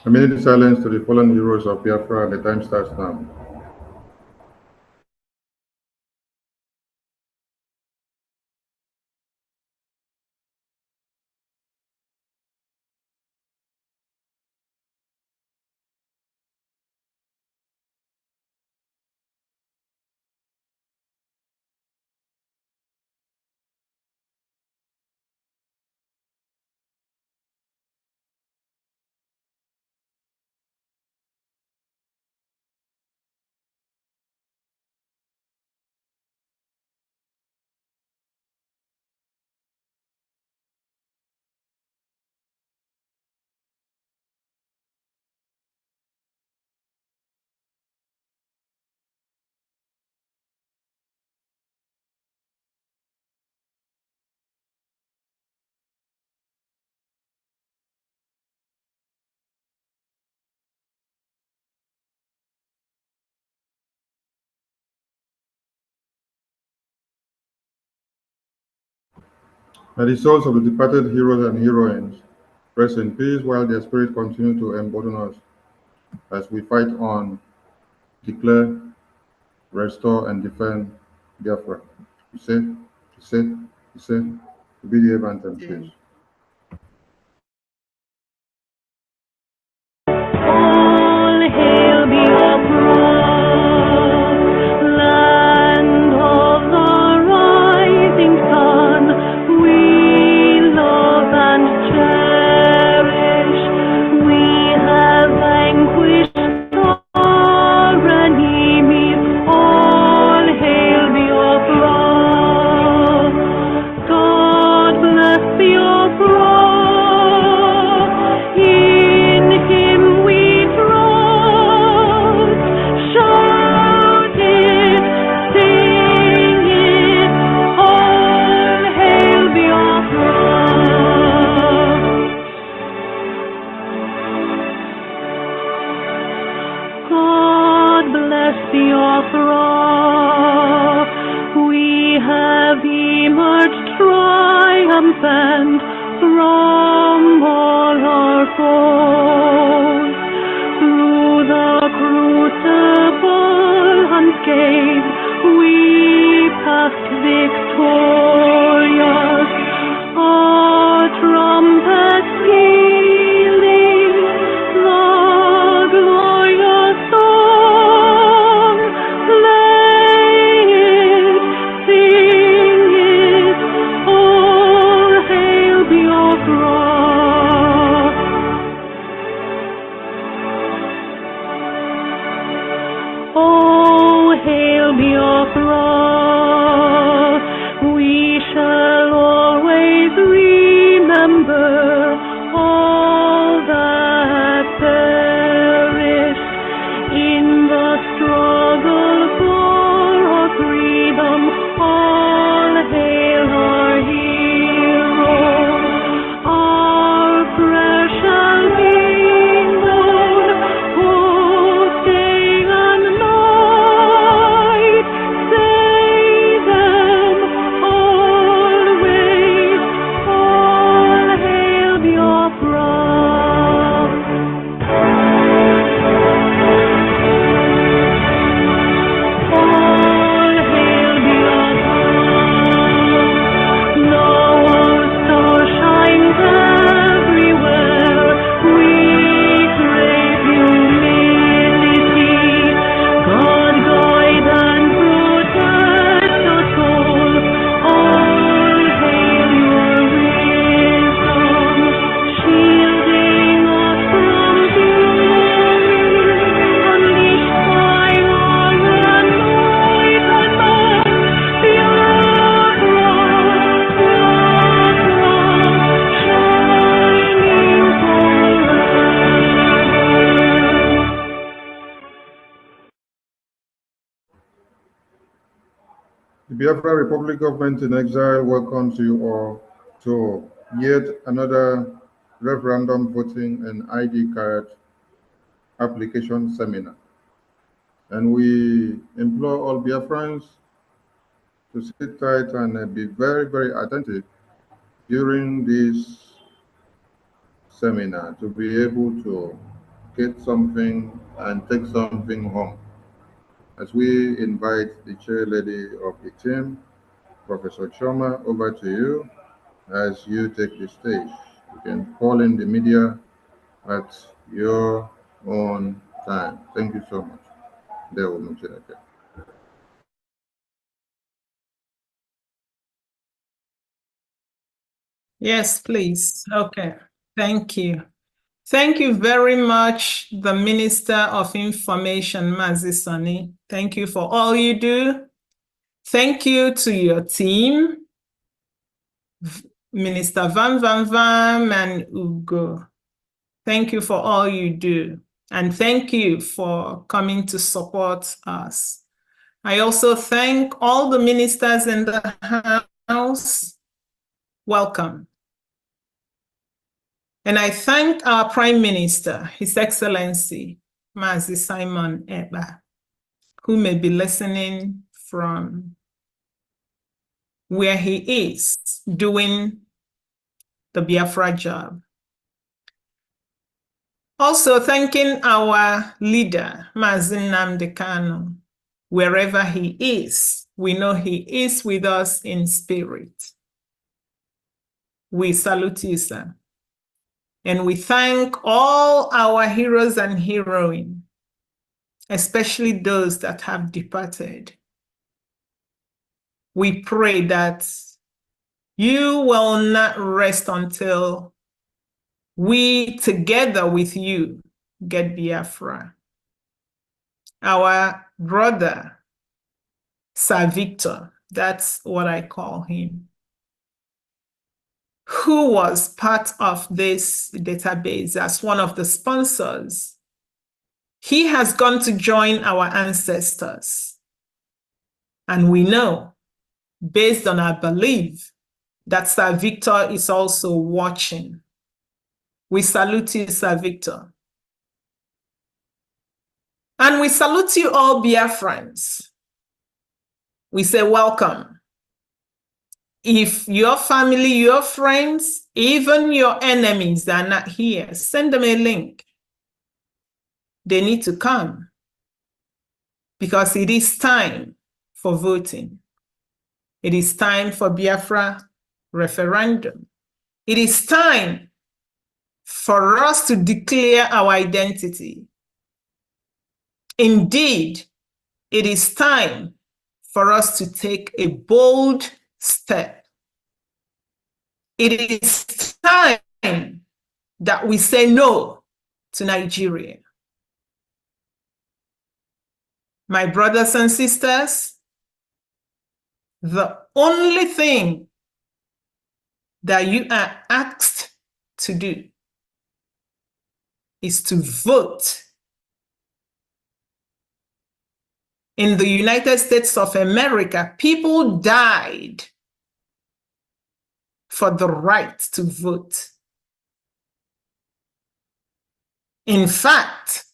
A minute silence to the fallen heroes of Biafra, and the time starts now. May the souls of the departed heroes and heroines rest in peace while their spirit continue to embolden us as we fight on, declare, restore, and defend Biafra. You say, be the anthem, please. All hail Biafra, land of the rising sun. We love and cherish. We have vanquished our enemies. All hail Biafra. God bless Biafra. In Him we trust. Shout it, sing it. All hail Biafra. God bless Biafra. We have emerged triumphant from all our foes. Through the crucible unscathed, we passed victorious. Our trumpets pealing, the glorious song. Play it, sing it, all hail Biafra. Biafra Republic Government in Exile welcomes you all to yet another referendum voting and ID card application seminar. And we implore all Biafrans to sit tight and be very, very attentive during this seminar to be able to get something and take something home. As we invite the chair lady of the team, Professor Choma, over to you as you take the stage. You can call in the media at your own time. Thank you so much. There will be Yes, please. Okay. Thank you. Thank you very much, the Minister of Information, Mazi Sani. Thank you for all you do. Thank you to your team, Minister Van and Ugo. Thank you for all you do. And thank you for coming to support us. I also thank all the ministers in the House. Welcome. And I thank our Prime Minister, His Excellency, Mazi Simon Eba, who may be listening from where he is doing the Biafra job. Also thanking our leader, Mazi Nnamdi Kanu, wherever he is. We know he is with us in spirit. We salute you, sir. And we thank all our heroes and heroines, especially those that have departed. We pray that you will not rest until we, together with you, get Biafra. Our brother, Sir Victor, that's what I call him, who was part of this database as one of the sponsors, he has gone to join our ancestors. And we know, based on our belief, that Sir Victor is also watching. We salute you, Sir Victor. And we salute you all, Biafrans. We say welcome. If your family, your friends, even your enemies are not here, send them a link. They need to come because it is time for voting. It is time for Biafra referendum. It is time for us to declare our identity. Indeed, it is time for us to take a bold step. It is time that we say no to Nigeria. My brothers and sisters, the only thing that you are asked to do is to vote. In the United States of America, people died for the right to vote. In fact,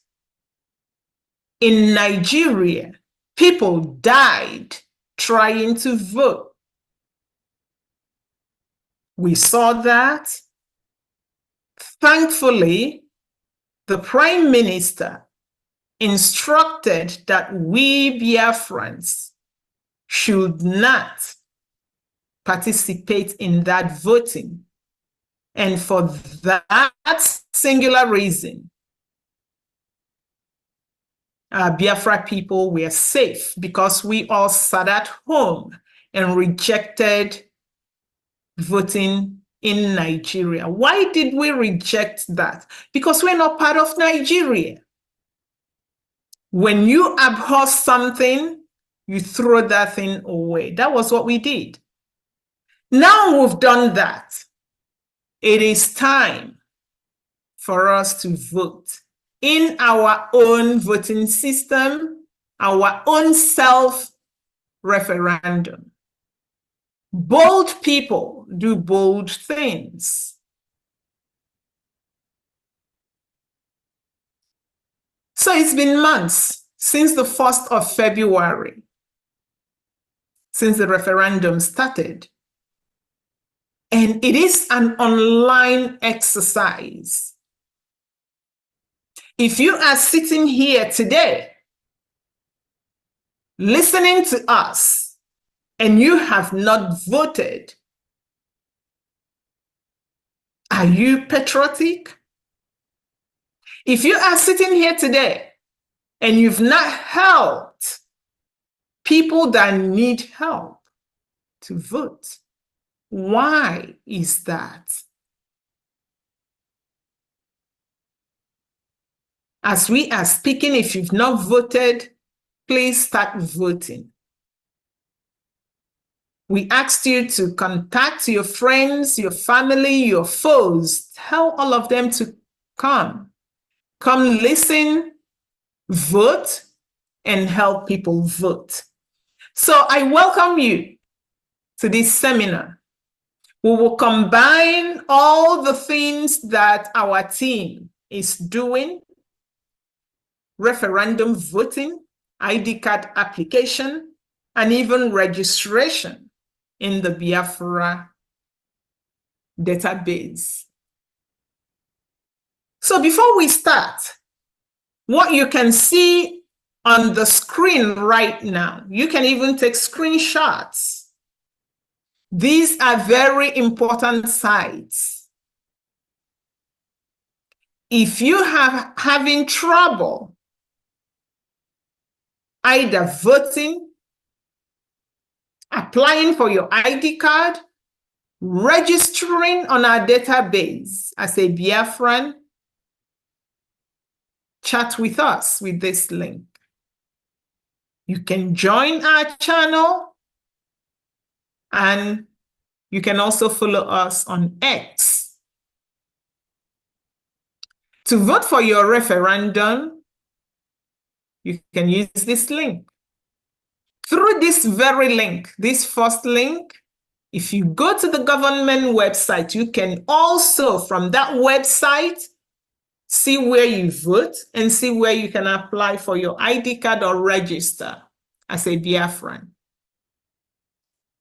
in Nigeria, people died trying to vote. We saw that. Thankfully, the Prime Minister instructed that we Biafrans should not participate in that voting. And for that singular reason, Biafra people were safe because we all sat at home and rejected voting in Nigeria. Why did we reject that? Because we're not part of Nigeria. When you abhor something, you throw that thing away. That was what we did. Now we've done that. It is time for us to vote in our own voting system, our own self-referendum. Bold people do bold things. So it's been months since the 1st of February, since the referendum started. And it is an online exercise. If you are sitting here today, listening to us, and you have not voted, are you patriotic? If you are sitting here today and you've not helped people that need help to vote, why is that? As we are speaking, if you've not voted, please start voting. We asked you to contact your friends, your family, your foes. Tell all of them to come. Come listen, vote, and help people vote. So I welcome you to this seminar. We will combine all the things that our team is doing: referendum voting, ID card application, and even registration in the BIAFRA database. So before we start, what you can see on the screen right now, you can even take screenshots. These are very important sites. If you are having trouble either voting, applying for your ID card, registering on our database as a Biafran, chat with us with this link. You can join our channel, and you can also follow us on X. To vote for your referendum, you can use this link. Through this very link, this first link, if you go to the government website, you can also, from that website, see where you vote and see where you can apply for your ID card or register as a Biafran.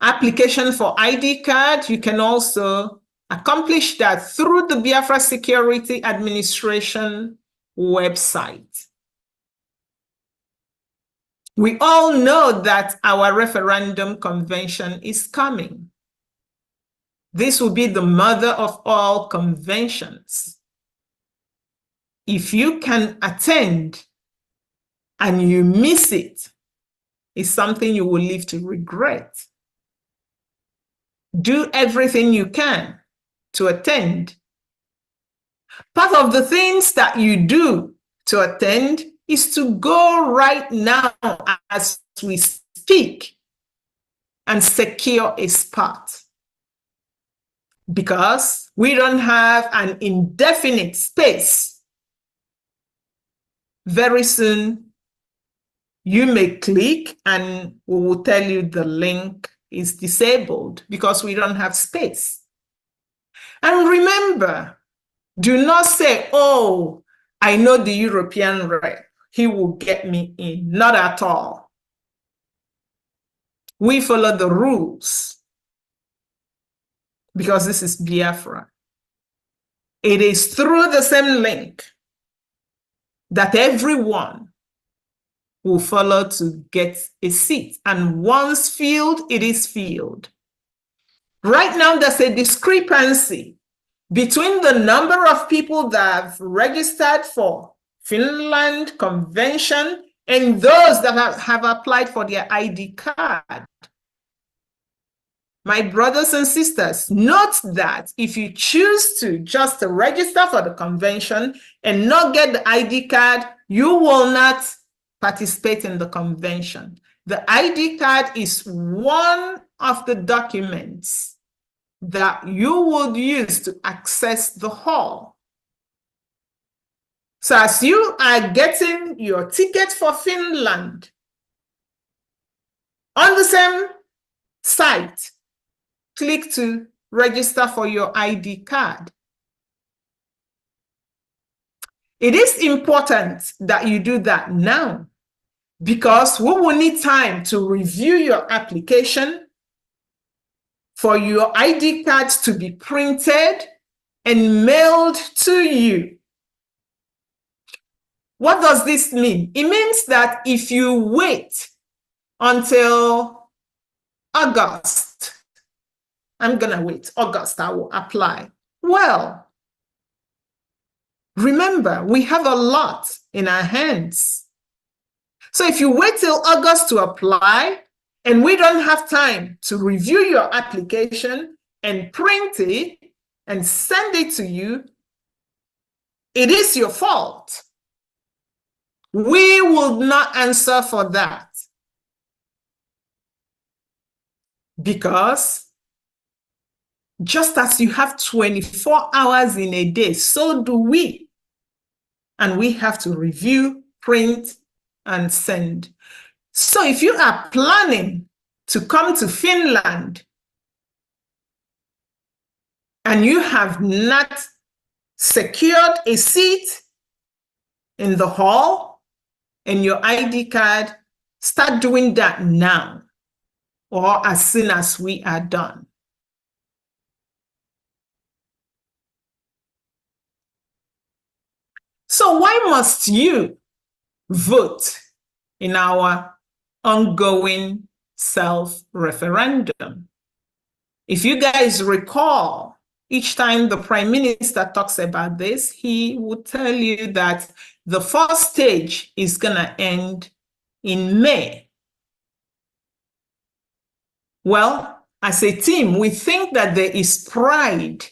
Application for ID card, you can also accomplish that through the Biafra Security Administration website. We all know that our referendum convention is coming. This will be the mother of all conventions. If you can attend and you miss it, it's something you will live to regret. Do everything you can to attend. Part of the things that you do to attend is to go right now as we speak and secure a spot. Because we don't have an indefinite space. Very soon, you may click and we will tell you the link is disabled because we don't have space. And remember, do not say, oh, I know the European rep. He will get me in. Not at all. We follow the rules because this is Biafra. It is through the same link that everyone will follow to get a seat. And once filled, it is filled. Right now, there's a discrepancy between the number of people that have registered for Finland Convention and those that have applied for their ID card. My brothers and sisters, note that if you choose to just register for the convention and not get the ID card, you will not participate in the convention. The ID card is one of the documents that you would use to access the hall. So as you are getting your ticket for Finland on the same site, click to register for your ID card. It is important that you do that now, because we will need time to review your application, for your ID cards to be printed and mailed to you. What does this mean? It means that if you wait until August, I'm gonna wait, August, I will apply. Well, remember, we have a lot in our hands. So if you wait till August to apply, and we don't have time to review your application and print it and send it to you, it is your fault. We will not answer for that, because just as you have 24 hours in a day, so do we. And we have to review, print, and send. So if you are planning to come to Finland and you have not secured a seat in the hall and your ID card, start doing that now or as soon as we are done. So why must you vote in our ongoing self-referendum? If you guys recall, each time the Prime Minister talks about this, he would tell you that the first stage is going to end in May. Well, as a team, we think that there is pride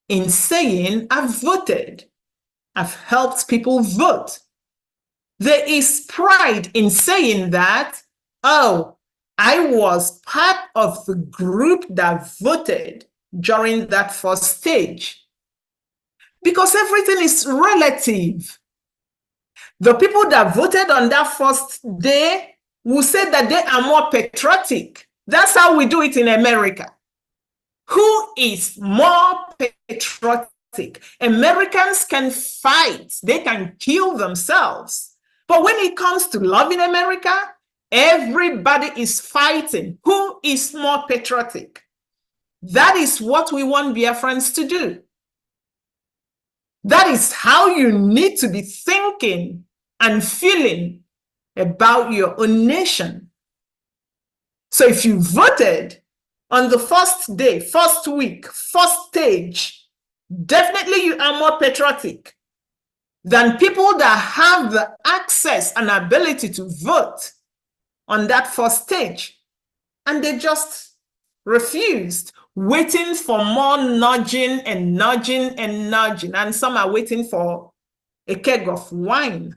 in saying, I've voted, I've helped people vote. There is pride in saying that, oh, I was part of the group that voted during that first stage. Because everything is relative. The people that voted on that first day will say that they are more patriotic. That's how we do it in America. Who is more patriotic? Americans can fight. They can kill themselves. But when it comes to love in America, everybody is fighting. Who is more patriotic? That is what we want Biafrans to do. That is how you need to be thinking and feeling about your own nation. So if you voted on the first day, first week, first stage, definitely you are more patriotic than people that have the access and ability to vote on that first stage. And they just refused, waiting for more nudging and nudging and nudging. And some are waiting for a keg of wine.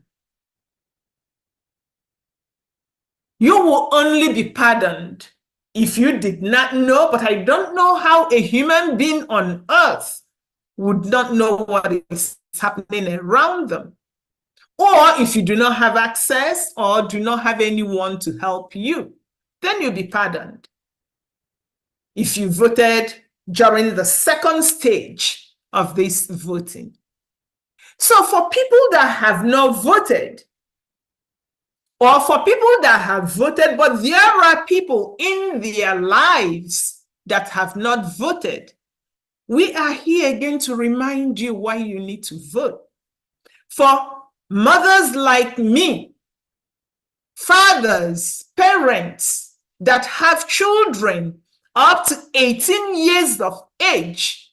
You will only be pardoned if you did not know, but I don't know how a human being on earth would not know what is happening around them. Or if you do not have access or do not have anyone to help you, then you'll be pardoned. If you voted during the second stage of this voting. So for people that have not voted, or for people that have voted, but there are people in their lives that have not voted, we are here again to remind you why you need to vote. For mothers like me, fathers, parents that have children up to 18 years of age,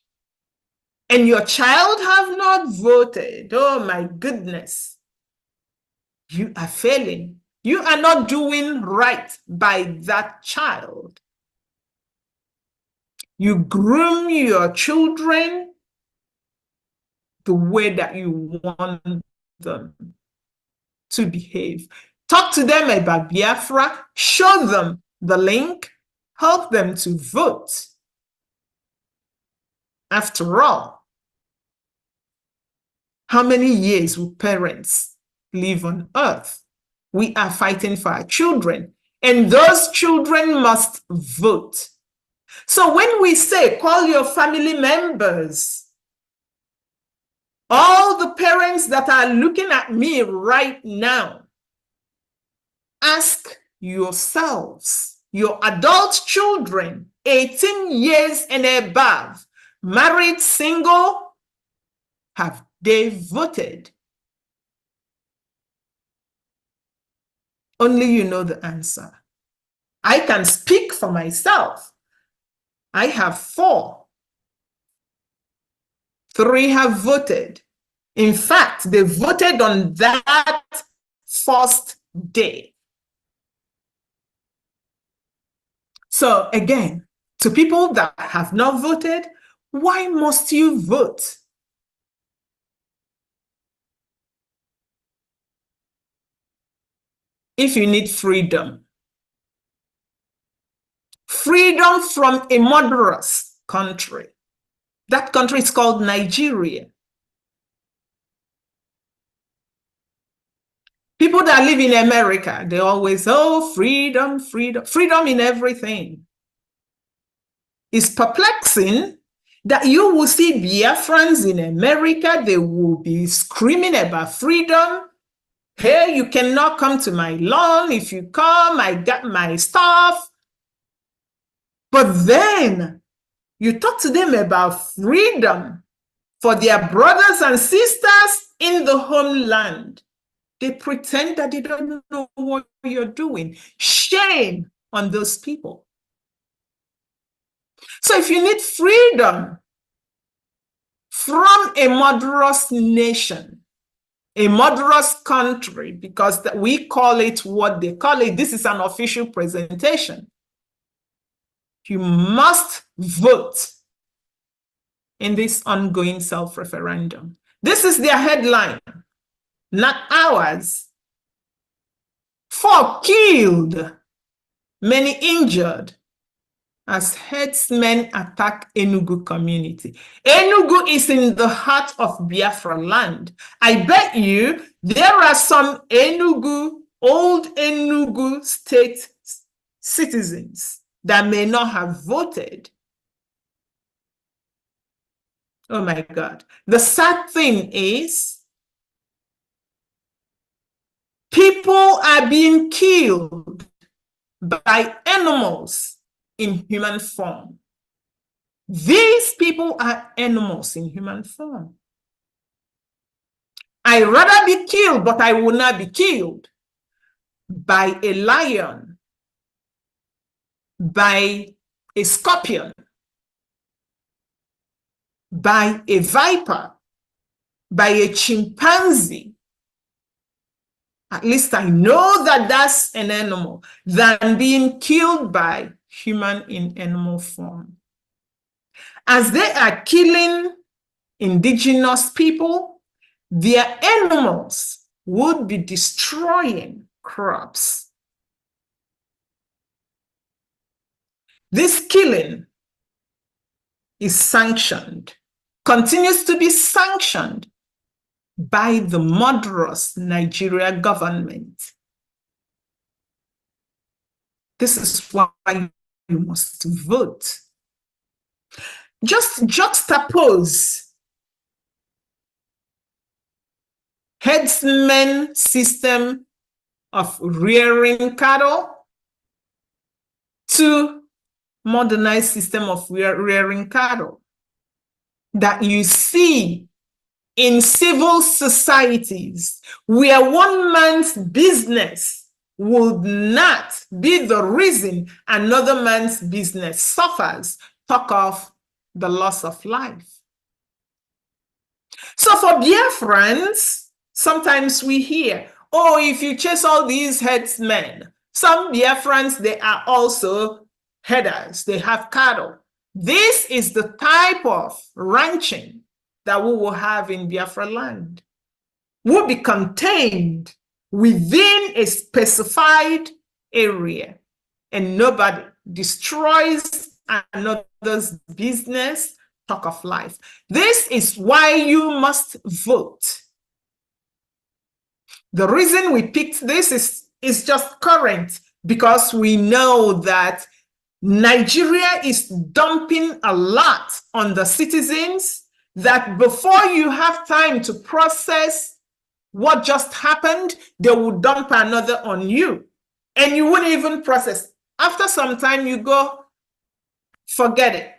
and your child have not voted, oh my goodness, you are failing. You are not doing right by that child. You groom your children the way that you want them to behave. Talk to them about Biafra, show them the link, help them to vote. After all, how many years will parents live on earth? We are fighting for our children, and those children must vote. So when we say call your family members, all the parents that are looking at me right now, ask yourselves, your adult children, 18 years and above, married, single, have they voted? Only you know the answer. I can speak for myself. I have 4. 3 have voted. In fact, they voted on that first day. So again, to people that have not voted, why must you vote? If you need freedom, freedom from a murderous country. That country is called Nigeria. People that live in America, they always, oh, freedom, freedom, freedom in everything. It's perplexing that you will see Biafrans in America, they will be screaming about freedom. Hey, you cannot come to my lawn. If you come, I got my stuff. But then you talk to them about freedom for their brothers and sisters in the homeland. They pretend that they don't know what you're doing. Shame on those people. So if you need freedom from a murderous nation, a murderous country, because we call it what they call it, this is an official presentation, you must vote in this ongoing self-referendum. This is their headline, not ours. 4 killed, many injured as herdsmen attack Enugu community. Enugu is in the heart of Biafra land. I bet you there are some Enugu, old Enugu state citizens that may not have voted. Oh my God. The sad thing is, people are being killed by animals in human form. These people are animals in human form. I'd rather be killed, but I will not be killed by a lion, by a scorpion, by a viper, by a chimpanzee. At least I know that that's an animal, than being killed by human in animal form. As they are killing indigenous people, their animals would be destroying crops. This killing is sanctioned, continues to be sanctioned by the murderous Nigeria government. This is why you must vote. Just juxtapose herdsmen system of rearing cattle to modernized system of rearing cattle that you see in civil societies, where one man's business would not be the reason another man's business suffers, talk of the loss of life. So for Biafrans, sometimes we hear, oh, if you chase all these headsmen, some Biafrans, they are also headers, they have cattle. This is the type of ranching that we will have in Biafra land. Will be contained within a specified area, and nobody destroys another's business, talk of life. This is why you must vote. The reason we picked this is just current, because we know that Nigeria is dumping a lot on the citizens that before you have time to process what just happened, they will dump another on you. And you wouldn't even process. After some time, you go, forget it.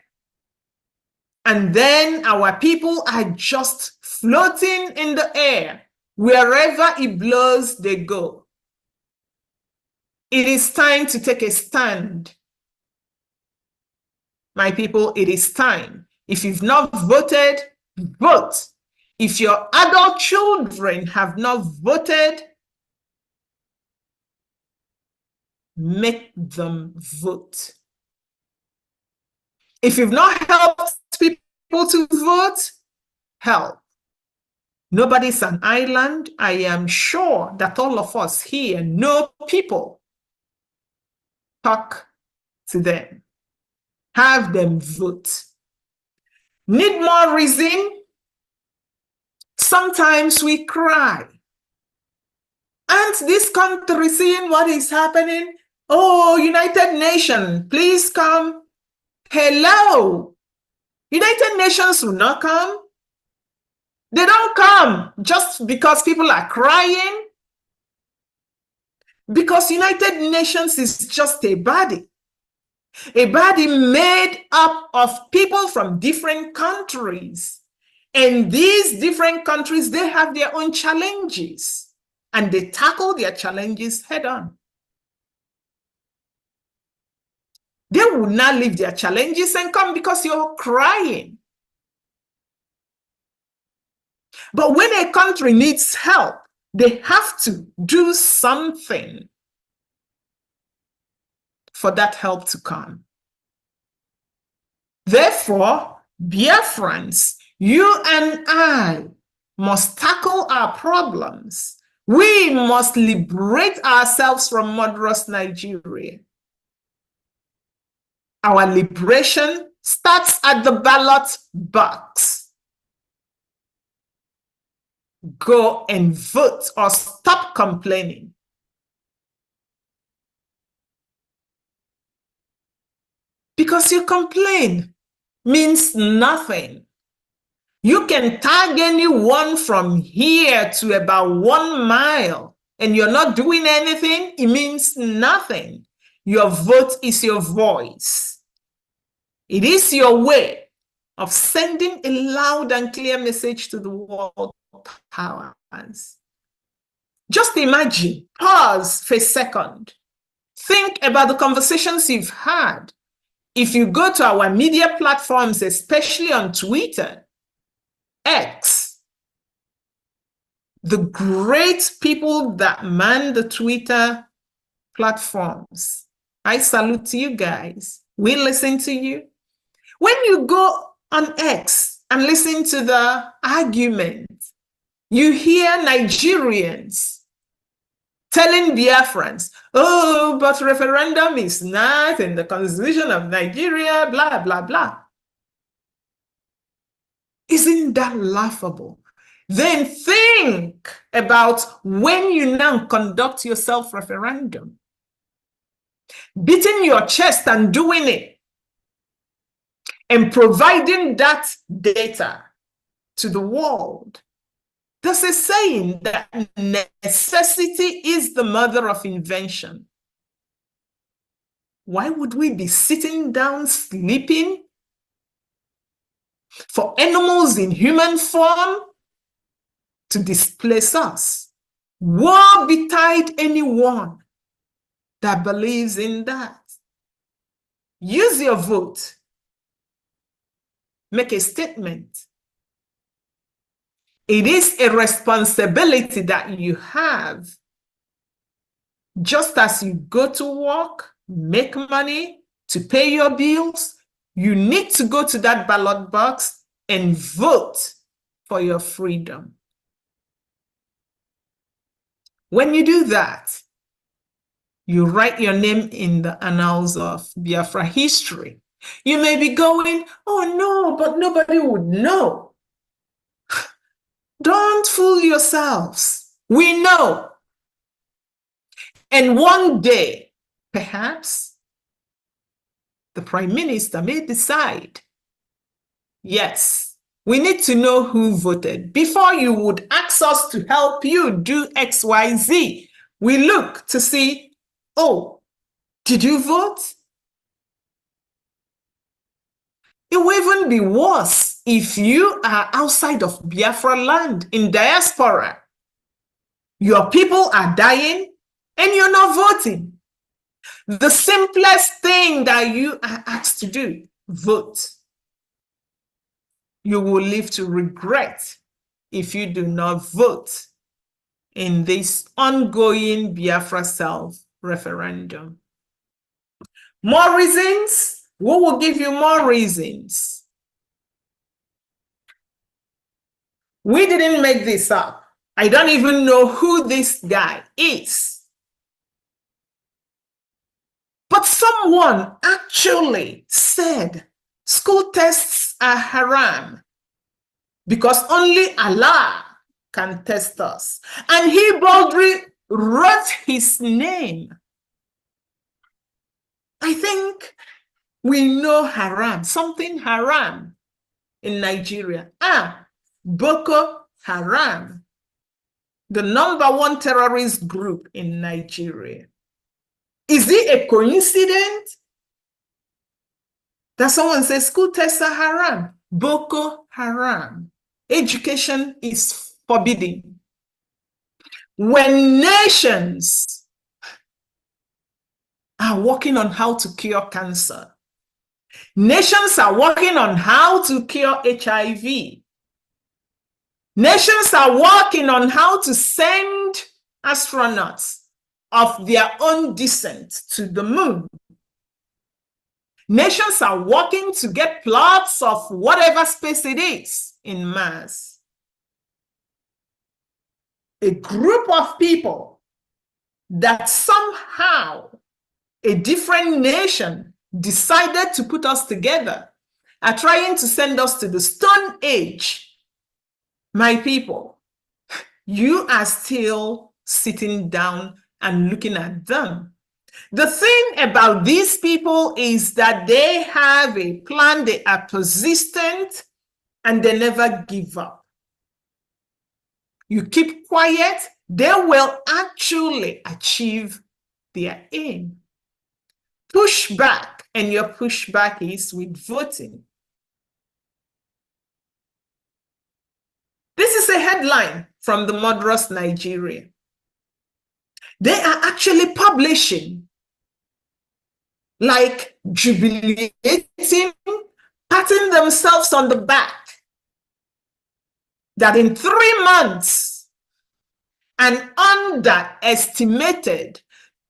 And then our people are just floating in the air. Wherever it blows, they go. It is time to take a stand. My people, it is time. If you've not voted, vote. If your adult children have not voted, make them vote. If you've not helped people to vote, help. Nobody's an island. I am sure that all of us here know people. Talk to them. Have them vote. Need more reason? Sometimes we cry. And this country seeing what is happening, oh, United Nations, please come. Hello. United Nations will not come. They don't come just because people are crying. Because United Nations is just a body made up of people from different countries. And these different countries, they have their own challenges, and they tackle their challenges head on. They will not leave their challenges and come because you're crying. But when a country needs help, they have to do something for that help to come. Therefore, Biafrans, you and I must tackle our problems. We must liberate ourselves from murderous Nigeria. Our liberation starts at the ballot box. Go and vote or stop complaining. Because you complain means nothing. You can tag anyone from here to about 1 mile and you're not doing anything, it means nothing. Your vote is your voice. It is your way of sending a loud and clear message to the world powers. Just imagine, pause for a second. Think about the conversations you've had. If you go to our media platforms, especially on Twitter, X, the great people that man the Twitter platforms, I salute you guys. We listen to you. When you go on X and listen to the argument, you hear Nigerians telling Biafrans, oh, but referendum is not in the constitution of Nigeria, blah, blah, blah. Isn't that laughable? Then think about when you now conduct your self-referendum. Beating your chest and doing it. And providing that data to the world. There's a saying that necessity is the mother of invention. Why would we be sitting down sleeping for animals in human form to displace us? Woe betide anyone that believes in that. Use your vote. Make a statement. It is a responsibility that you have. Just as you go to work, make money to pay your bills, you need to go to that ballot box and vote for your freedom. When you do that, you write your name in the annals of Biafra history. You may be going, oh no, but nobody would know. Don't fool yourselves. We know. And one day, perhaps, The Prime Minister may decide. Yes, we need to know who voted. Before you would ask us to help you do X, Y, Z, we look to see, oh, did you vote? It will even be worse if you are outside of Biafra land in diaspora. Your people are dying and you're not voting. The simplest thing that you are asked to do, vote. You will live to regret if you do not vote in this ongoing Biafra self-referendum. More reasons? We will give you more reasons. We didn't make this up. I don't even know who this guy is. But someone actually said school tests are haram because only Allah can test us. And he boldly wrote his name. I think we know haram, something haram in Nigeria. Boko Haram, the #1 terrorist group in Nigeria. Is it a coincidence that someone says school tests are haram? Boko Haram. Education is forbidden. When nations are working on how to cure cancer, nations are working on how to cure HIV, nations are working on how to send astronauts of their own descent to the moon. Nations are working to get plots of whatever space it is in Mars. A group of people that somehow a different nation decided to put us together are trying to send us to the Stone Age. My people, you are still sitting down and looking at them. The thing about these people is that they have a plan, they are persistent, and they never give up. You keep quiet, they will actually achieve their aim. Push back, and your pushback is with voting. This is a headline from the Murderous Nigeria. They are actually publishing, like jubilating, patting themselves on the back, that in 3 months, an underestimated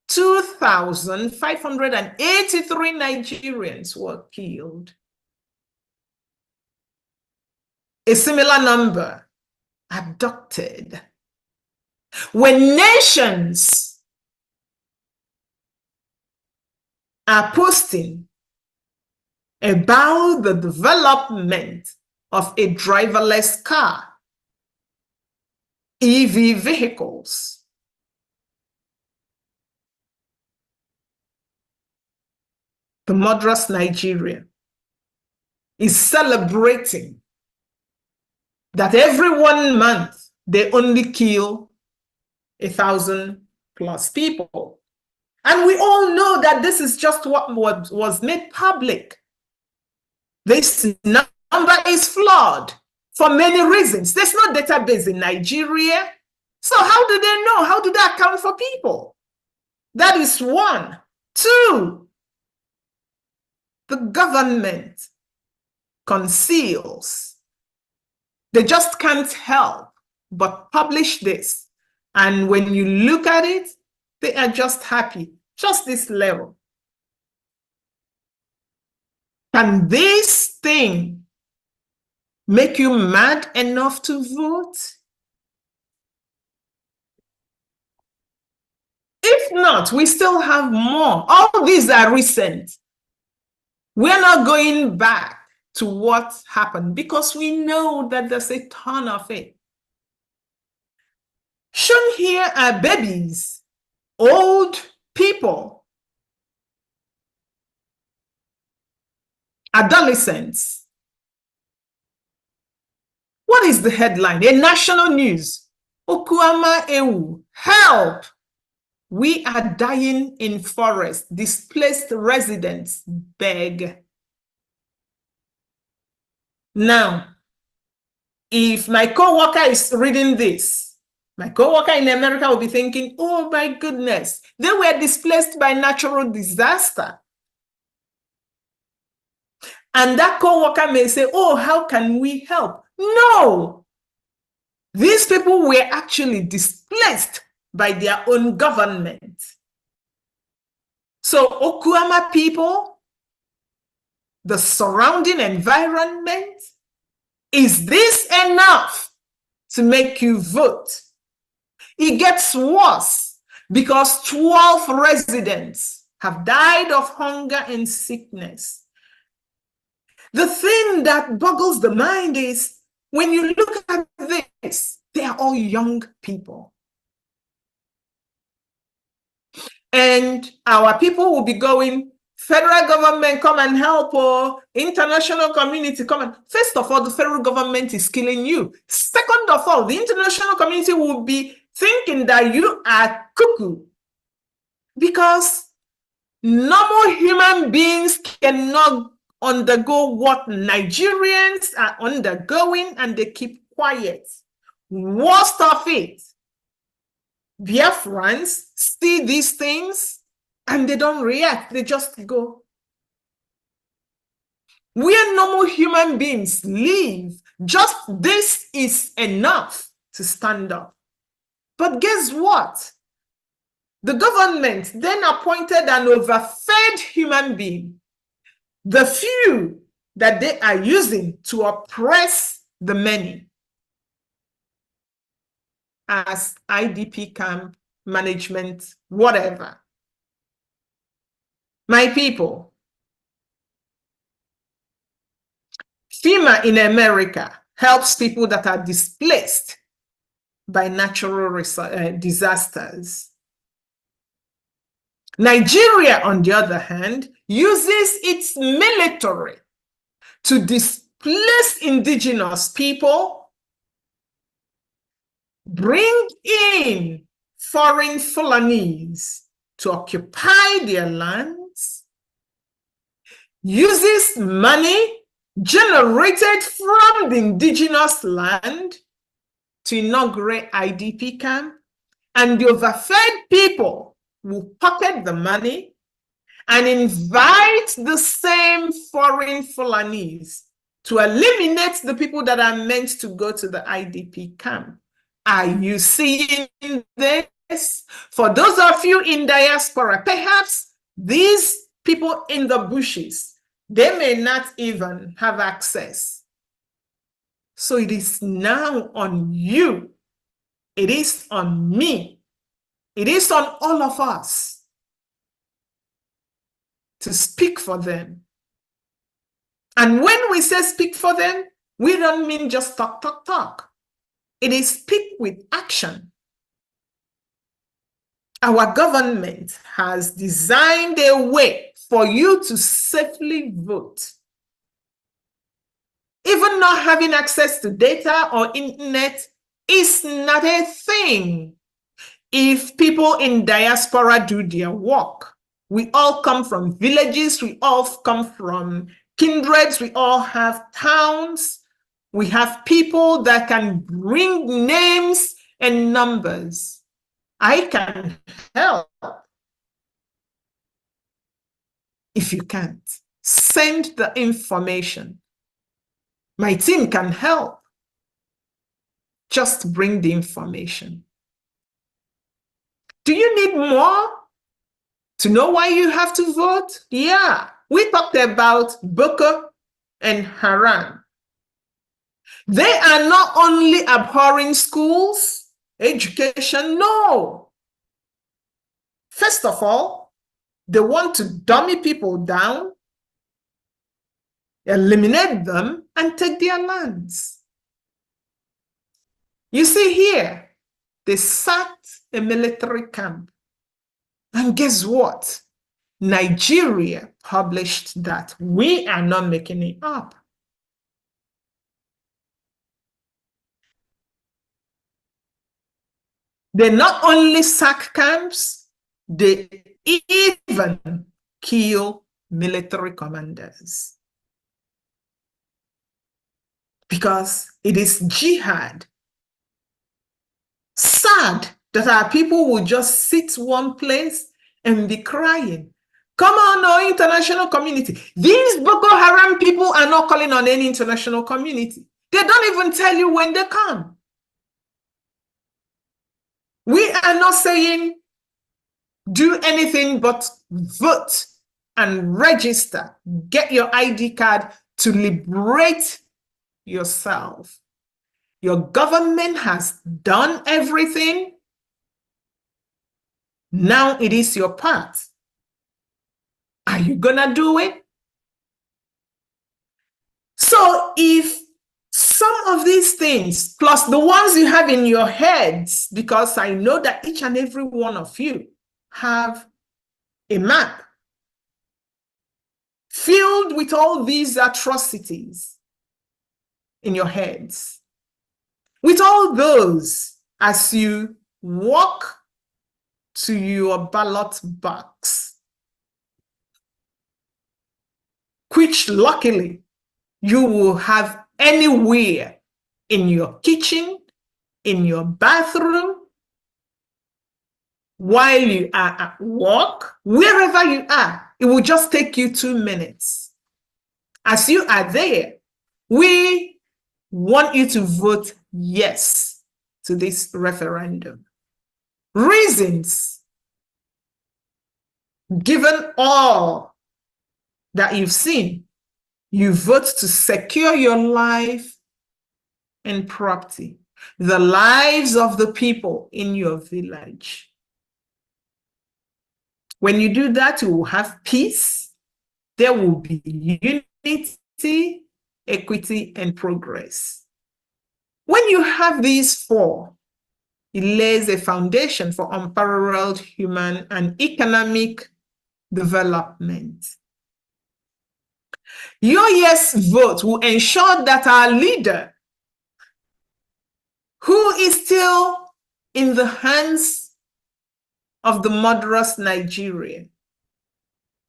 2,583 Nigerians were killed. A similar number abducted. When nations are posting about the development of a driverless car, EV vehicles, the Murderous Nigeria is celebrating that every 1 month they only kill 1,000+ people. And we all know that this is just what was made public. This number is flawed for many reasons. There's no database in Nigeria. So how do they know? How do they account for people? That is one. Two, the government conceals. They just can't help but publish this. And when you look at it, they are just happy, just this level. Can this thing make you mad enough to vote? If not, we still have more. All these are recent. We're not going back to what happened because we know that there's a ton of it. Shown here are babies, old people, adolescents. What is the headline? A national news. Okuama Ewu, help! We are dying in forest. Displaced residents beg. Now, if my co-worker is reading this, my co-worker in America will be thinking, oh my goodness, they were displaced by natural disaster. And that co-worker may say, oh, how can we help? No! These people were actually displaced by their own government. So Okuama people, the surrounding environment, is this enough to make you vote? It gets worse because 12 residents have died of hunger and sickness. The thing that boggles the mind is when you look at this, they are all young people. And our people will be going, federal government, come and help, or international community, come and... First of all, the federal government is killing you. Second of all, the international community will be thinking that you are cuckoo. Because normal human beings cannot undergo what Nigerians are undergoing, and they keep quiet. Worst of it, Biafrans see these things and they don't react, they just go. Where normal human beings live, just this is enough to stand up. But guess what? The government then appointed an overfed human being, the few that they are using to oppress the many, as IDP camp management, whatever. My people, FEMA in America helps people that are displaced by natural disasters. Nigeria, on the other hand, uses its military to displace indigenous people, bring in foreign Fulanis to occupy their lands, uses money generated from the indigenous land to inaugurate IDP camp, and the overfed people will pocket the money and invite the same foreign Fulanis to eliminate the people that are meant to go to the IDP camp. Are you seeing this? For those of you in diaspora, perhaps these people in the bushes, they may not even have access. So it is now on you. It is on me. It is on all of us to speak for them. And when we say speak for them, we don't mean just talk, talk, talk. It is speak with action. Our government has designed a way for you to safely vote. Even not having access to data or internet is not a thing. If people in diaspora do their work, we all come from villages, we all come from kindreds, we all have towns. We have people that can bring names and numbers. I can help. If you can't, send the information. My team can help. Just bring the information. Do you need more to know why you have to vote? Yeah, we talked about Boko and Haram. They are not only abhorring schools, education, no. First of all, they want to dummy people down, eliminate them, and take their lands. You see here, they sacked a military camp. And guess what? Nigeria published that. We are not making it up. They not only sack camps, they even kill military commanders. Because it is jihad. Sad that our people will just sit one place and be crying. Come on, no international community. These Boko Haram people are not calling on any international community. They don't even tell you when they come. We are not saying do anything but vote and register. Get your ID card to liberate yourself. Your government has done everything. Now it is your part. Are you gonna do it? So if some of these things, plus the ones you have in your heads, because I know that each and every one of you have a map filled with all these atrocities in your heads. With all those, as you walk to your ballot box, which luckily you will have anywhere in your kitchen, in your bathroom, while you are at work, wherever you are, it will just take you 2 minutes. As you are there, we want you to vote yes to this referendum. Reasons, given all that you've seen, you vote to secure your life and property, the lives of the people in your village. When you do that, you will have peace. There will be unity, equity, and progress. When you have these four, it lays a foundation for unparalleled human and economic development. Your yes vote will ensure that our leader, who is still in the hands of the murderous Nigerian,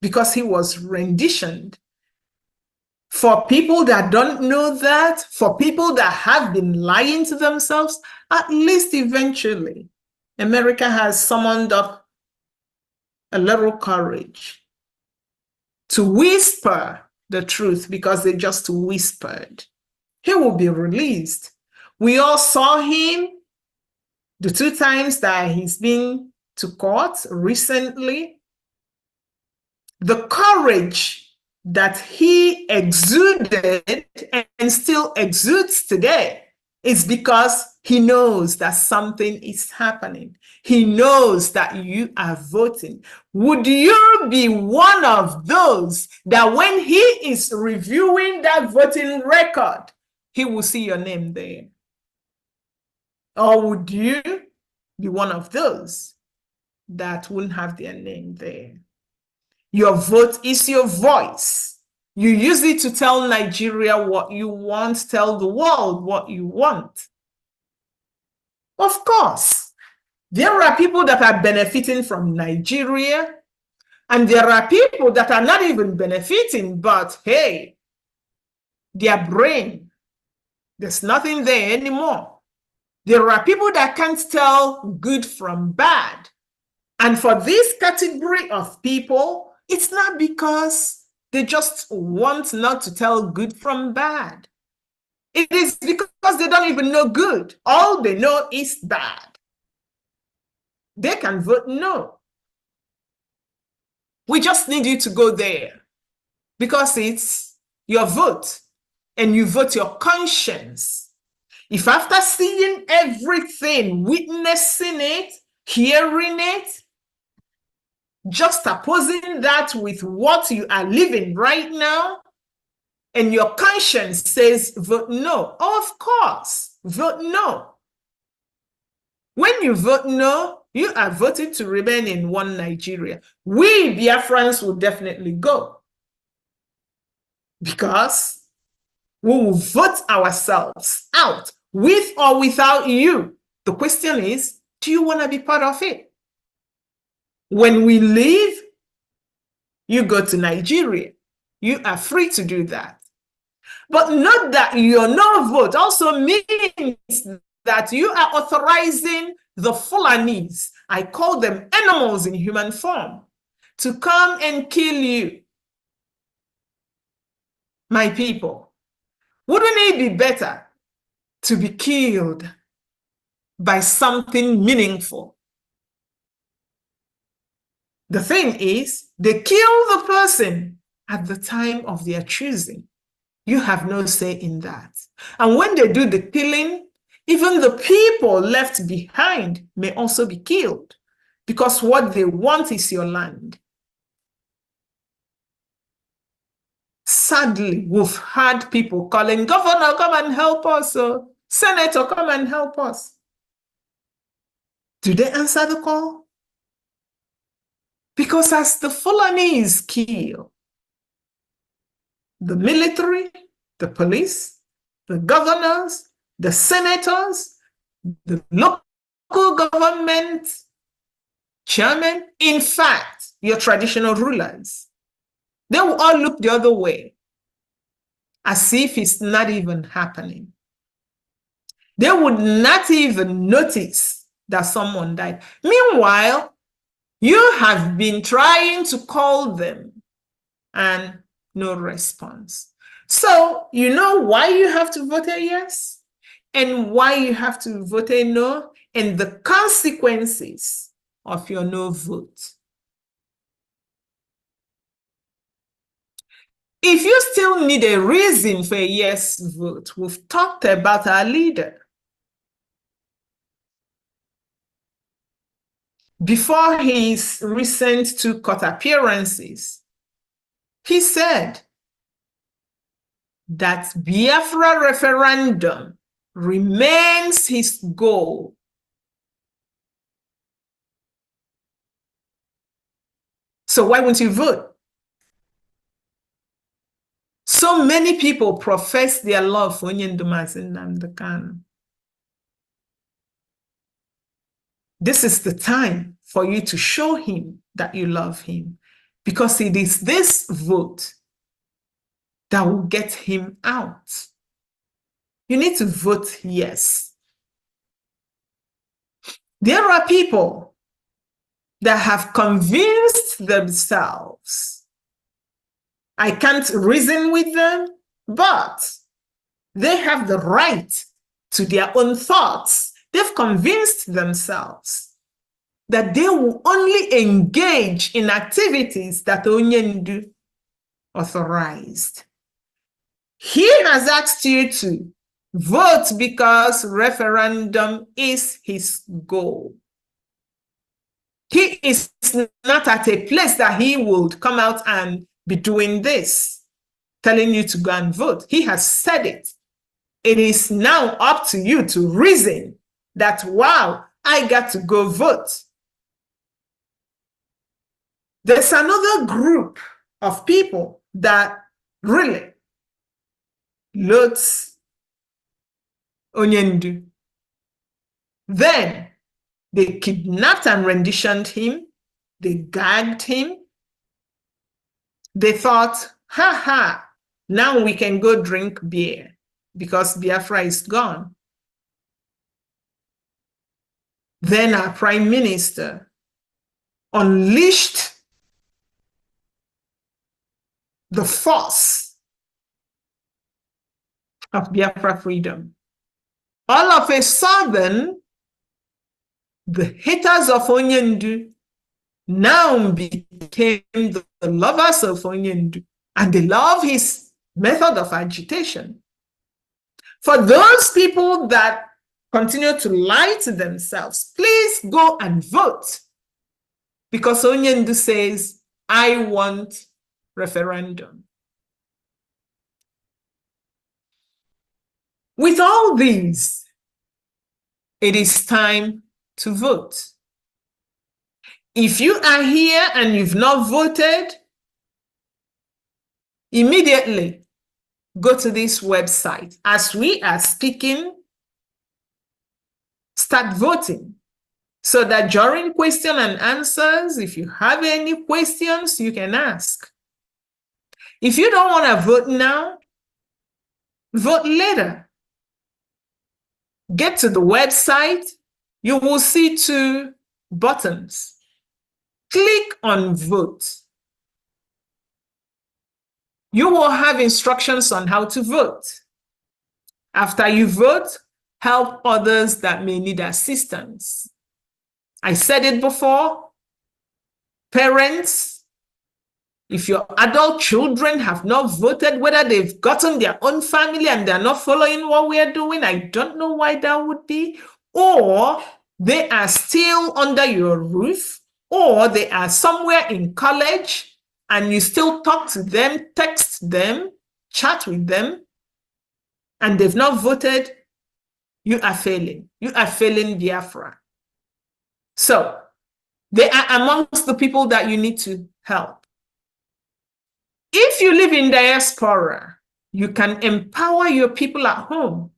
because he was renditioned. For people that don't know that, for people that have been lying to themselves, at least eventually, America has summoned up a little courage to whisper the truth, because they just whispered. He will be released. We all saw him the 2 times that he's been to court recently. The courage that he exuded and still exudes today is because he knows that something is happening. He knows that you are voting. Would you be one of those that when he is reviewing that voting record, he will see your name there? Or would you be one of those that wouldn't have their name there? Your vote is your voice. You use it to tell Nigeria what you want, tell the world what you want. Of course, there are people that are benefiting from Nigeria, and there are people that are not even benefiting, but hey, their brain, there's nothing there anymore. There are people that can't tell good from bad. And for this category of people, it's not because they just want not to tell good from bad. It is because they don't even know good. All they know is bad. They can vote no. We just need you to go there because it's your vote and you vote your conscience. If after seeing everything, witnessing it, hearing it, just opposing that with what you are living right now, and your conscience says vote no, of course, vote no. When you vote no, You are voting to remain in one Nigeria. We Biafrans will definitely go, because we will vote ourselves out, with or without you. The question is, do you want to be part of it? When we leave, you go to Nigeria. You are free to do that. But note that your no vote also means that you are authorizing the Fulanis, I call them animals in human form, to come and kill you. My people, wouldn't it be better to be killed by something meaningful? The thing is, they kill the person at the time of their choosing. You have no say in that. And when they do the killing, even the people left behind may also be killed, because what they want is your land. Sadly, we've had people calling, "Governor, come and help us. Senator, come and help us." Do they answer the call? Because as the Fulanis kill the military, the police, the governors, the senators, the local government chairman, in fact, your traditional rulers, they will all look the other way, as if it's not even happening. They would not even notice that someone died. Meanwhile, you have been trying to call them and no response. So you know why you have to vote a yes and why you have to vote a no, and the consequences of your no vote. If you still need a reason for a yes vote, we've talked about our leader. Before his recent 2 court appearances, he said that Biafra referendum remains his goal. So why won't you vote? So many people profess their love for Onyendumazi Nnamdi Kanu. This is the time for you to show him that you love him, because it is this vote that will get him out. You need to vote yes. There are people that have convinced themselves. I can't reason with them, but they have the right to their own thoughts. They've convinced themselves that they will only engage in activities that Onyendu authorized. He has asked you to vote because referendum is his goal. He is not at a place that he would come out and be doing this, telling you to go and vote. He has said it. It is now up to you to reason that, wow, I got to go vote. There's another group of people that really loathes Onyendu. Then they kidnapped and renditioned him. They gagged him. They thought, ha, now we can go drink beer because Biafra is gone. Then our prime minister unleashed the force of Biafra freedom. All of a sudden, the haters of Onyendu now became the lovers of Onyendu, and they love his method of agitation. For those people that continue to lie to themselves, please go and vote, because Onyendu says, I want referendum. With all these, it is time to vote. If you are here and you've not voted, immediately go to this website. As we are speaking, start voting so that during question and answers, if you have any questions, you can ask. If you don't want to vote now, vote later. Get to the website, you will see 2 buttons. Click on vote. You will have instructions on how to vote. After you vote, help others that may need assistance. I said it before, parents, if your adult children have not voted, whether they've gotten their own family and they're not following what we are doing, I don't know why that would be, or they are still under your roof, or they are somewhere in college and you still talk to them, text them, chat with them, and they've not voted, you are failing. You are failing Biafra. So they are amongst the people that you need to help. If you live in diaspora, you can empower your people at home.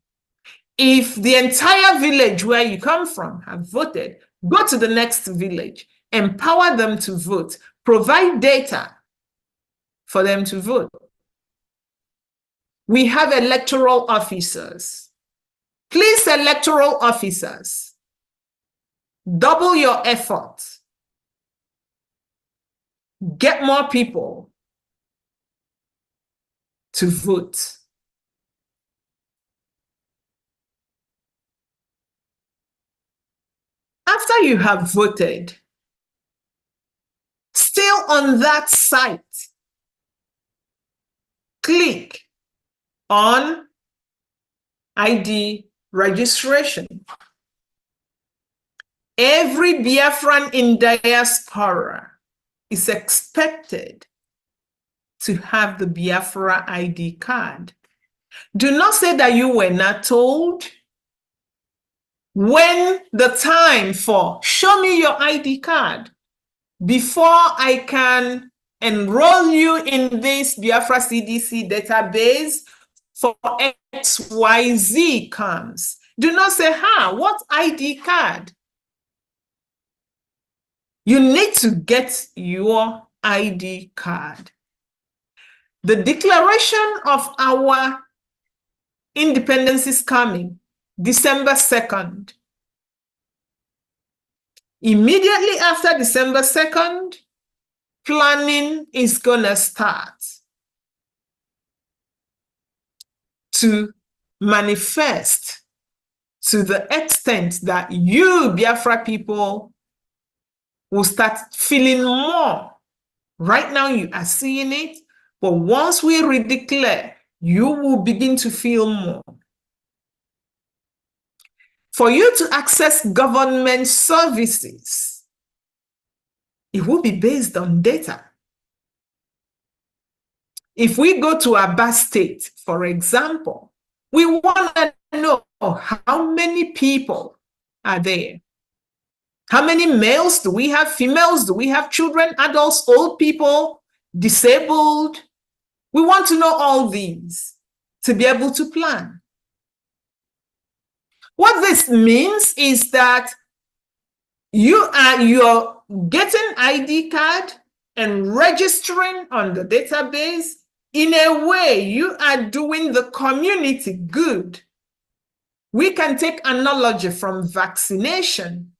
If the entire village where you come from have voted, go to the next village, empower them to vote, provide data for them to vote. We have electoral officers. Please, electoral officers, double your effort. Get more people to vote. After you have voted, still on that site, click on ID registration. Every Biafran in diaspora is expected to have the Biafra ID card. Do not say that you were not told. When the time for show me your ID card before I can enroll you in this Biafra CDC database for XYZ comes, do not say, what ID card? You need to get your ID card. The declaration of our independence is coming December 2nd. Immediately after December 2nd, planning is going to start to manifest to the extent that you, Biafra people, will start feeling more. Right now, you are seeing it, but once we redeclare, you will begin to feel more. For you to access government services, it will be based on data. If we go to Aba State, for example, we want to know how many people are there. How many males do we have? Females? Do we have children, adults, old people, disabled? We want to know all these to be able to plan. What this means is that you're getting ID card and registering on the database. In a way, you are doing the community good. We can take analogy from vaccination.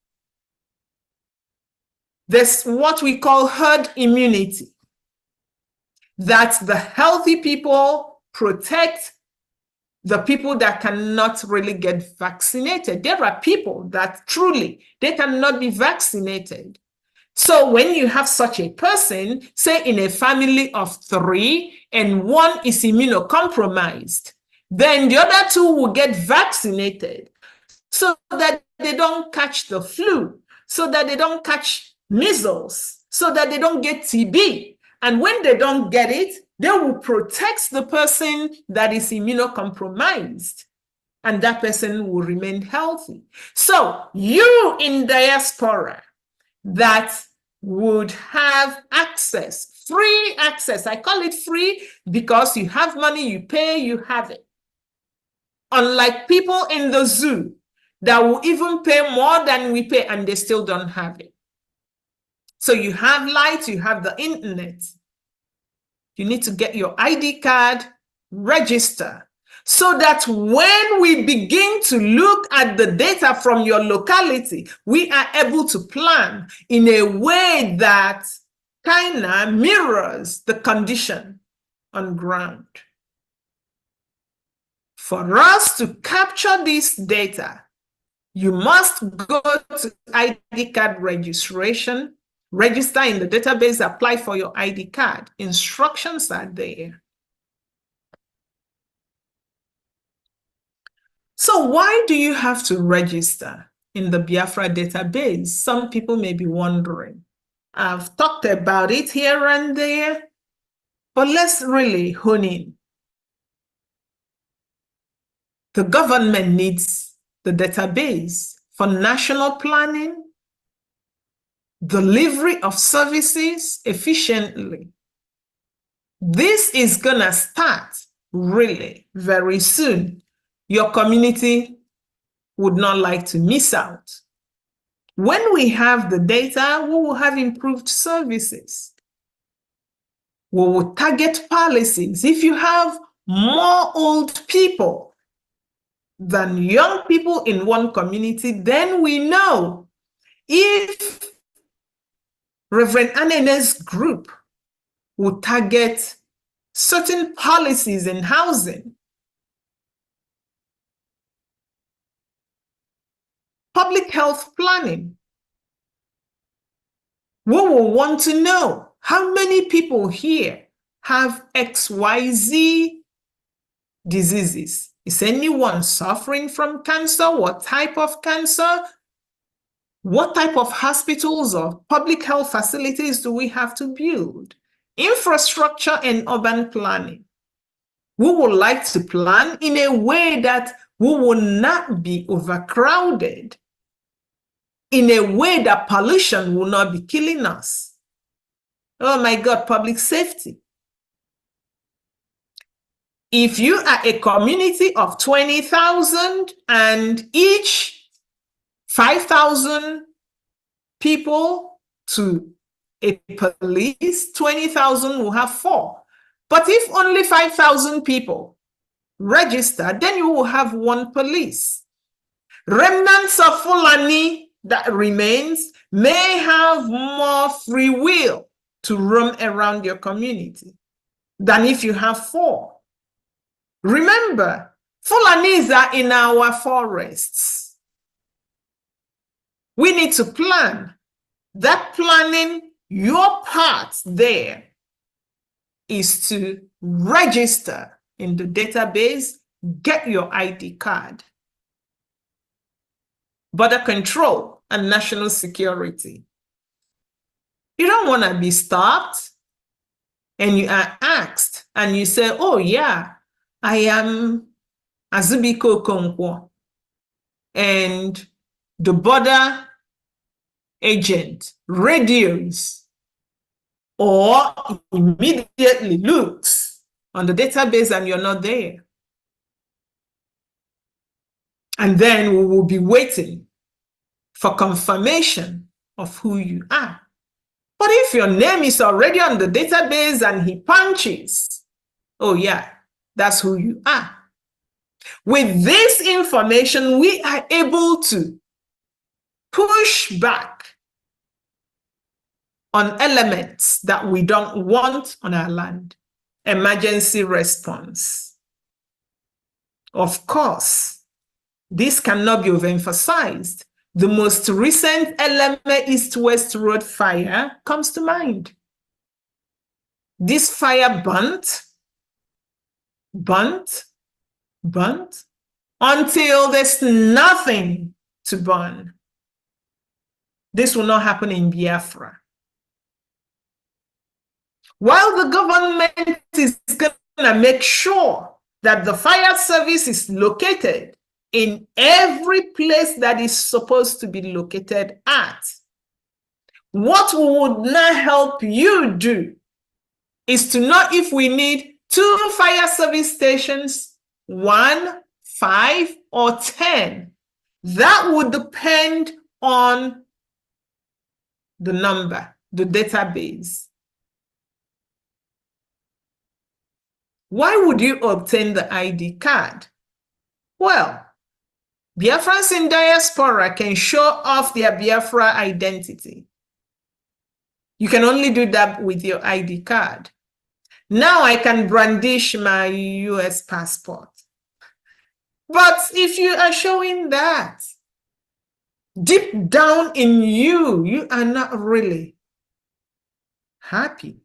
There's what we call herd immunity, that the healthy people protect the people that cannot really get vaccinated. There are people that truly, they cannot be vaccinated. So when you have such a person, say in a family of 3 and 1 is immunocompromised, then the other 2 will get vaccinated so that they don't catch the flu, so that they don't catch measles, so that they don't get TB. And when they don't get it, they will protect the person that is immunocompromised, and that person will remain healthy. So you in diaspora that would have access, free access. I call it free because you have money, you pay, you have it. Unlike people in the zoo that will even pay more than we pay and they still don't have it. So you have light, you have the internet. You need to get your ID card, register, so that when we begin to look at the data from your locality, we are able to plan in a way that kind of mirrors the condition on ground. For us to capture this data, you must go to ID card registration, register in the database, apply for your ID card. Instructions are there. So why do you have to register in the BIAFRA database? Some people may be wondering. I've talked about it here and there, but let's really hone in. The government needs the database for national planning, delivery of services efficiently. This is gonna start really very soon. Your community would not like to miss out. When we have the data, we will have improved services. We will target policies. If you have more old people than young people in one community, then we know if Reverend Anene's group will target certain policies in housing, public health planning, we will want to know how many people here have XYZ diseases. Is anyone suffering from cancer? What type of cancer? What type of hospitals or public health facilities do we have to build? Infrastructure and urban planning. We would like to plan in a way that we will not be overcrowded, in a way that pollution will not be killing us. Oh my God, public safety. If you are a community of 20,000 and each 5,000 people to a police, 20,000 will have 4. But if only 5,000 people register, then you will have 1 police. Remnants of Fulani that remains may have more free will to roam around your community than if you have 4. Remember, Fulanis are in our forests. We need to plan. That planning, your part there is to register in the database, get your ID card. Border control and national security. You don't want to be stopped and you are asked and you say, oh yeah, I am Azubiko Konkwo, and the border agent radios or immediately looks on the database and you're not there. And then we will be waiting for confirmation of who you are. But if your name is already on the database and he punches, oh yeah, that's who you are. With this information, we are able to push back on elements that we don't want on our land. Emergency response. Of course, this cannot be overemphasized. The most recent Eleme East-West Road fire comes to mind. This fire burnt until there's nothing to burn. This will not happen in Biafra. While the government is going to make sure that the fire service is located in every place that is supposed to be located at, What we would now help you do is to know if we need 2 fire service stations, 1, 5, or 10. That would depend on the number, the database. Why would you obtain the ID card? Well, Biafrans in diaspora can show off their Biafra identity. You can only do that with your ID card. Now I can brandish my US passport. But if you are showing that, deep down in you, you are not really happy.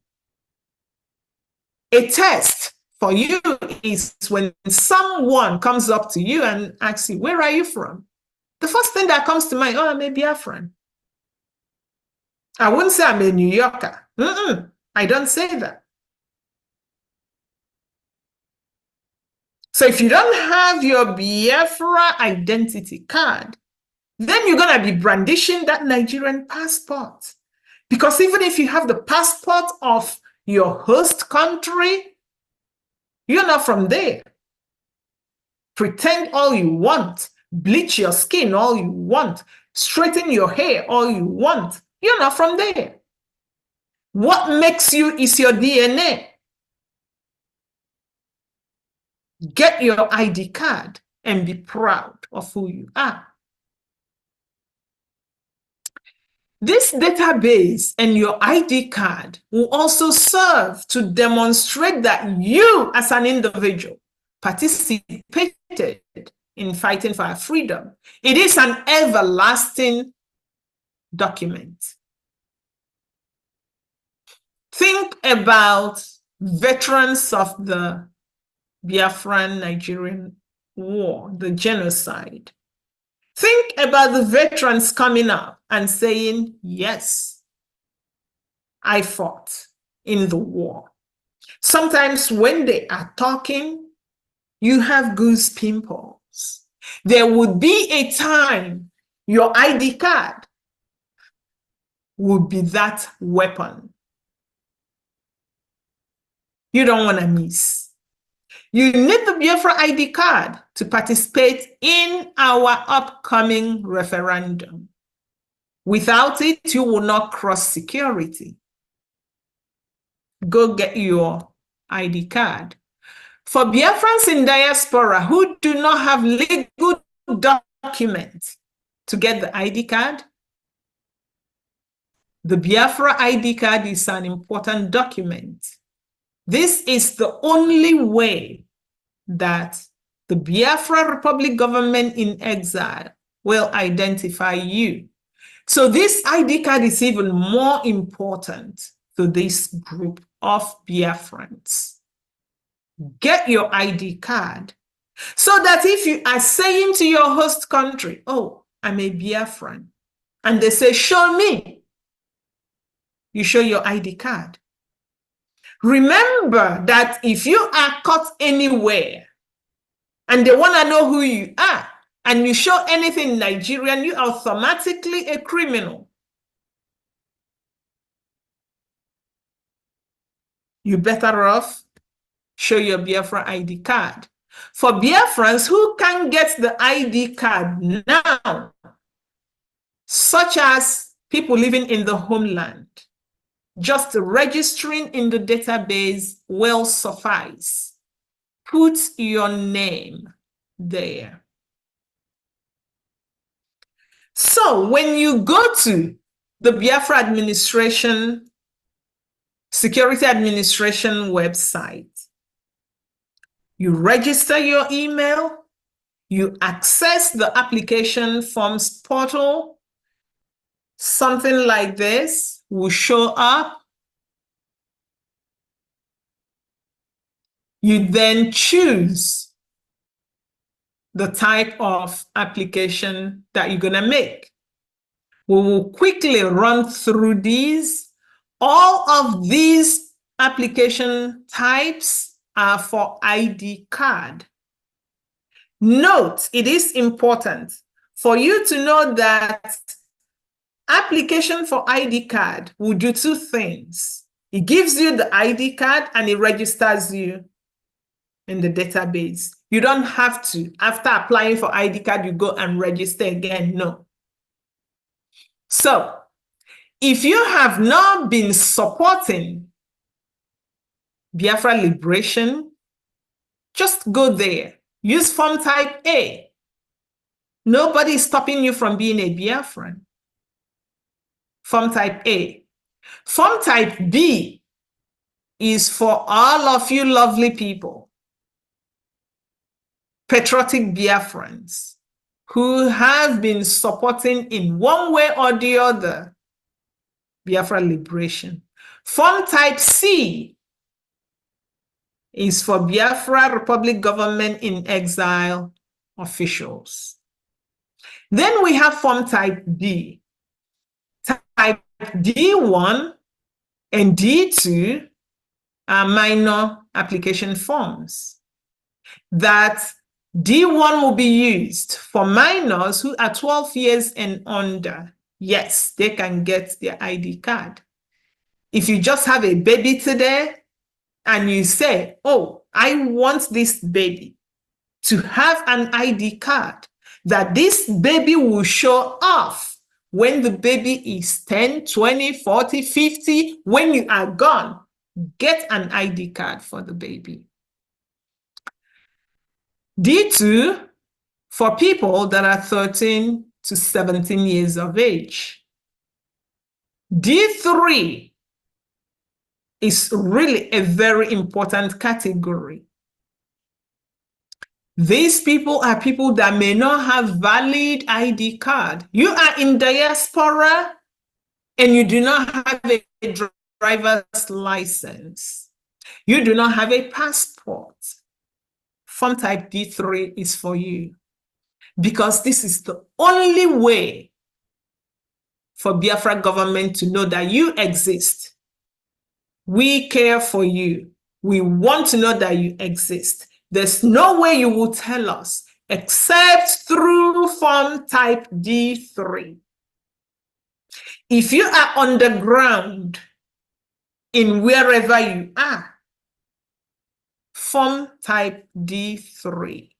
A test for you is when someone comes up to you and asks you, where are you from? The first thing that comes to mind, oh, I'm a Biafran. I wouldn't say I'm a New Yorker. I don't say that. So if you don't have your Biafra identity card, then you're going to be brandishing that Nigerian passport. Because even if you have the passport of your host country, you're not from there. Pretend all you want, bleach your skin all you want, straighten your hair all you want. You're not from there. What makes you is your DNA. Get your ID card and be proud of who you are. This database and your ID card will also serve to demonstrate that you as an individual participated in fighting for our freedom. It is an everlasting document. Think about veterans of the Biafran Nigerian war, the genocide. Think about the veterans coming up and saying, yes, I fought in the war. Sometimes when they are talking, you have goose pimples. There would be a time your ID card would be that weapon. You don't want to miss. You need the Biafra ID card to participate in our upcoming referendum. Without it, you will not cross security. Go get your ID card. For Biafrans in diaspora who do not have legal documents to get the ID card, the Biafra ID card is an important document. This is the only way that the Biafra Republic government in exile will identify you. So this ID card is even more important to this group of Biafrans. Get your ID card so that if you are saying to your host country, oh, I'm a Biafran, and they say, show me, you show your ID card. Remember that if you are caught anywhere and they want to know who you are and you show anything Nigerian, you are automatically a criminal. You better off show your Biafra ID card. For Biafrans who can get the ID card now, such as people living in the homeland, just registering in the database will suffice. Put your name there. So when you go to the Biafra Administration, Security Administration website, you register your email, you access the application forms portal, something like this will show up. You then choose the type of application that you're going to make. We will quickly run through these. All of these application types are for ID card. Note, it is important for you to know that application for ID card will do two things. It gives you the ID card and it registers you in the database. You don't have to, after applying for ID card, you go and register again. No. So, if you have not been supporting Biafra Liberation, just go there. Use form type A. Nobody is stopping you from being a Biafran. Form type A. Form type B is for all of you lovely people, patriotic Biafrans, who have been supporting in one way or the other Biafra Liberation. Form type C is for Biafra Republic Government in Exile officials. Then we have form type D. Type D1 and D2 are minor application forms. That D1 will be used for minors who are 12 years and under. Yes, they can get their ID card. If you just have a baby today and you say, oh, I want this baby to have an ID card, that this baby will show off when the baby is 10, 20, 40, 50, when you are gone, get an ID card for the baby. D2, for people that are 13 to 17 years of age. D3 is really a very important category. These people are people that may not have valid ID card. You are in diaspora and you do not have a driver's license. You do not have a passport. Form type D3 is for you, because this is the only way for Biafra government to know that you exist. We care for you. We want to know that you exist. There's no way you will tell us except through form type D3. If you are on the ground in wherever you are, form type D3.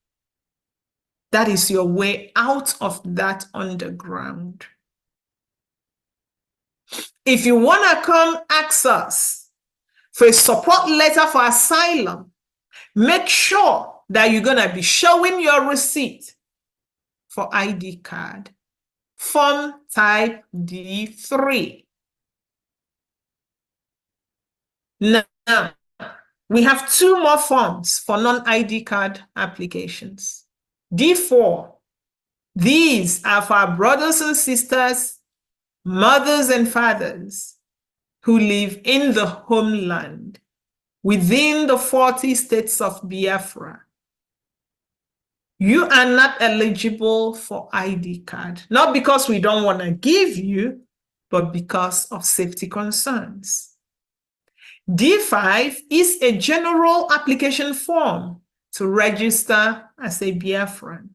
That is your way out of that underground. If you want to come ask us for a support letter for asylum, make sure that you're going to be showing your receipt for ID card. Form type D3. Now, we have two more forms for non-ID card applications. D4. These are for our brothers and sisters, mothers and fathers who live in the homeland within the 40 states of Biafra. You are not eligible for ID card, not because we don't want to give you, but because of safety concerns. D5 is a general application form to register as a Biafran.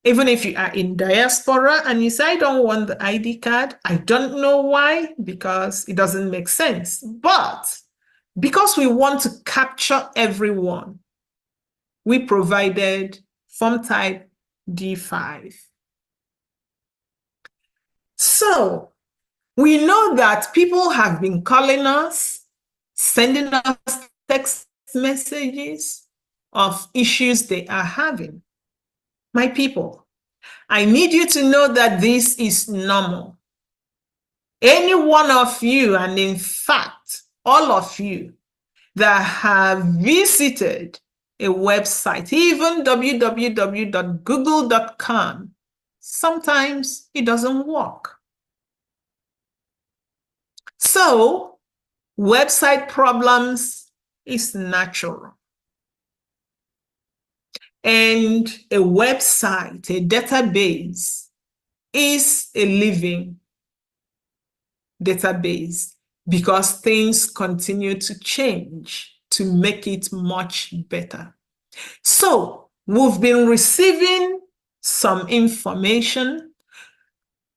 Even if you are in diaspora and you say, I don't want the ID card, I don't know why, because it doesn't make sense. But because we want to capture everyone, we provided form type D5. So we know that people have been calling us, sending us text messages of issues they are having. My people, I need you to know that this is normal. Any one of you, and in fact, all of you that have visited a website, even www.google.com, sometimes it doesn't work. So, website problems is natural. And a website, a database, is a living database because things continue to change to make it much better. So, we've been receiving some information,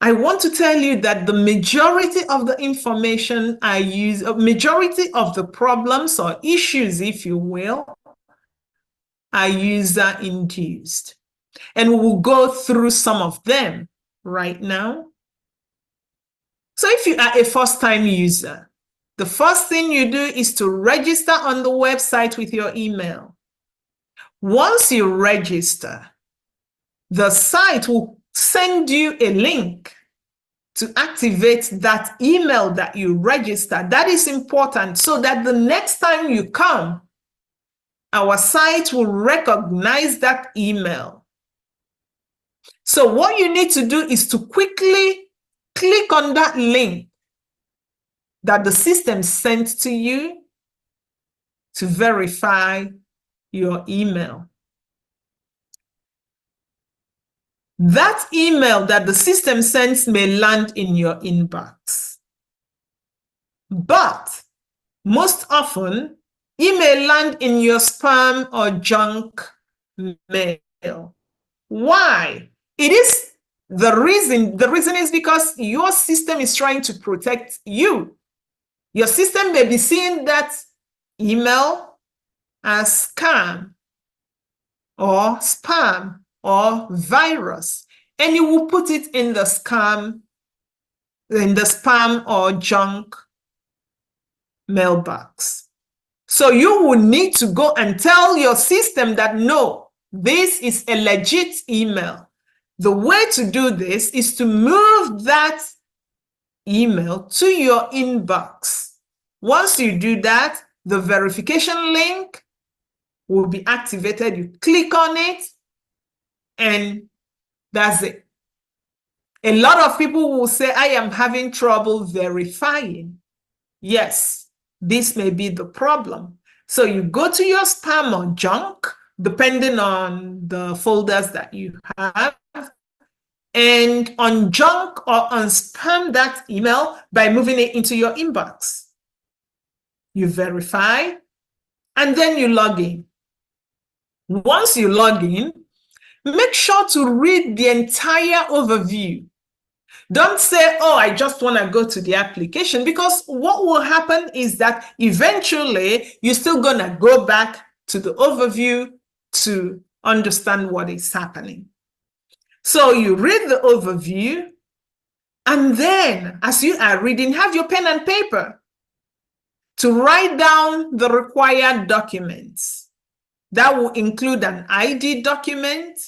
I want to tell you that the majority of the information I use, a majority of the problems or issues, if you will, are user-induced. And we will go through some of them right now. So if you are a first-time user, the first thing you do is to register on the website with your email. Once you register, the site will send you a link to activate that email that you registered. That is important so that the next time you come, our site will recognize that email. So what you need to do is to quickly click on that link that the system sent to you to verify your email. That email that the system sends may land in your inbox. But most often, it may land in your spam or junk mail. Why? It is the reason is because your system is trying to protect you. Your system may be seeing that email as scam or spam or virus, and you will put it in the spam or junk mailbox. So you will need to go and tell your system that no, this is a legit email. The way to do this is to move that email to your inbox. Once you do that, the verification link will be activated. You click on it, and that's it. A lot of people will say, I am having trouble verifying. Yes, this may be the problem. So you go to your spam or junk, depending on the folders that you have, and on junk or on spam that email by moving it into your inbox. You verify, and then you log in. Once you log in, make sure to read the entire overview. Don't say, oh, I just want to go to the application, because what will happen is that eventually you're still going to go back to the overview to understand what is happening. So you read the overview, and then as you are reading, have your pen and paper to write down the required documents. That will include an ID document,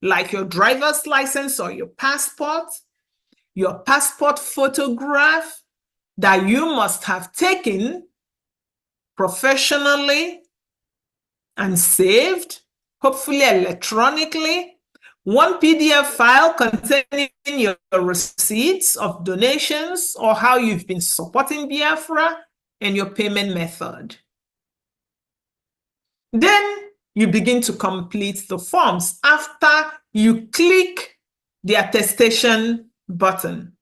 like your driver's license or your passport photograph that you must have taken professionally and saved, hopefully electronically, one PDF file containing your receipts of donations or how you've been supporting BIAFRA, and your payment method. Then you begin to complete the forms after you click the attestation button.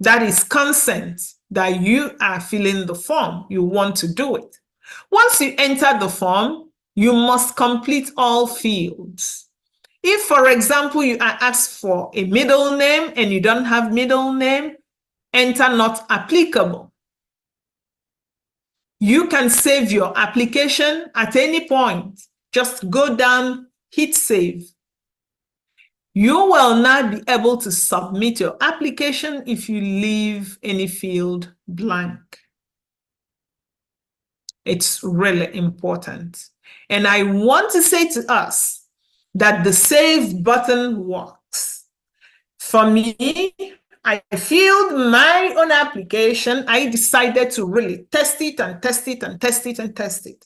That is consent that you are filling the form. You want to do it. Once you enter the form, you must complete all fields. If, for example, you are asked for a middle name and you don't have middle name, enter not applicable. You can save your application at any point. Just go down, hit save. You will not be able to submit your application if you leave any field blank. It's really important. And I want to say to us that the save button works. For me, I filled my own application. I decided to really test it and test it and test it and test it.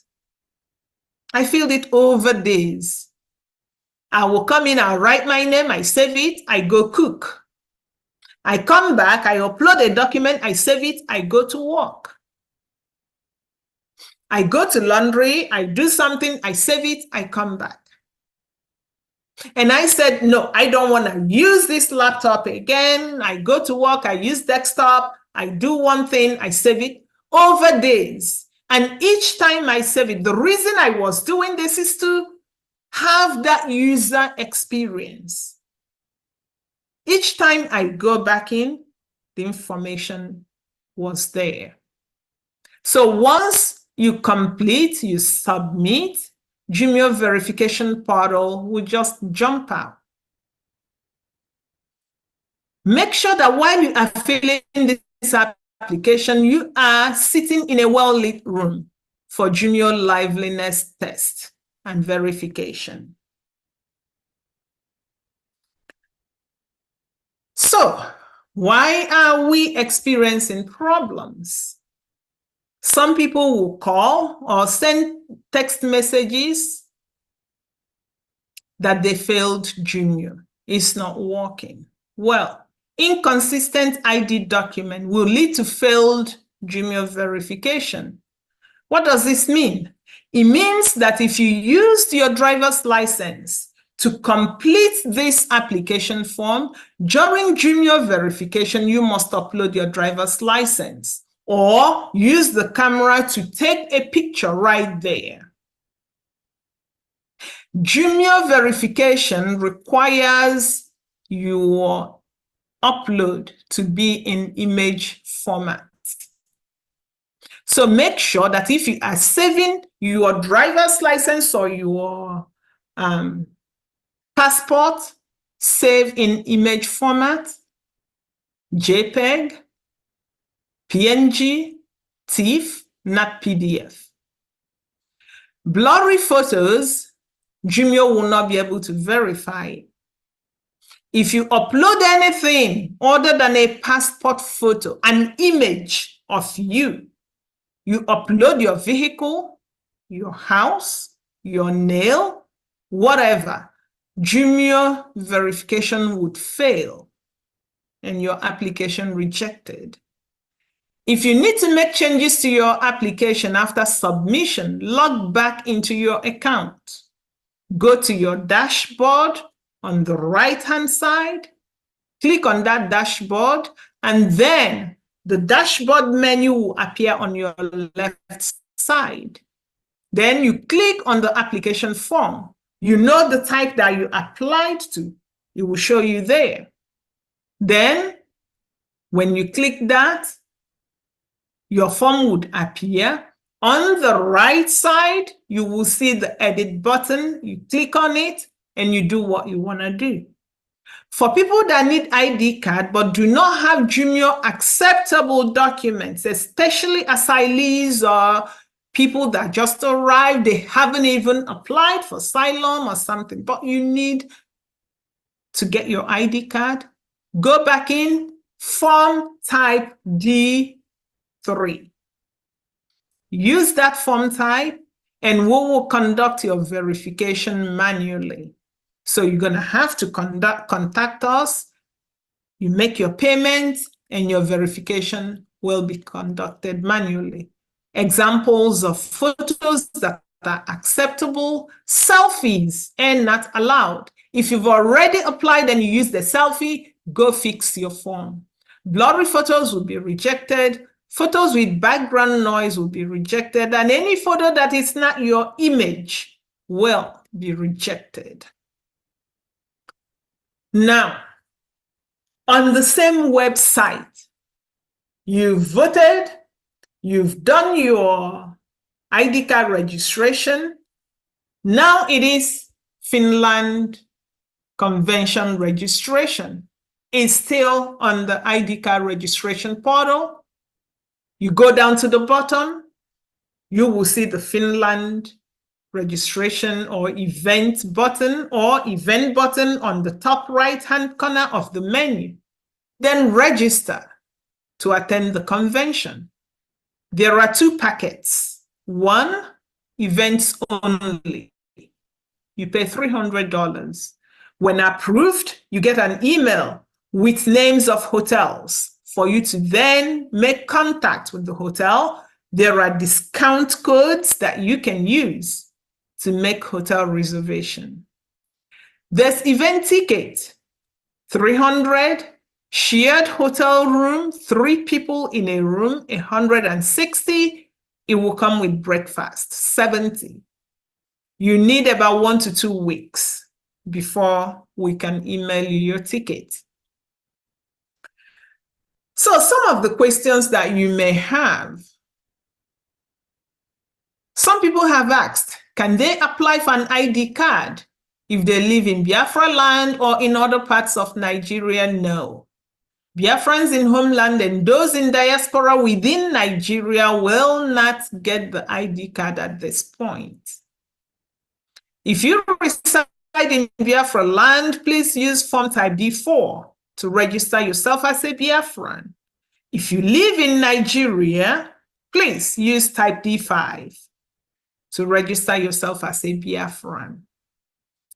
I filled it over days. I will come in, I write my name, I save it, I go cook. I come back, I upload a document, I save it, I go to work. I go to laundry, I do something, I save it, I come back. And I said, no, I don't want to use this laptop again. I go to work, I use desktop, I do one thing, I save it over days. And each time I save it, the reason I was doing this is to have that user experience. Each time I go back in, the information was there. So once you complete, you submit, Jumio verification portal will just jump out. Make sure that while you are filling this application, you are sitting in a well-lit room for Jumio liveliness test and verification. So, why are we experiencing problems? Some people will call or send text messages that they failed Jumio. It's not working. Well, inconsistent ID document will lead to failed Jumio verification. What does this mean? It means that if you used your driver's license to complete this application form, during Jumio verification, you must upload your driver's license or use the camera to take a picture right there. Jumio verification requires your upload to be in image format. So make sure that if you are saving your driver's license or your passport, save in image format, JPEG, PNG, TIFF, not PDF. Blurry photos, Jumio will not be able to verify. If you upload anything other than a passport photo, an image of you, you upload your vehicle, your house, your nail, whatever, Jumio verification would fail and your application rejected. If you need to make changes to your application after submission, log back into your account. Go to your dashboard on the right-hand side, click on that dashboard, and then the dashboard menu will appear on your left side. Then you click on the application form. You know the type that you applied to. It will show you there. Then, when you click that, your form would appear. On the right side, you will see the edit button. You click on it and you do what you want to do. For people that need ID card but do not have Jumio acceptable documents, especially asylees or people that just arrived, they haven't even applied for asylum or something, but you need to get your ID card, go back in, form type D3. Use that form type and we will conduct your verification manually. So you're going to have to contact us, you make your payment, and your verification will be conducted manually. Examples of photos that are acceptable, selfies are not allowed. If you've already applied and you use the selfie, go fix your form. Blurry photos will be rejected. Photos with background noise will be rejected, and any photo that is not your image will be rejected. Now, on the same website, you've voted, you've done your ID card registration. Now it is Finland Convention registration. It's still on the ID card registration portal. You go down to the bottom, you will see the Finland registration or event button on the top right-hand corner of the menu. Then register to attend the convention. There are two packets. One, events only. You pay $300. When approved, you get an email with names of hotels for you to then make contact with the hotel. There are discount codes that you can use to make hotel reservation. There's event ticket, 300, shared hotel room, 3 people in a room, 160. It will come with breakfast, 70. You need about 1 to 2 weeks before we can email you your ticket. So some of the questions that you may have, some people have asked, can they apply for an ID card if they live in Biafra land or in other parts of Nigeria? No. Biafrans in homeland and those in diaspora within Nigeria will not get the ID card at this point. If you reside in Biafra land, please use form type D4 to register yourself as a Biafran. If you live in Nigeria, please use type D5 to register yourself as a Biafran.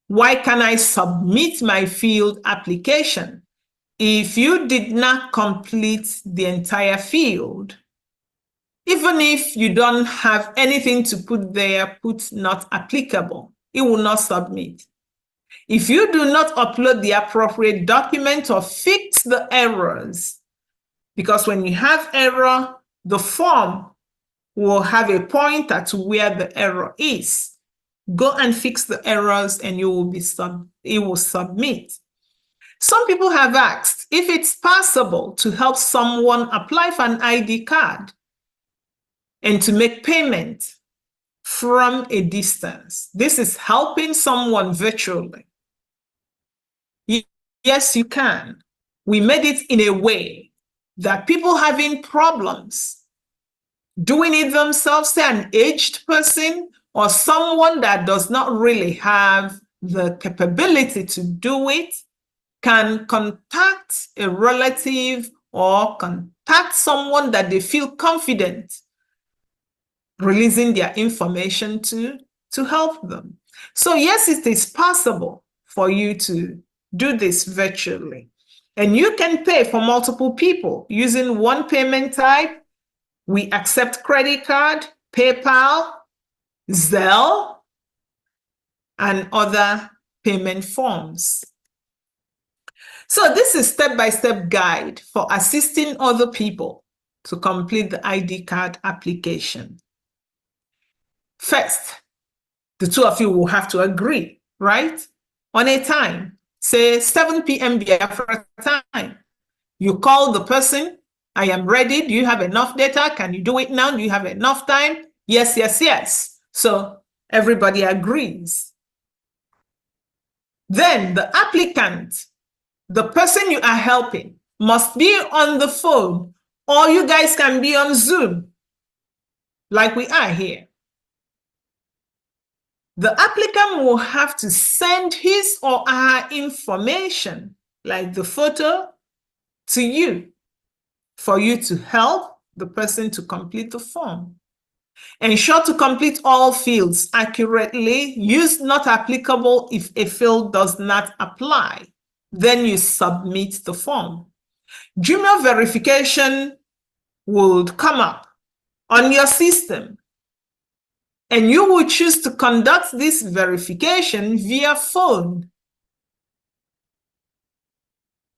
Why can I submit my field application? If you did not complete the entire field, even if you don't have anything to put there, put not applicable, it will not submit. If you do not upload the appropriate document or fix the errors, because when you have error, the form will have a pointer to where the error is. Go and fix the errors and you will it will submit. Some people have asked if it's possible to help someone apply for an ID card and to make payment from a distance. This is helping someone virtually. Yes, you can. We made it in a way that people having problems doing it themselves, say an aged person or someone that does not really have the capability to do it, can contact a relative or contact someone that they feel confident releasing their information to help them. So yes, it is possible for you to do this virtually. And you can pay for multiple people using one payment type. We accept credit card, PayPal, Zelle, and other payment forms. So this is step-by-step guide for assisting other people to complete the ID card application. First, the two of you will have to agree, right? On a time, say 7 p.m. Biafra time. You call the person, I am ready. Do you have enough data? Can you do it now? Do you have enough time? Yes, yes, yes. So everybody agrees. Then the applicant, the person you are helping, must be on the phone, or you guys can be on Zoom, like we are here. The applicant will have to send his or her information, like the photo, to you for you to help the person to complete the form. Ensure to complete all fields accurately. Use not applicable if a field does not apply. Then you submit the form. Gmail verification would come up on your system, and you will choose to conduct this verification via phone.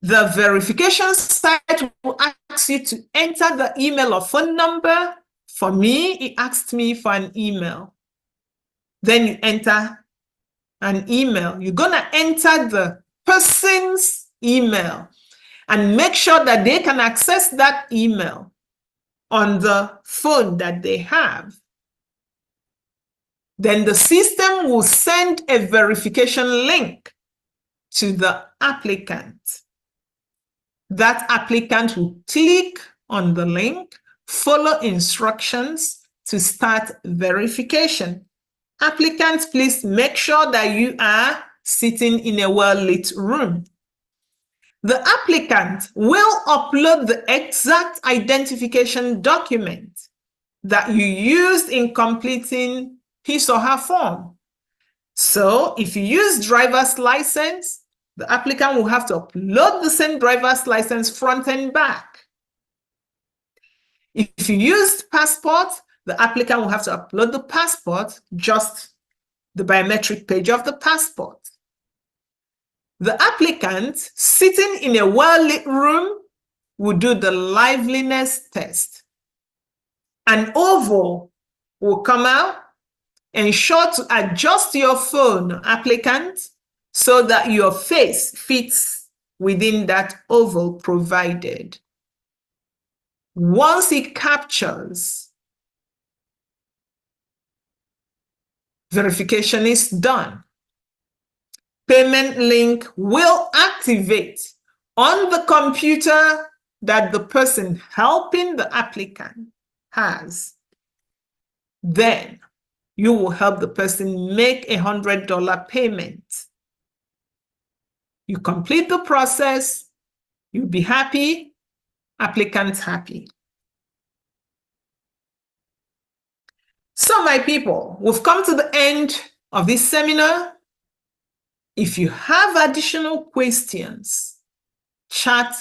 The verification site will ask you to enter the email or phone number. For me, it asked me for an email. Then you enter an email. You're going to enter the person's email and make sure that they can access that email on the phone that they have. Then the system will send a verification link to the applicant. That applicant will click on the link, follow instructions to start verification. Applicants, please make sure that you are sitting in a well-lit room. The applicant will upload the exact identification document that you used in completing his or her form. So if you use driver's license, the applicant will have to upload the same driver's license front and back. If you used passport, the applicant will have to upload the passport, just the biometric page of the passport. The applicant sitting in a well-lit room will do the liveliness test. An oval will come out. Ensure to adjust your phone, applicant, so that your face fits within that oval provided. Once it captures, verification is done. Payment link will activate on the computer that the person helping the applicant has. Then you will help the person make $100 payment. You complete the process, you'll be happy, applicant's happy. So my people, we've come to the end of this seminar. If you have additional questions, chat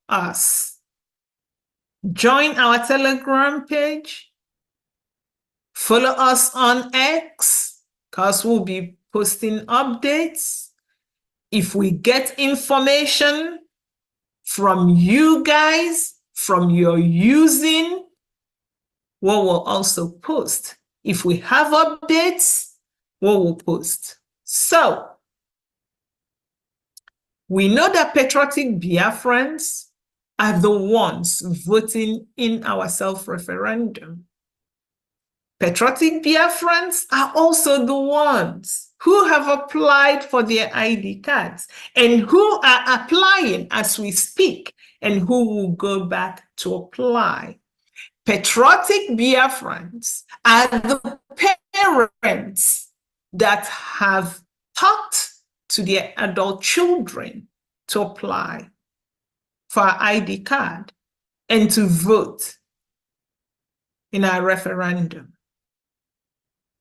us. Join our Telegram page. Follow us on X, because we'll be posting updates. If we get information from you guys, from your using, we will also post. If we have updates, we will post. So, we know that patriotic Biafrans are the ones voting in our self-referendum. Patriotic Biafrans are also the ones who have applied for their ID cards and who are applying as we speak and who will go back to apply. Patriotic Biafrans are the parents that have talked to their adult children to apply for an ID card and to vote in our referendum.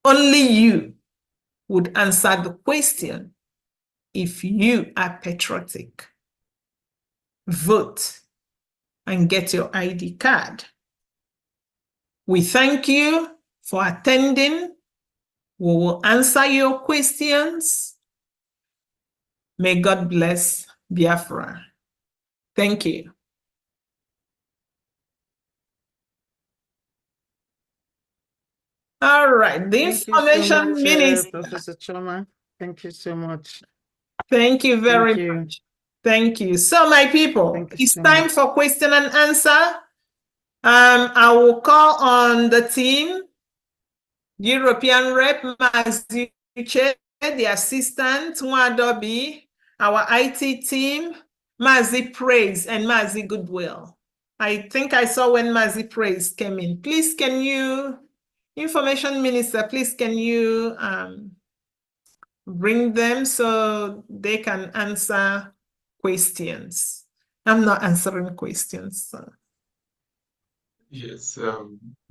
Only you would answer the question if you are patriotic. Vote and get your ID card. We thank you for attending. We will answer your questions. May God bless Biafra. Thank you. All right, the information minister. Professor Choma, thank you so much. Thank you very much. Thank you. So, my people, it's time for question and answer. I will call on the team, European Rep, Mazi Uche, the assistant, Nwadobi, our IT team, Mazi Praise, and Mazi Goodwill. I think I saw when Mazi Praise came in. Please, can you, Information Minister, please, can you bring them so they can answer questions? I'm not answering questions. So. Yes,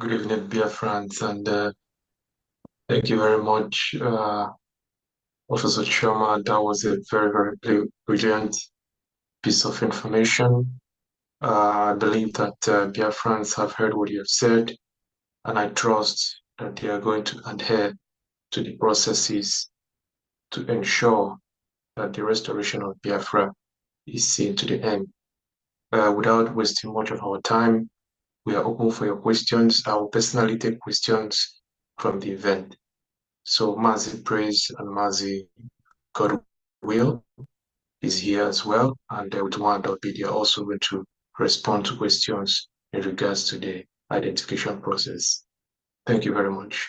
good evening, Biafrans, and thank you very much, Professor Choma. That was a very, very brilliant piece of information. I believe that Biafrans have heard what you have said, and I trust that they are going to adhere to the processes to ensure that the restoration of Biafra is seen to the end. Without wasting much of our time, we are open for your questions. I will personally take questions from the event. So Mazi Praise and Mazi Godwill is here as well, and with Nwadobi, they are also going to respond to questions in regards to the identification process. Thank you very much.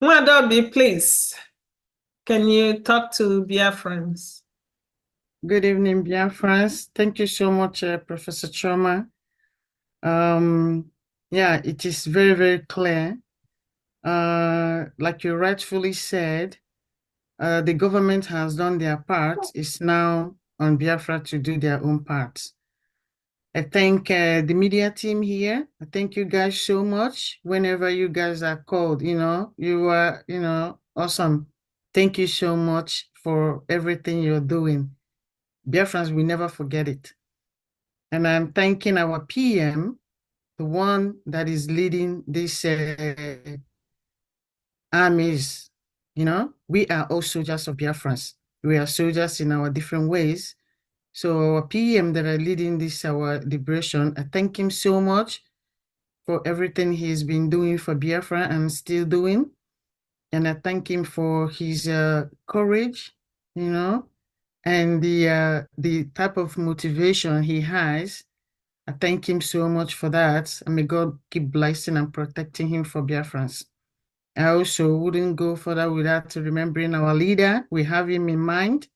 Nwadobi, please, can you talk to Biafrans? Good evening, Biafrans. Thank you so much, Professor Choma. Yeah, it is very, very clear. Like you rightfully said, the government has done their part. It's now on Biafra to do their own part. I thank the media team here. I thank you guys so much. Whenever you guys are called, you are, awesome. Thank you so much for everything you're doing. Biafrans, we never forget it. And I'm thanking our PM, the one that is leading these armies. We are all soldiers of Biafrans. We are soldiers in our different ways. So our PM that are leading this, our liberation, I thank him so much for everything he's been doing for Biafra and still doing. And I thank him for his courage you know, and the type of motivation he has. I thank him so much for that. And may God keep blessing and protecting him for Biafrans. I also wouldn't go further without remembering our leader. We have him in mind.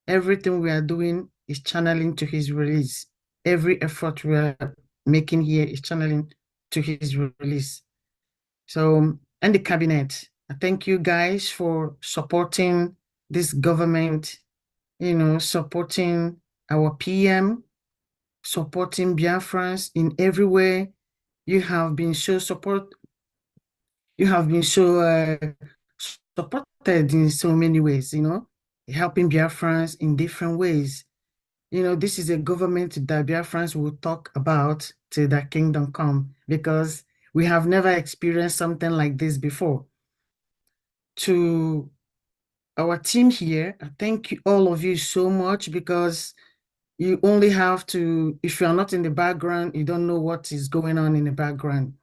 Everything we are doing is channeling to his release. Every effort we are making here is channeling to his release. So, and the cabinet, I thank you guys for supporting this government, supporting our PM, supporting Biafrans in every way. You have been so supported in so many ways, helping Biafrans in different ways. This is a government that Biafrans will talk about till the kingdom come, because we have never experienced something like this before. To our team here, I thank you, all of you so much, because you only have to, if you're not in the background, you don't know what is going on in the background.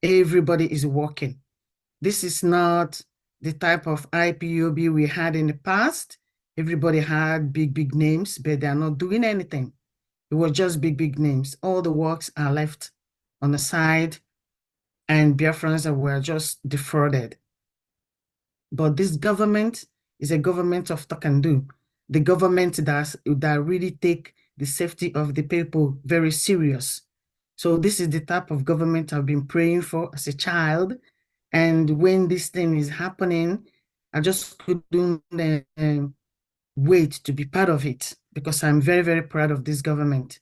Everybody is working. This is not the type of IPOB we had in the past. Everybody had big names, but they're not doing anything. It was just big names. All the works are left on the side, and Biafrans were just defrauded. But this government is a government of talk and do. The government that really take the safety of the people very serious. So this is the type of government I've been praying for as a child. And when this thing is happening, I just couldn't wait to be part of it, because I'm very proud of this government.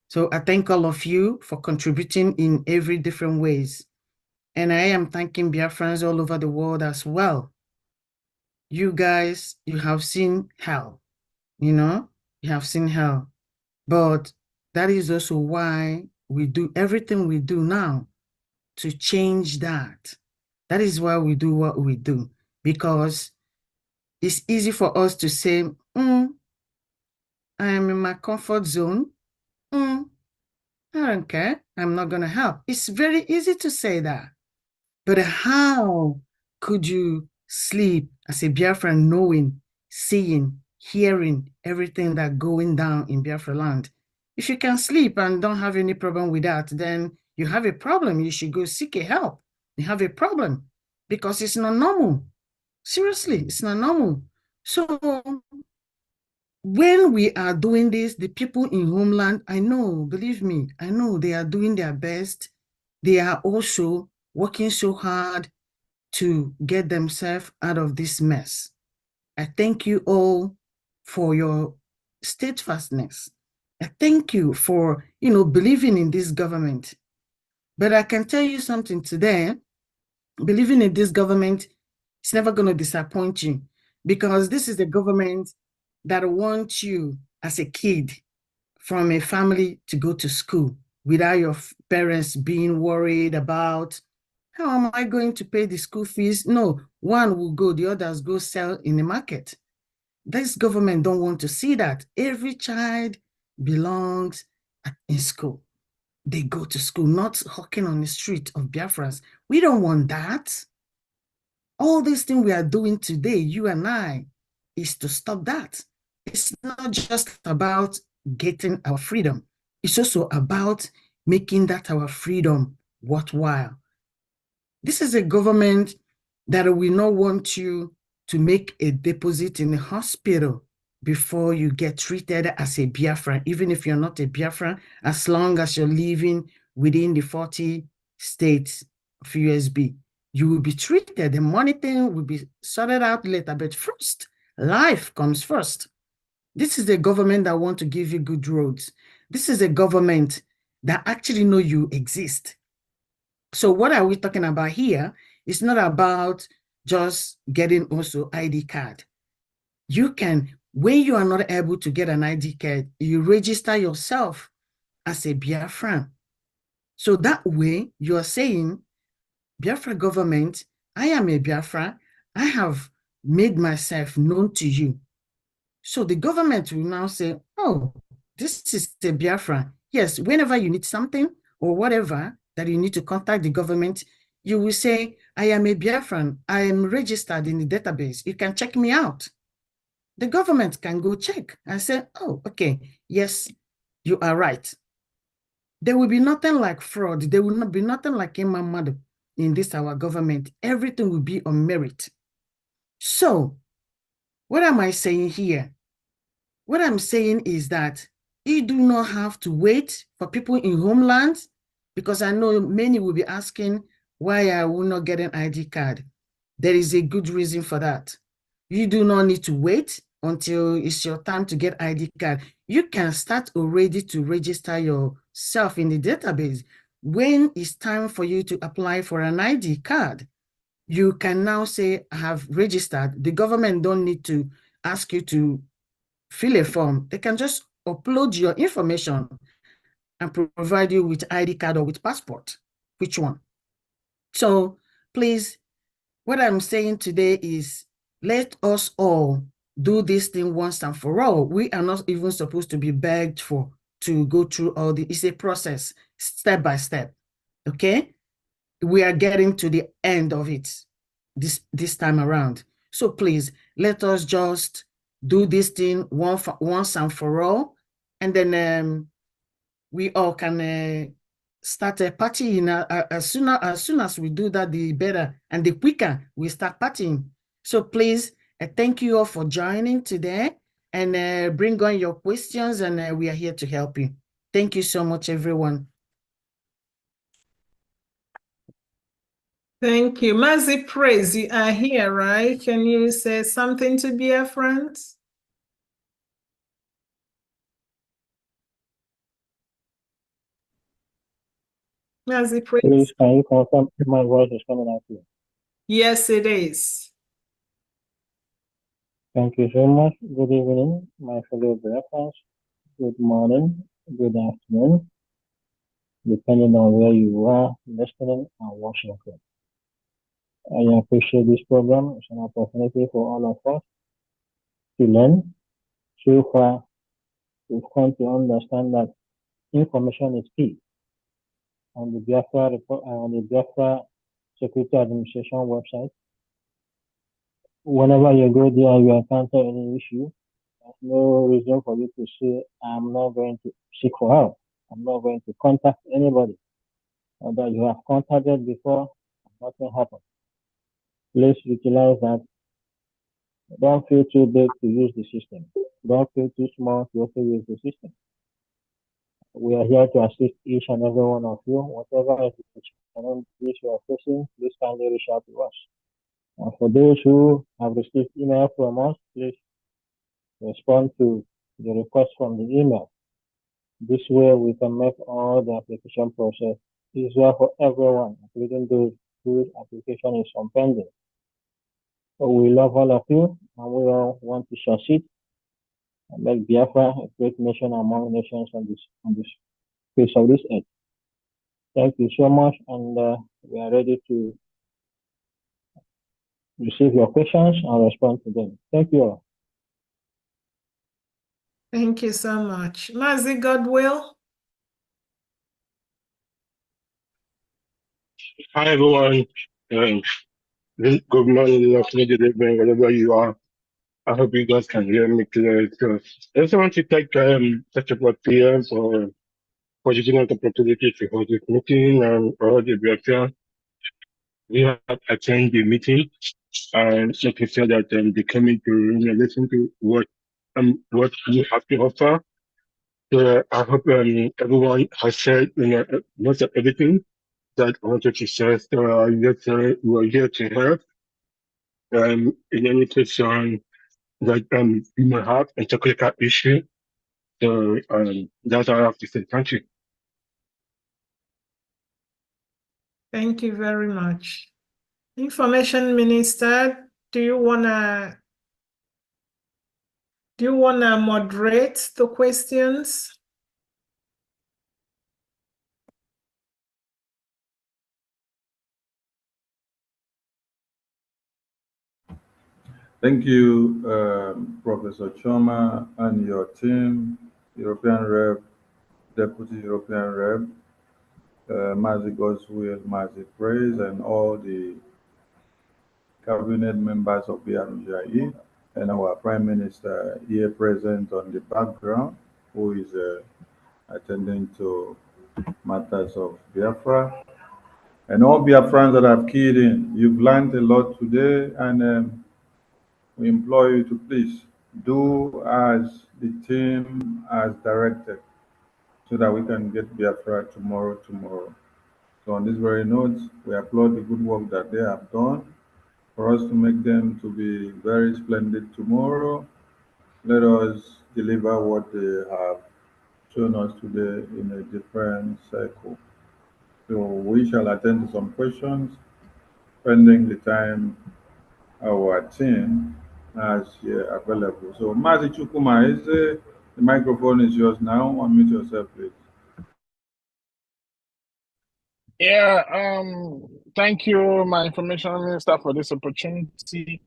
So I thank all of you for contributing in every different ways. And I am thanking Biafrans all over the world as well. You guys, you have seen hell, you have seen hell. But that is also why we do everything we do now to change that. That is why we do what we do, because it's easy for us to say, I am in my comfort zone. I don't care. I'm not going to help. It's very easy to say that. But how could you sleep as a Biafran, knowing, seeing, hearing everything that's going down in Biafra land? If you can sleep and don't have any problem with that, then you have a problem. You should go seek a help. You have a problem, because it's not normal. Seriously, it's not normal. So when we are doing this, the people in homeland, I know, believe me, I know they are doing their best. They are also working so hard to get themselves out of this mess. I thank you all for your steadfastness. I thank you for, believing in this government. But I can tell you something today, believing in this government is never going to disappoint you, because this is the government that wants you as a kid from a family to go to school without your parents being worried about, how am I going to pay the school fees? No, one will go, the others go sell in the market. This government don't want to see that. Every child belongs in school. They go to school, not hawking on the street of Biafras. We don't want that. All this thing we are doing today, you and I, is to stop that. It's not just about getting our freedom. It's also about making that our freedom worthwhile. This is a government that will not want you to make a deposit in a hospital before you get treated as a Biafran, even if you're not a Biafran, as long as you're living within the 40 states of USB. You will be treated. The money thing will be sorted out later, but first, life comes first. This is a government that wants to give you good roads. This is a government that actually know you exist. So what are we talking about here? It's not about just getting also ID card. You can, when you are not able to get an ID card, you register yourself as a Biafran. So that way you are saying, Biafra government, I am a Biafra. I have made myself known to you. So the government will now say, oh, this is a Biafra. Yes, whenever you need something or whatever that you need to contact the government, you will say, I am a Biafran. I am registered in the database. You can check me out. the government can go check and say, oh, okay, yes, you are right. There will be nothing like fraud. There will not be nothing like Imamadu in this our government. Everything will be on merit. So, what am I saying here? What I'm saying is that you do not have to wait for people in homelands, because I know many will be asking, why are we not getting ID card? There is a good reason for that. You do not need to wait until it's your time to get ID card. You can start already to register yourself in the database. When it's time for you to apply for an ID card, you can now say, I have registered. The government don't need to ask you to fill a form. They can just upload your information and provide you with ID card or with passport. Which one? So please, what I'm saying today is, let us all do this thing once and for all. We are not even supposed to be begged for to go through all the, it's a process, step by step, okay? We are getting to the end of it this time around. So please, let us just do this thing once and for all, and then we all can start a party. As soon as we do that, the better, and the quicker we start partying. So please, thank you all for joining today, and bring on your questions, and we are here to help you. Thank you so much, everyone. Thank you. Mazi Praise, you are here, right? Can you say something to Biafrans? Mazi Praise. Please, can you confirm if my voice is coming out here? Yes, it is. Thank you so much. Good evening, my fellow Biafrans. Good morning, good afternoon, depending on where you are listening and watching from. I appreciate this program. It's an opportunity for all of us to learn. So far, we've come to understand that information is key. On the Biafra report, on the Biafra Security Administration website, whenever you go there and you encounter any issue, there's no reason for you to say, I'm not going to seek for help. I'm not going to contact anybody. Or that you have contacted before, nothing happened. Please utilize that. Don't feel too big to use the system. Don't feel too small to also use the system. We are here to assist each and every one of you. Whatever is the challenge you are facing, please kindly reach out to us. And for those who have received email from us, please respond to the request from the email. This way we can make all the application process easier for everyone, including those whose application is on pending. So we love all of you, and we all want to succeed and make Biafra a great nation among nations on this face of this earth. Thank you so much, and we are ready to receive your questions and respond to them. Thank you all. Thank you so much. Mazi Godwill. Hi everyone. Good morning, good afternoon, good evening, wherever you are. I hope you guys can hear me clearly. So I just want to take such a broad PM for giving us the opportunity to hold this meeting and all the Biafra. We have attended the meeting and making sure that they come into listen to what we have to offer. So I hope everyone has said most of everything that I wanted to say. So we're here to help. In any question that you may have a technical issue. So that's all I have to say. Thank you. Thank you very much. Information Minister, do you wanna moderate the questions? Thank you, Professor Choma and your team, European Rep, Deputy European Rep, Mazi Godwill, Mazi Praise, and all the cabinet members of BRGIE. and our Prime Minister here present on the background, who is attending to matters of Biafra. And all Biafrans that have keyed in, you've learned a lot today, and we implore you to please do as the team has directed so that we can get Biafra tomorrow. So on this very note, we applaud the good work that they have done for us to make them to be very splendid tomorrow. Let us deliver what they have shown us today in a different cycle. So we shall attend to some questions pending the time our team has here available. So Mazi Chukuma, the microphone is yours now. Unmute yourself, please. Yeah, thank you, my information minister, for this opportunity.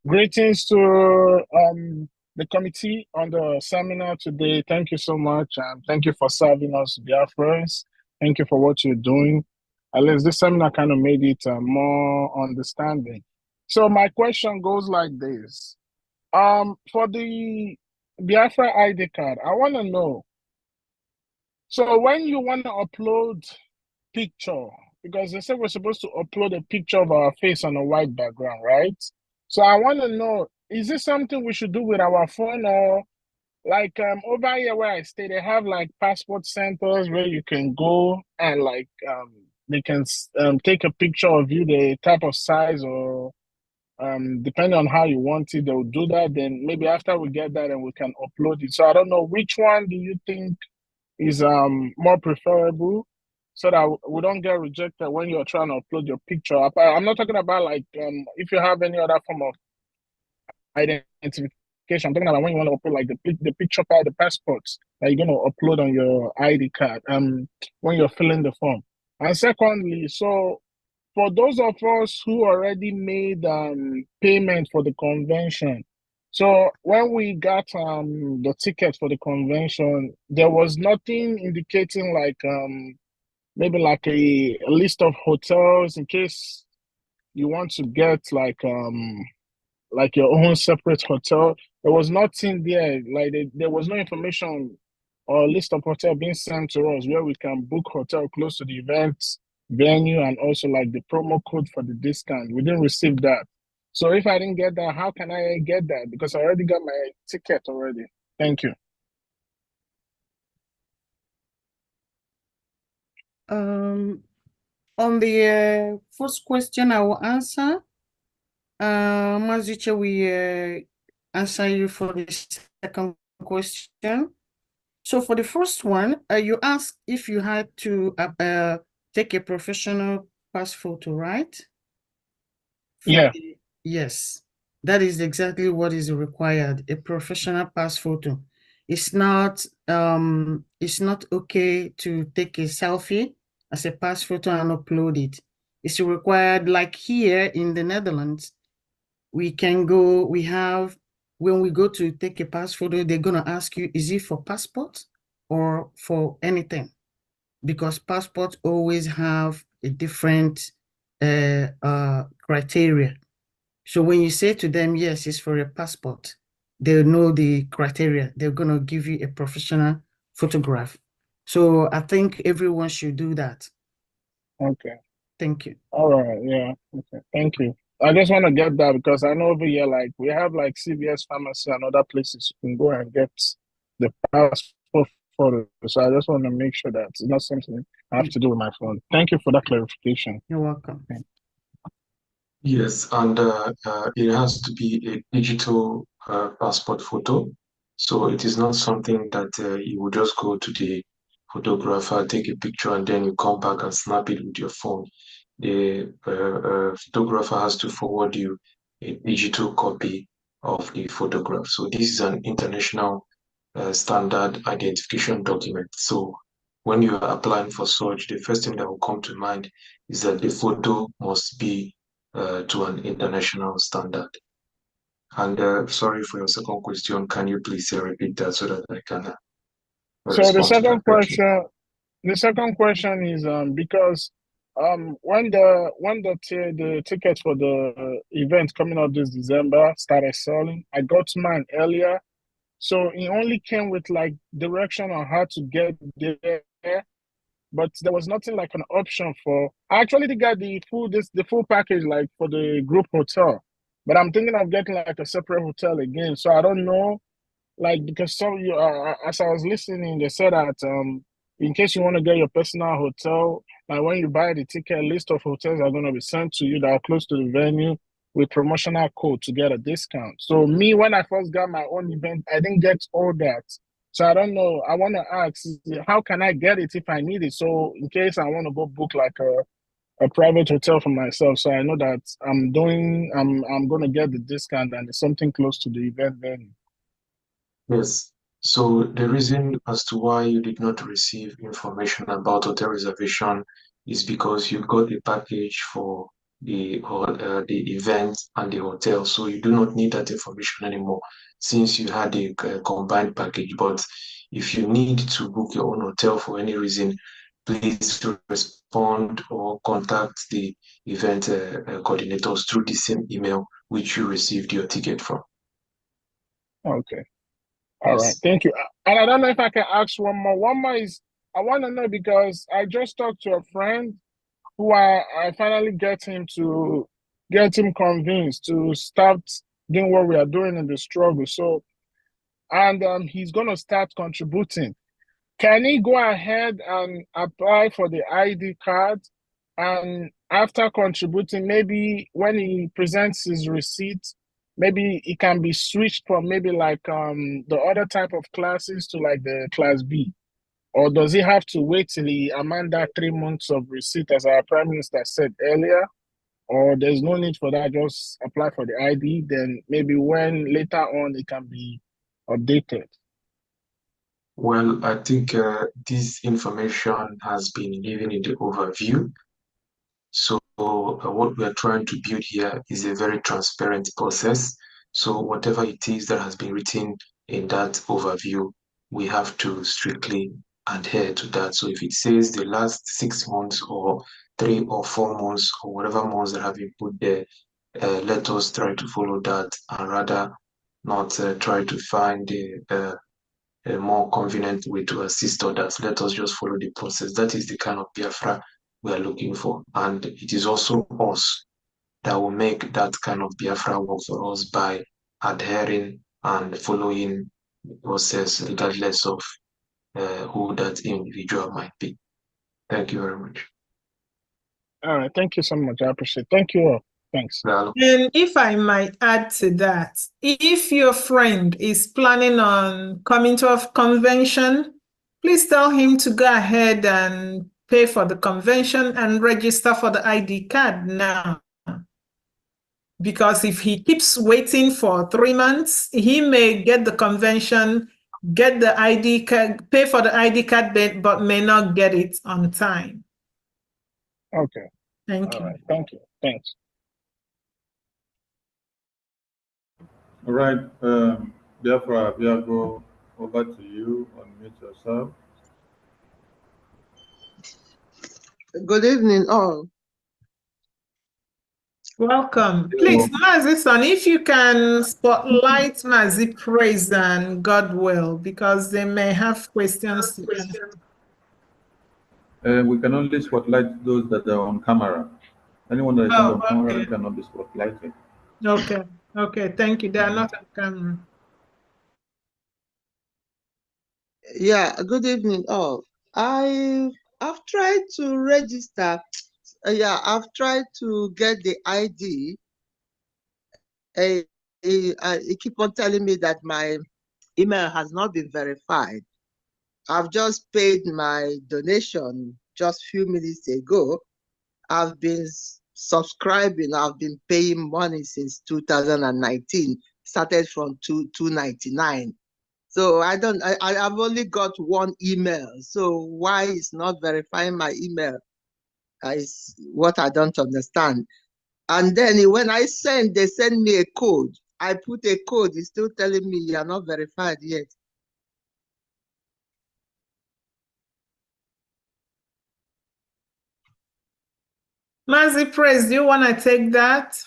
Greetings to the committee on the seminar today. Thank you so much, and thank you for serving us, Biafrans. Thank you for what you're doing. At least this seminar kind of made it more understanding. So my question goes like this. For the Biafra ID card, I want to know, so when you want to upload picture, because they said we're supposed to upload a picture of our face on a white background, right? So I want to know, is this something we should do with our phone, or like over here where I stay, they have like passport centers where you can go and like they can take a picture of you, the type of size, or depending on how you want it, they'll do that. Then maybe after we get that, and we can upload it. So I don't know, which one do you think is more preferable, so that we don't get rejected when you're trying to upload your picture? I'm not talking about like if you have any other form of identification. I'm talking about when you want to upload like the picture card, the passports that you're going to upload on your ID card when you're filling the form. And secondly, so for those of us who already made payment for the convention, so when we got the ticket for the convention, there was nothing indicating like maybe like a list of hotels in case you want to get like your own separate hotel. There was nothing there. Like there was no information or list of hotel being sent to us where we can book hotel close to the event venue, and also like the promo code for the discount. We didn't receive that. So if I didn't get that, how can I get that? Because I already got my ticket already. Thank you. On the first question, I will answer. Mazuche, we answer you for the second question. So for the first one, you asked if you had to take a professional pass photo, right? Yeah. Yes, that is exactly what is required, a professional pass photo. It's not okay to take a selfie as a pass photo and upload it. It's required, like here in the Netherlands, we can go, when we go to take a pass photo, they're going to ask you, is it for passport or for anything? Because passports always have a different criteria. So when you say to them, yes, it's for a passport, they'll know the criteria. They're going to give you a professional photograph. So I think everyone should do that. Okay. Thank you. All right. Yeah. Okay. Thank you. I just want to get that because I know over here, like we have like CVS pharmacy and other places you can go and get the passport photo. So I just want to make sure that it's not something I have to do with my phone. Thank you for that clarification. You're welcome. Okay. Yes, and it has to be a digital passport photo. So it is not something that you would just go to the photographer, take a picture, and then you come back and snap it with your phone. The photographer has to forward you a digital copy of the photograph. So this is an international standard identification document. So when you are applying for such, the first thing that will come to mind is that the photo must be to an international standard. And sorry for your second question. Can you please repeat that so that I can So the respond to that? second question is because when the tickets for the event coming up this December started selling, I got mine earlier. So it only came with like direction on how to get there, but there was nothing like an option for. I actually did get the full package like for the group hotel, but I'm thinking of getting like a separate hotel again. So I don't know, like because some you as I was listening, they said that in case you want to get your personal hotel, like when you buy the ticket, list of hotels are going to be sent to you that are close to the venue with promotional code to get a discount. So me, when I first got my own event, I didn't get all that. So I don't know. I want to ask, how can I get it if I need it? So in case I want to go book like a private hotel for myself, so I know that I'm going to get the discount and it's something close to the event venue. Yes. So the reason as to why you did not receive information about hotel reservation is because you got a package for the event and the hotel. So you do not need that information anymore since you had a combined package. But if you need to book your own hotel for any reason, please respond or contact the event coordinators through the same email which you received your ticket from. Okay. All right, Yes. thank you. And I don't know if I can ask one more. One more is I want to know because I just talked to a friend who I finally get him convinced to start doing what we are doing in the struggle. So, and he's gonna start contributing. Can he go ahead and apply for the ID card? And after contributing, maybe when he presents his receipt, maybe it can be switched from maybe like the other type of classes to like the class B. Or does he have to wait till he amend that 3 months of receipt as our Prime Minister said earlier? Or there's no need for that, just apply for the ID, then maybe when later on it can be updated. Well, I think this information has been given in the overview. So what we are trying to build here is a very transparent process. So whatever it is that has been written in that overview, we have to strictly adhere to that. So if it says the last 6 months or 3 or 4 months or whatever months that have been put there, let us try to follow that and rather not try to find a more convenient way to assist others. Let us just follow the process. That is the kind of BIAFRA we are looking for. And it is also us that will make that kind of BIAFRA work for us by adhering and following the process regardless of who that individual might be. Thank you very much. All right, thank you so much. I appreciate it. Thank you all. Thanks. And if I might add to that, if your friend is planning on coming to a convention, please tell him to go ahead and pay for the convention and register for the ID card now. Because if he keeps waiting for 3 months, he may get the convention, get the ID card, pay for the ID card, but may not get it on time. Okay. Thank All you. right. Thank you. Thanks. All right, Biafra, Biago, over to you. Unmute yourself. Good evening, all. Welcome. Please, Mazi Son, if you can spotlight Mazi Praise and Godwill, because they may have questions to answer. We can only spotlight those that are on camera. Anyone that is not on camera cannot be spotlighted. Okay. Okay. Thank you. They are not on camera. Yeah, good evening, all. I've tried to register. I've tried to get the ID. It keep on telling me that my email has not been verified. I've just paid my donation just a few minutes ago. I've been subscribing. I've been paying money since 2019. Started from $2.99. So I've only got one email. So why is not verifying my email is what I don't understand. And then when they send me a code. I put a code, it's still telling me you are not verified yet. Mazi Praise, do you want to take that?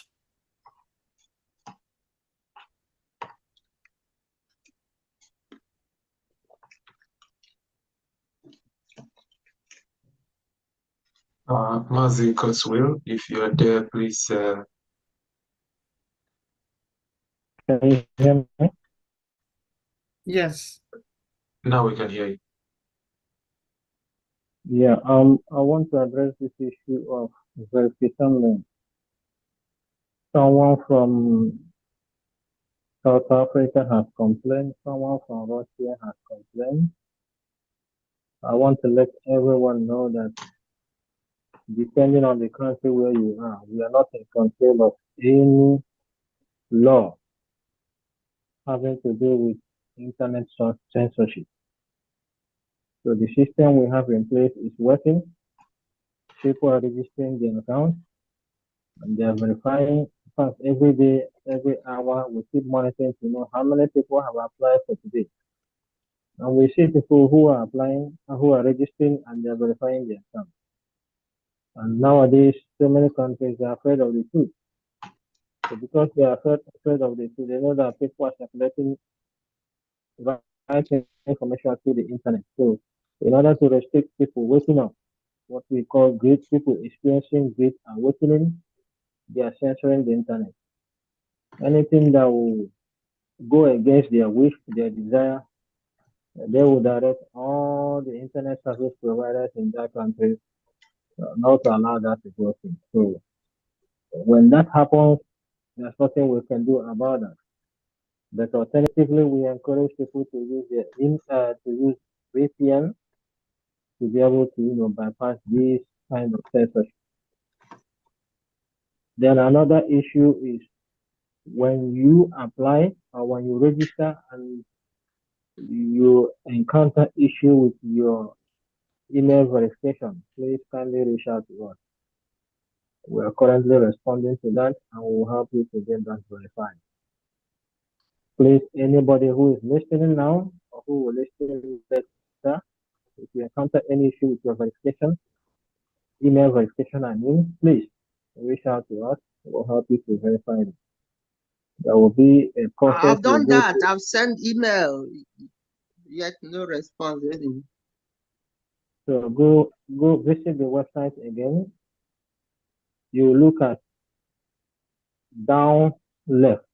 Mazi Godswill, if you are there, please. Can you hear me? Yes. Now we can hear you. Yeah, I want to address this issue of verification link. Someone from South Africa has complained, someone from Russia has complained. I want to let everyone know that depending on the country where you are, we are not in control of any law having to do with internet censorship. So the system we have in place is working. People are registering their accounts and they are verifying. In fact, every day, every hour, we keep monitoring to know how many people have applied for today. And we see people who are applying, who are registering, and they are verifying their accounts. And nowadays, so many countries are afraid of the truth. So because they are afraid of the truth, they know that people are circulating right information through the internet. So in order to restrict people waking up, what we call great people experiencing great awakening, they are censoring the internet. Anything that will go against their wish, their desire, they will direct all the internet service providers in that country not to allow that to go through. So when that happens, there's nothing we can do about that. But alternatively, we encourage people to use VPN to be able to bypass these kind of censorship. Then another issue is when you apply or when you register and you encounter issue with your email verification, please kindly reach out to us. We are currently responding to that and we will help you to get that verified. Please, anybody who is listening now or who will listen later, if you encounter any issue with your verification, email verification, please reach out to us. We'll help you to verify it. There will be a process. I've done that. I've sent email, yet no response. Anyway. So go visit the website again. You look at down left.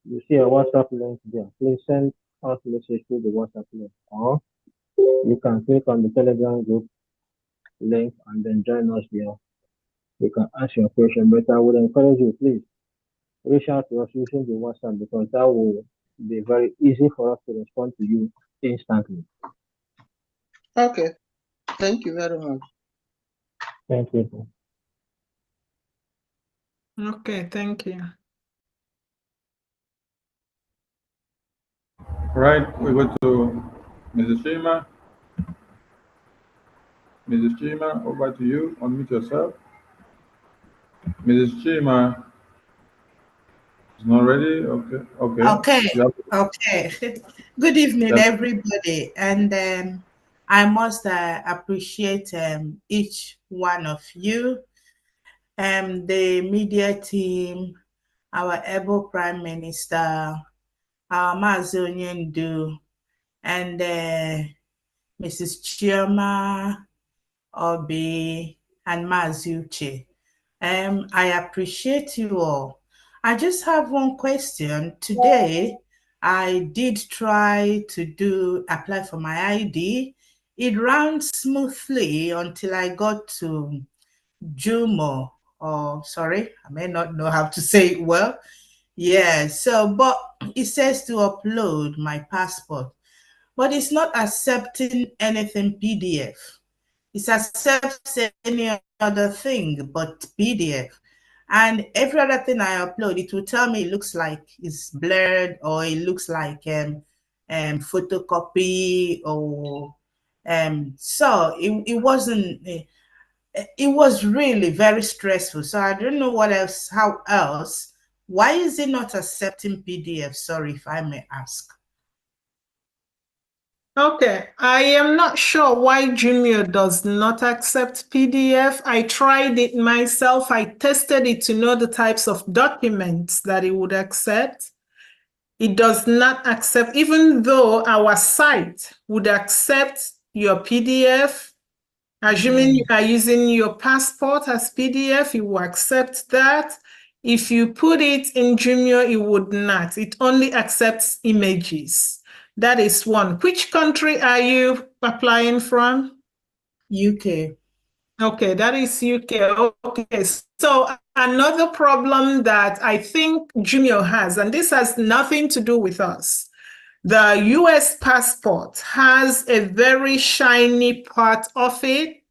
You see a WhatsApp link there. Please send us a message through the WhatsApp link, or you can click on the Telegram group link and then join us there. You can ask your question, but I would encourage you, please reach out to us using the WhatsApp because that will be very easy for us to respond to you instantly. Okay. Thank you very much. Thank you. Okay, thank you. Right, we go to Mrs. Chima. Mrs. Chima, over to you. Unmute yourself. Mrs. Chima is not ready. Okay. Good evening, everybody. And I must appreciate each one of you, the media team, our able Prime Minister, our Mazi Onyendu, and Mrs. Chioma Obi, and Mazi Uche. I appreciate you all. I just have one question. Today, I did try to apply for my ID. It ran smoothly until I got to Jumo, sorry, I may not know how to say it well. Yeah, so, but it says to upload my passport, but it's not accepting anything PDF. It accepts any other thing but PDF. And every other thing I upload, it will tell me it looks like it's blurred or it looks like photocopy or so it wasn't. It was really very stressful. So I don't know how else. Why is it not accepting PDF? Sorry if I may ask. Okay, I am not sure why Junior does not accept PDF. I tried it myself. I tested it to know the types of documents that it would accept. It does not accept, even though our site would accept your PDF. Assuming you are using your passport as PDF, it will accept that. If you put it in Junior, it would not. It only accepts images. That is one. Which country are you applying from? UK. Okay, that is UK. Okay, so another problem that I think Junior has, and this has nothing to do with us, the US passport has a very shiny part of it.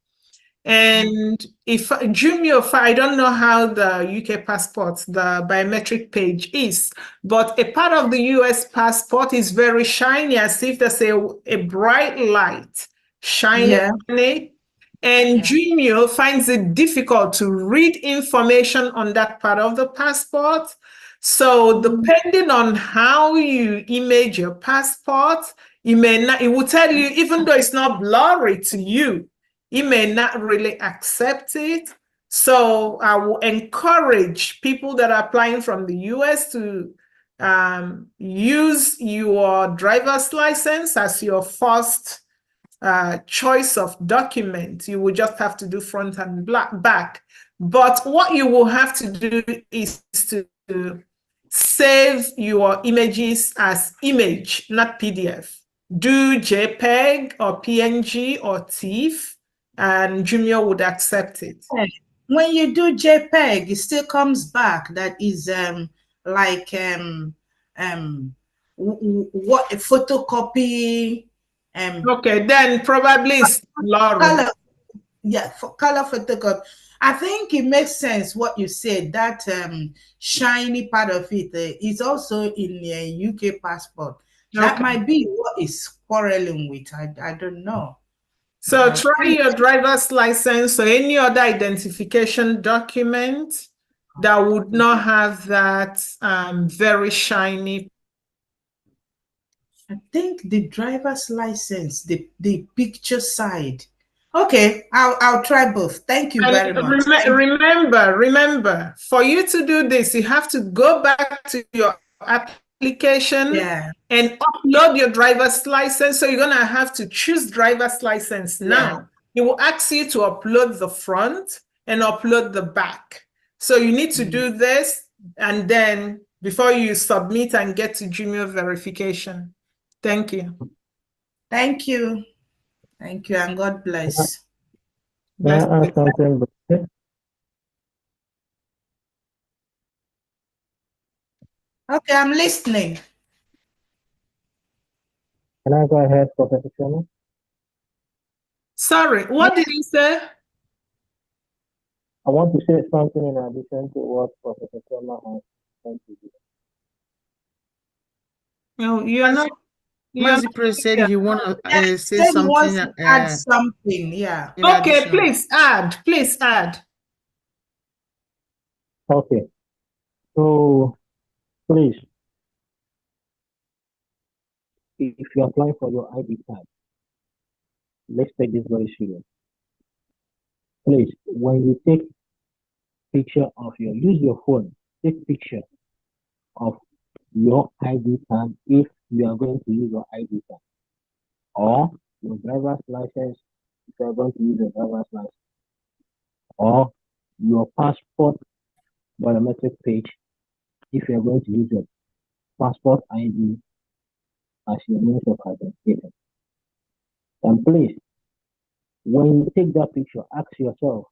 And if Junior, I don't know how the UK passport, the biometric page is, but a part of the US passport is very shiny, as if there's a bright light shining on it. And Junior finds it difficult to read information on that part of the passport. So depending on how you image your passport, it will tell you, even though it's not blurry to you, it may not really accept it. So I will encourage people that are applying from the US to use your driver's license as your first choice of document. You will just have to do front and back. But what you will have to do is to save your images as image, not PDF. Do JPEG or PNG or TIFF, and Junior would accept it. When you do JPEG, it still comes back. That is like what a photocopy. Okay, then probably it's color. Yeah, for color photocopy. I think it makes sense what you said. That shiny part of it is also in the UK passport. That might be what is quarreling with. I don't know. So try your driver's license or any other identification document that would not have that very shiny. I think the driver's license, the picture side. Okay, I'll try both. Thank you very much. Remember, for you to do this, you have to go back to your application and upload your driver's license. So you're going to have to choose driver's license now. It will ask you to upload the front and upload the back. So you need to do this, and then before you submit and get to Junior verification. Thank you. Thank you. Thank you, and God bless. May I ask something? Okay, I'm listening. Can I go ahead, Professor Sherman? Sorry, what did you say? I want to say something in addition to what Professor Sherman has said to you. No, you're not. Mazipre said he want to say something. Add something, yeah. Okay, please add. Please add. Okay. So, please, if you apply for your ID card, let's take this very serious. Please, when you take picture of use your phone, take picture of your ID card if you are going to use your ID card, or your driver's license if you are going to use your driver's license, or your passport biometric page if you are going to use your passport ID as your means of identification. And please, when you take that picture, ask yourself,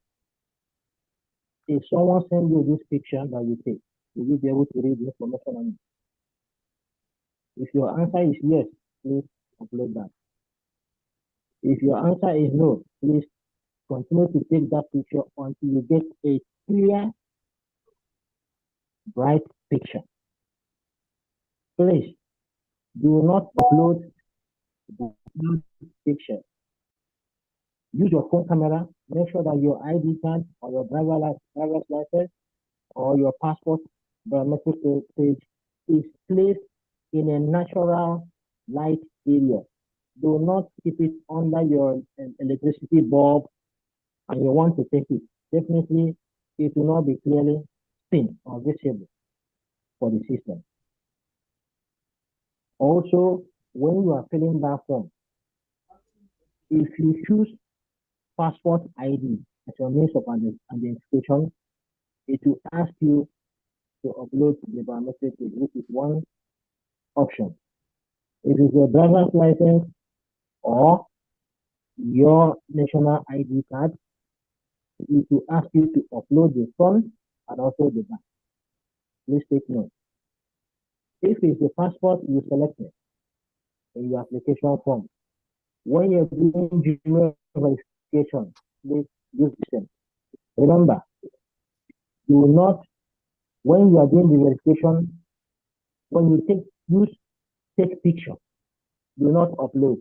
if someone sends you this picture that you take, will you be able to read the information on it? If your answer is yes, please upload that. If your answer is no, please continue to take that picture until you get a clear, bright picture. Please do not upload the picture. Use your phone camera. Make sure that your ID card or your driver's license or your passport biometric page is placed in a natural light area. Do not keep it under your electricity bulb and you want to take it. Definitely, it will not be clearly seen or visible for the system. Also, when you are filling that form, if you choose passport ID as your means of identification, it will ask you to upload the biometric, which is one option. If it's your driver's license or your national ID card, it will ask you to upload the front and also the back. Please take note. If it's the passport you selected in your application form, when you're doing Gmail verification, please use the same. Remember, you will not, when you are doing the verification, when you take picture, do not upload.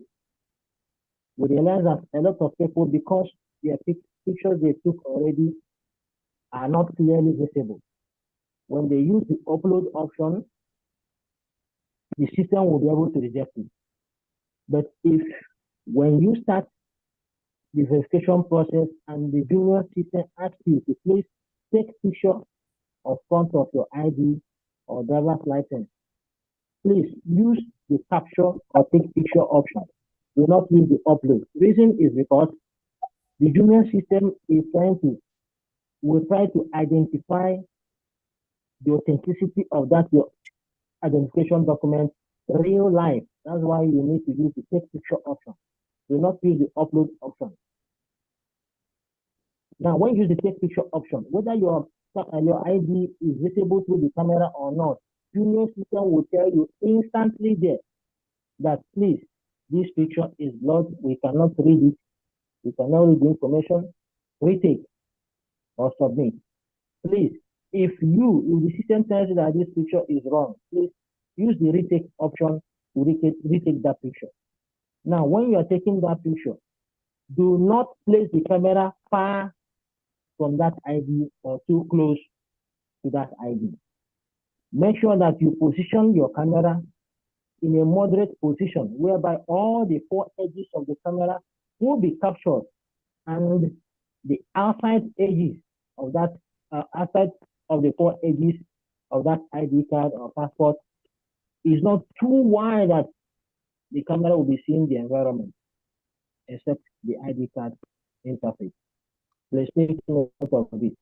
We realize that a lot of people, because their pictures they took already are not clearly visible. When they use the upload option, the system will be able to reject it. But if when you start the verification process and the junior system asks you to please take picture of front of your ID or driver's license, please use the capture or take picture option. Do not use the upload. Reason is because the junior system will try to identify the authenticity of that your identification document real life. That's why you need to use the take picture option. Do not use the upload option. Now, when you use the take picture option, whether your ID is visible through the camera or not, junior system will tell you instantly there that please, this picture is blurred, we cannot read it, we cannot read the information, retake or submit. Please, if the system tells you that this picture is wrong, please use the retake option to retake that picture. Now, when you are taking that picture, do not place the camera far from that ID or too close to that ID. Make sure that you position your camera in a moderate position whereby all the four edges of the camera will be captured and the outside edges of that, outside of the four edges of that ID card or passport is not too wide that the camera will be seeing the environment except the ID card interface. Please take note of this.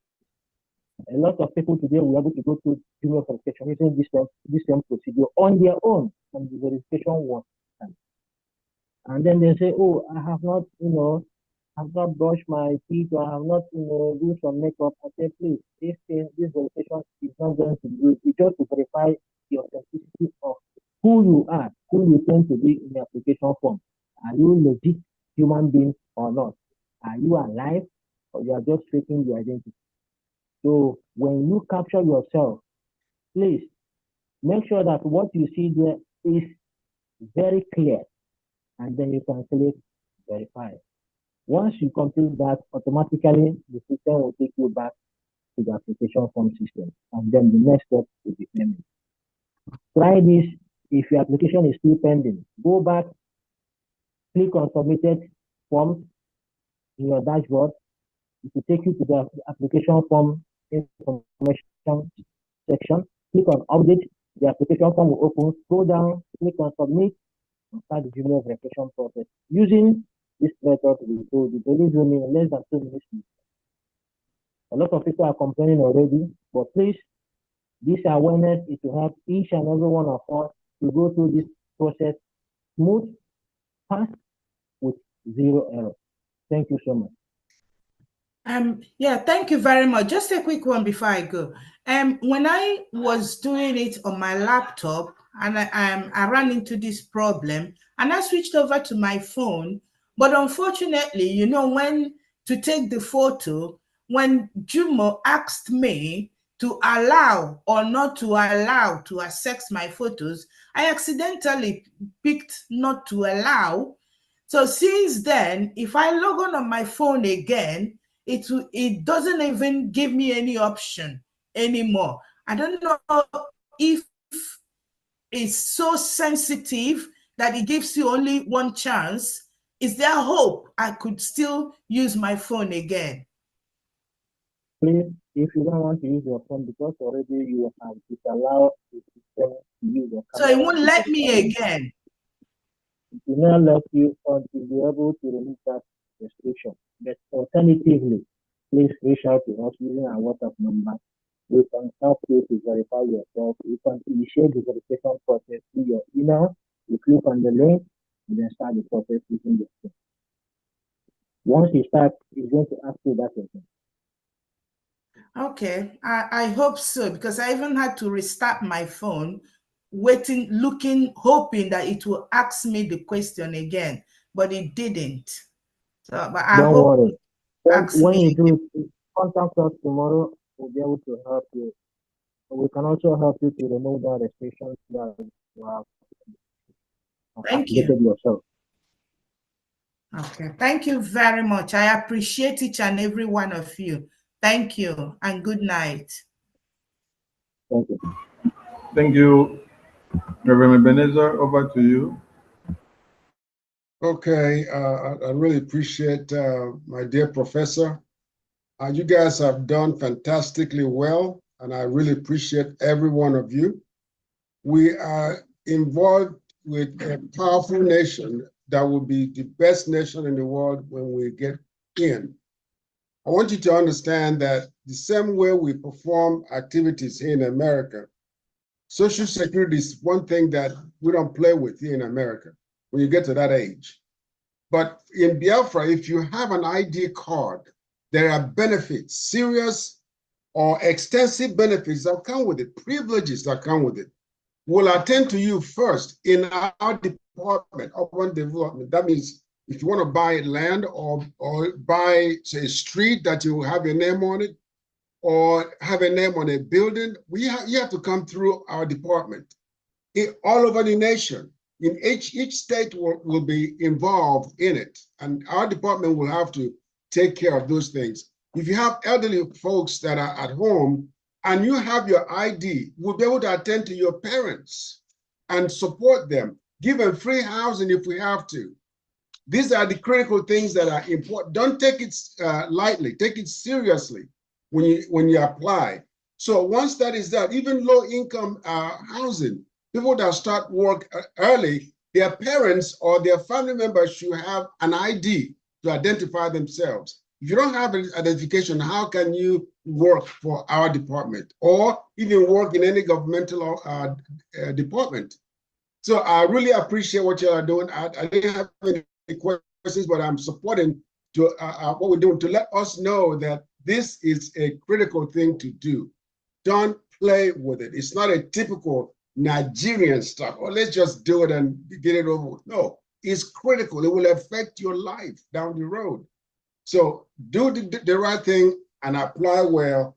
A lot of people today will be able to go through junior verification using this same procedure on their own, and the verification was done. And then they say, oh, I have not, I've not brushed my teeth, or I have not, do some makeup. I say, please, if this verification is not going to do it, it's just to verify the authenticity of who you are, who you tend to be in the application form. Are you legit human being or not? Are you alive, or you are just faking your identity? So when you capture yourself, please make sure that what you see there is very clear, and then you can click verify. Once you complete that, automatically the system will take you back to the application form system, and then the next step will be payment. Try this. If your application is still pending, go back, click on submitted forms in your dashboard. It will take you to the application form information section. Click on update. The application form will open. Scroll down, click on submit, and start the junior verification process. Using this method, we will deliver me in less than 2 minutes. A lot of people are complaining already, but please, this awareness is to help each and every one of us to go through this process smooth, fast, with zero error. Thank you so much. Yeah, thank you very much. Just a quick one before I go. When I was doing it on my laptop and I ran into this problem and I switched over to my phone, but unfortunately, when to take the photo, when Jumo asked me to allow or not to allow to access my photos, I accidentally picked not to allow. So since then, if I log on my phone again, it doesn't even give me any option anymore. I don't know if it's so sensitive that it gives you only one chance, is there hope I could still use my phone again? Please, if you don't want to use your phone because already you have disallowed the system to use your So camera. it won't let me again. It will not let you until you're able to remove that restriction. But alternatively, please reach out to us using our WhatsApp number. We can help you to verify yourself. You can initiate the verification process through your email. You click on the link and then start the process using the phone. Once you start, it's going to ask you that again. Okay, I hope so, because I even had to restart my phone, waiting, looking, hoping that it will ask me the question again, but it didn't. So, but I Don't hope worry. When you again. do it, contact us tomorrow. We'll be able to help you. We can also help you to remove that restrictions that you have activated yourself. Okay, thank you very much. I appreciate each and every one of you. Thank you and good night. Thank you. Thank you. Reverend Ebenezer, over to you. Okay, I really appreciate my dear professor. You guys have done fantastically well, and I really appreciate every one of you. We are involved with a powerful nation that will be the best nation in the world when we get in. I want you to understand that the same way we perform activities here in America, Social Security is one thing that we don't play with here in America when you get to that age. But in Biafra, if you have an ID card, there are benefits, serious or extensive benefits that come with it, privileges that come with it. We'll attend to you first in our department, urban development. That means if you want to buy land or buy, say, a street that you have your name on it, or have a name on a building, you have to come through our department. All over the nation, in each state will be involved in it, and our department will have to take care of those things. If you have elderly folks that are at home and you have your ID, we'll be able to attend to your parents and support them, give them free housing if we have to. These are the critical things that are important. Don't take it lightly, take it seriously when you apply. So once that is done, even low-income housing, people that start work early, their parents or their family members should have an ID to identify themselves. If you don't have an identification, how can you work for our department or even work in any governmental department? So I really appreciate what you are doing. I didn't have any questions, but I'm supporting to what we're doing to let us know that this is a critical thing to do. Don't play with it. It's not a typical Nigerian stuff. Or let's just do it and get it over with. No, it's critical. It will affect your life down the road. So do the right thing and apply well,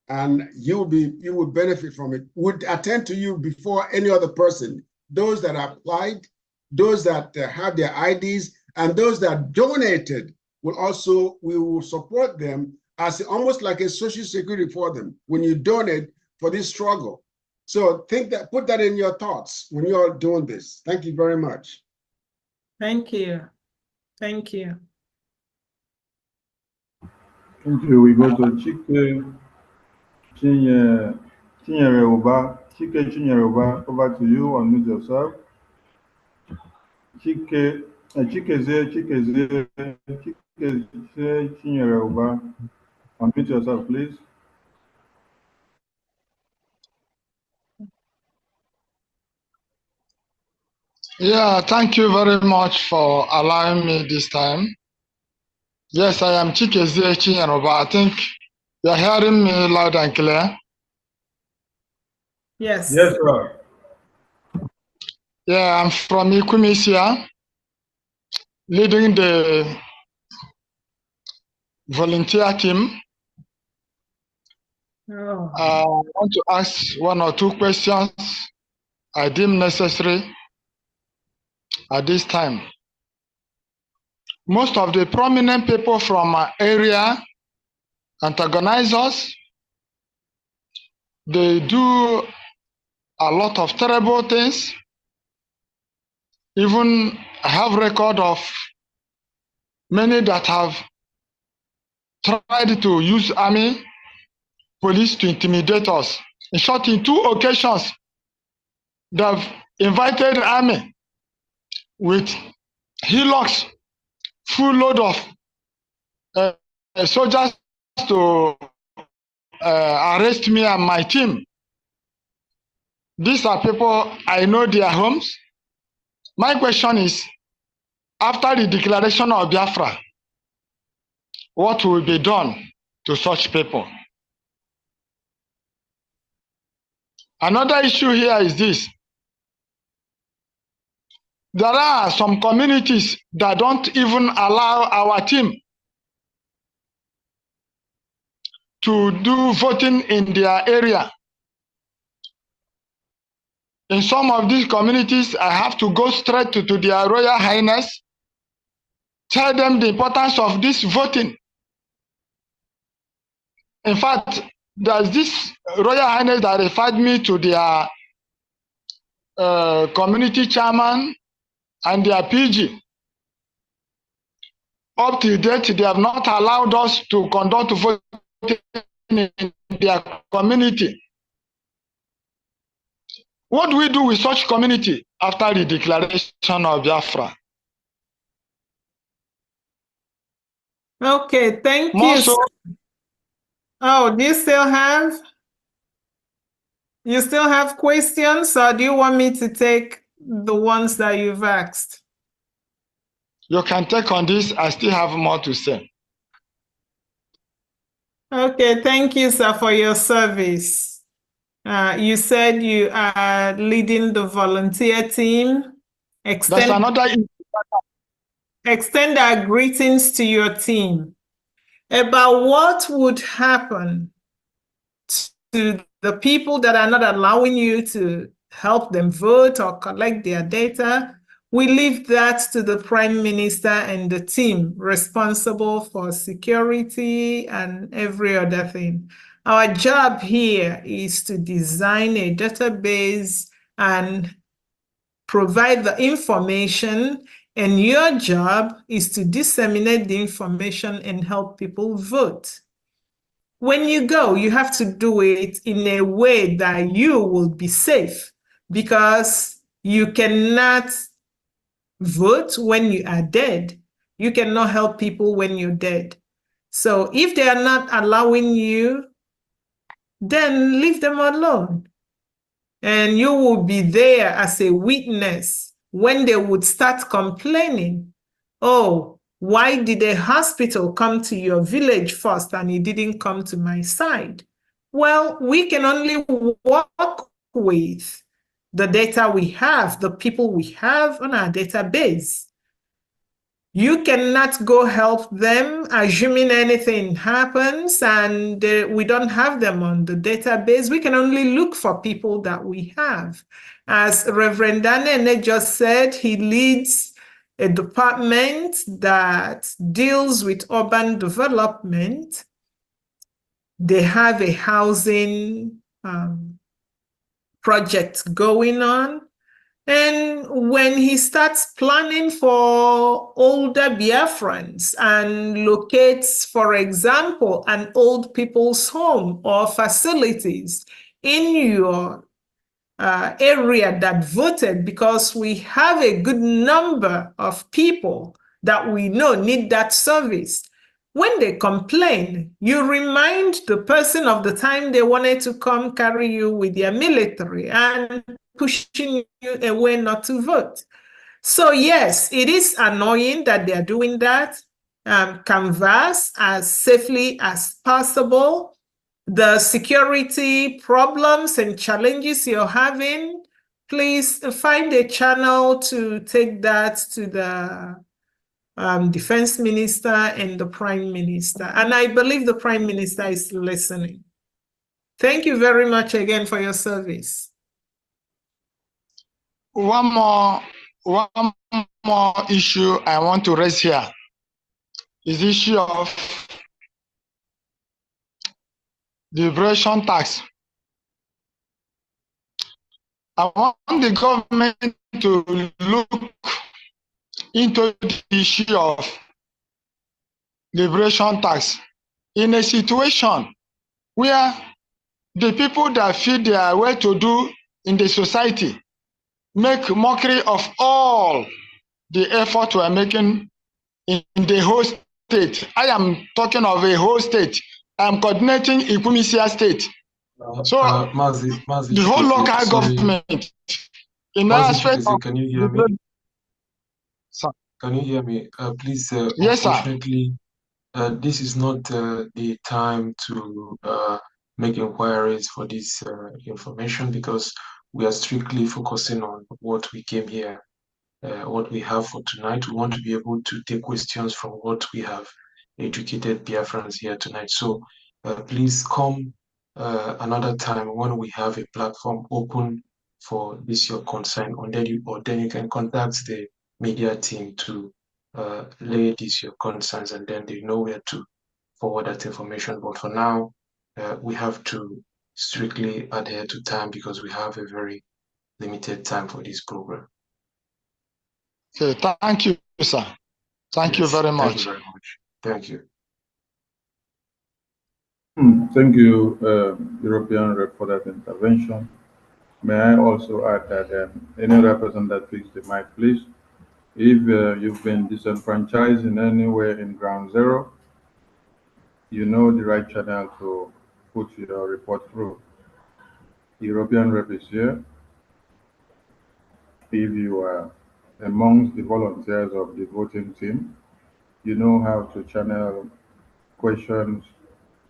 and you will benefit from it. Would attend to you before any other person. Those that applied, those that have their IDs, and those that donated we will support them as almost like a social security for them when you donate for this struggle. So put that in your thoughts when you're doing this. Thank you very much. Thank you. Thank you. Thank you. We go to Chike Chinyere Uba. Chike Chinyere Uba, over to you. Unmute yourself. Chike Chinyere Uba. Unmute yourself, please. Yeah, thank you very much for allowing me this time. Yes, I am Chikezie Chinyaroba. I think you're hearing me loud and clear. Yes. Yes, sir. Yeah, I'm from Ikumisia, leading the volunteer team. Oh. I want to ask one or two questions I deem necessary at this time. Most of the prominent people from our area antagonize us. They do a lot of terrible things. Even I have record of many that have tried to use army, police to intimidate us. In short, in 2 occasions, they've invited army with hillocks, full load of soldiers to arrest me and my team. These are people, I know their homes. My question is, after the declaration of Biafra, what will be done to such people? Another issue here is this. There are some communities that don't even allow our team to do voting in their area. In some of these communities, I have to go straight to their Royal Highness, tell them the importance of this voting. In fact, there's this Royal Highness that referred me to their community chairman and their PG. Up to date, they have not allowed us to conduct voting in their community. What do we do with such community after the declaration of Biafra? Okay, thank More you. so, Oh, do you still have questions, or do you want me to take the ones that you've asked? you can take on this. I still have more to say. Okay, thank you, sir, for your service. You said you are leading the volunteer team. That's another. Extend our greetings to your team about what would happen to the people that are not allowing you to help them vote or collect their data. We leave that to the Prime Minister and the team responsible for security and every other thing. Our job here is to design a database and provide the information, and your job is to disseminate the information and help people vote. When you go, you have to do it in a way that you will be safe, because you cannot vote when you are dead. You cannot help people when you're dead. So if they are not allowing you, then leave them alone. And you will be there as a witness when they would start complaining. Oh, why did a hospital come to your village first and it didn't come to my side? Well, we can only work with the data we have, the people we have on our database. You cannot go help them assuming anything happens and we don't have them on the database. We can only look for people that we have. As Reverend Dane just said, he leads a department that deals with urban development. They have a housing project going on. And when he starts planning for older Biafrans and locates, for example, an old people's home or facilities in your area that voted, because we have a good number of people that we know need that service. When they complain, you remind the person of the time they wanted to come carry you with their military and pushing you away not to vote. So yes, it is annoying that they are doing that. Canvass as safely as possible. The security problems and challenges you're having, please find a channel to take that to the defense minister and the prime minister. And I believe the prime minister is listening. Thank you very much again for your service. One more issue I want to raise here is the issue of the tax. I want the government to look into the issue of liberation tax in a situation where the people that feel they are well-to-do in the society make mockery of all the effort we are making in the whole state. I am talking of a whole state. I am coordinating Ikwimisia state. So the whole local government, in the aspect of can you hear me? Sir. Can you hear me? Please, Yes, sir. unfortunately, this is not the time to make inquiries for this information, because we are strictly focusing on what we came here, what we have for tonight. We want to be able to take questions from what we have educated Biafrans here tonight. So please come another time when we have a platform open for this your concern, or then you can contact the media team to lay this your concerns, and then they know where to forward that information. But for now, we have to strictly adhere to time because we have a very limited time for this program. Okay, thank you, sir. Thank you very much. Thank you very much. Thank you. Thank you, European Rep, for that intervention. May I also add that any other person that picks the mic, please, if you've been disenfranchised in any way in ground zero, you know the right channel to put your report through. The European Rep is here. If you are amongst the volunteers of the voting team, you know how to channel questions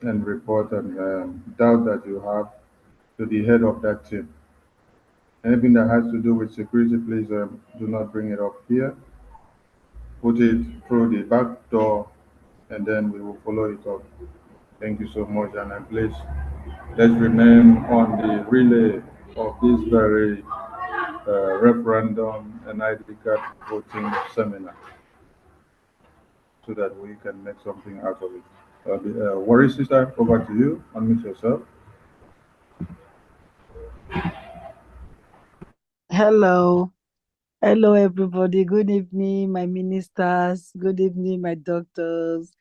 and report and doubt that you have to the head of that team. Anything that has to do with security, please do not bring it up here. Put it through the back door, and then we will follow it up. Thank you so much, and please let's remain on the relay of this very referendum and ID card voting seminar, so that we can make something out of it. Warrior sister, over to you. Unmute yourself. Hello. Hello, everybody. Good evening, my ministers. Good evening, my doctors.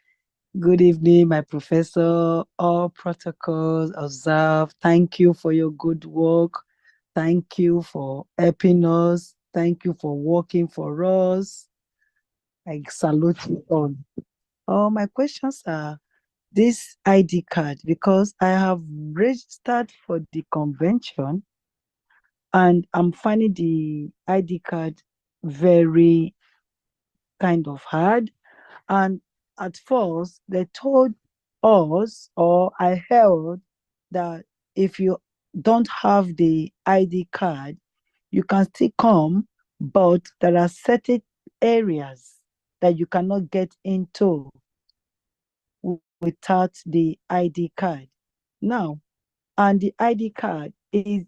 Good evening, my professor. All protocols observed. Thank you for your good work. Thank you for helping us. Thank you for working for us. I salute you all. My questions are this ID card, because I have registered for the convention and I'm finding the ID card very kind of hard. And at first, they told us, or I heard, that if you don't have the ID card, you can still come, but there are certain areas that you cannot get into without the ID card. Now, and the ID card is,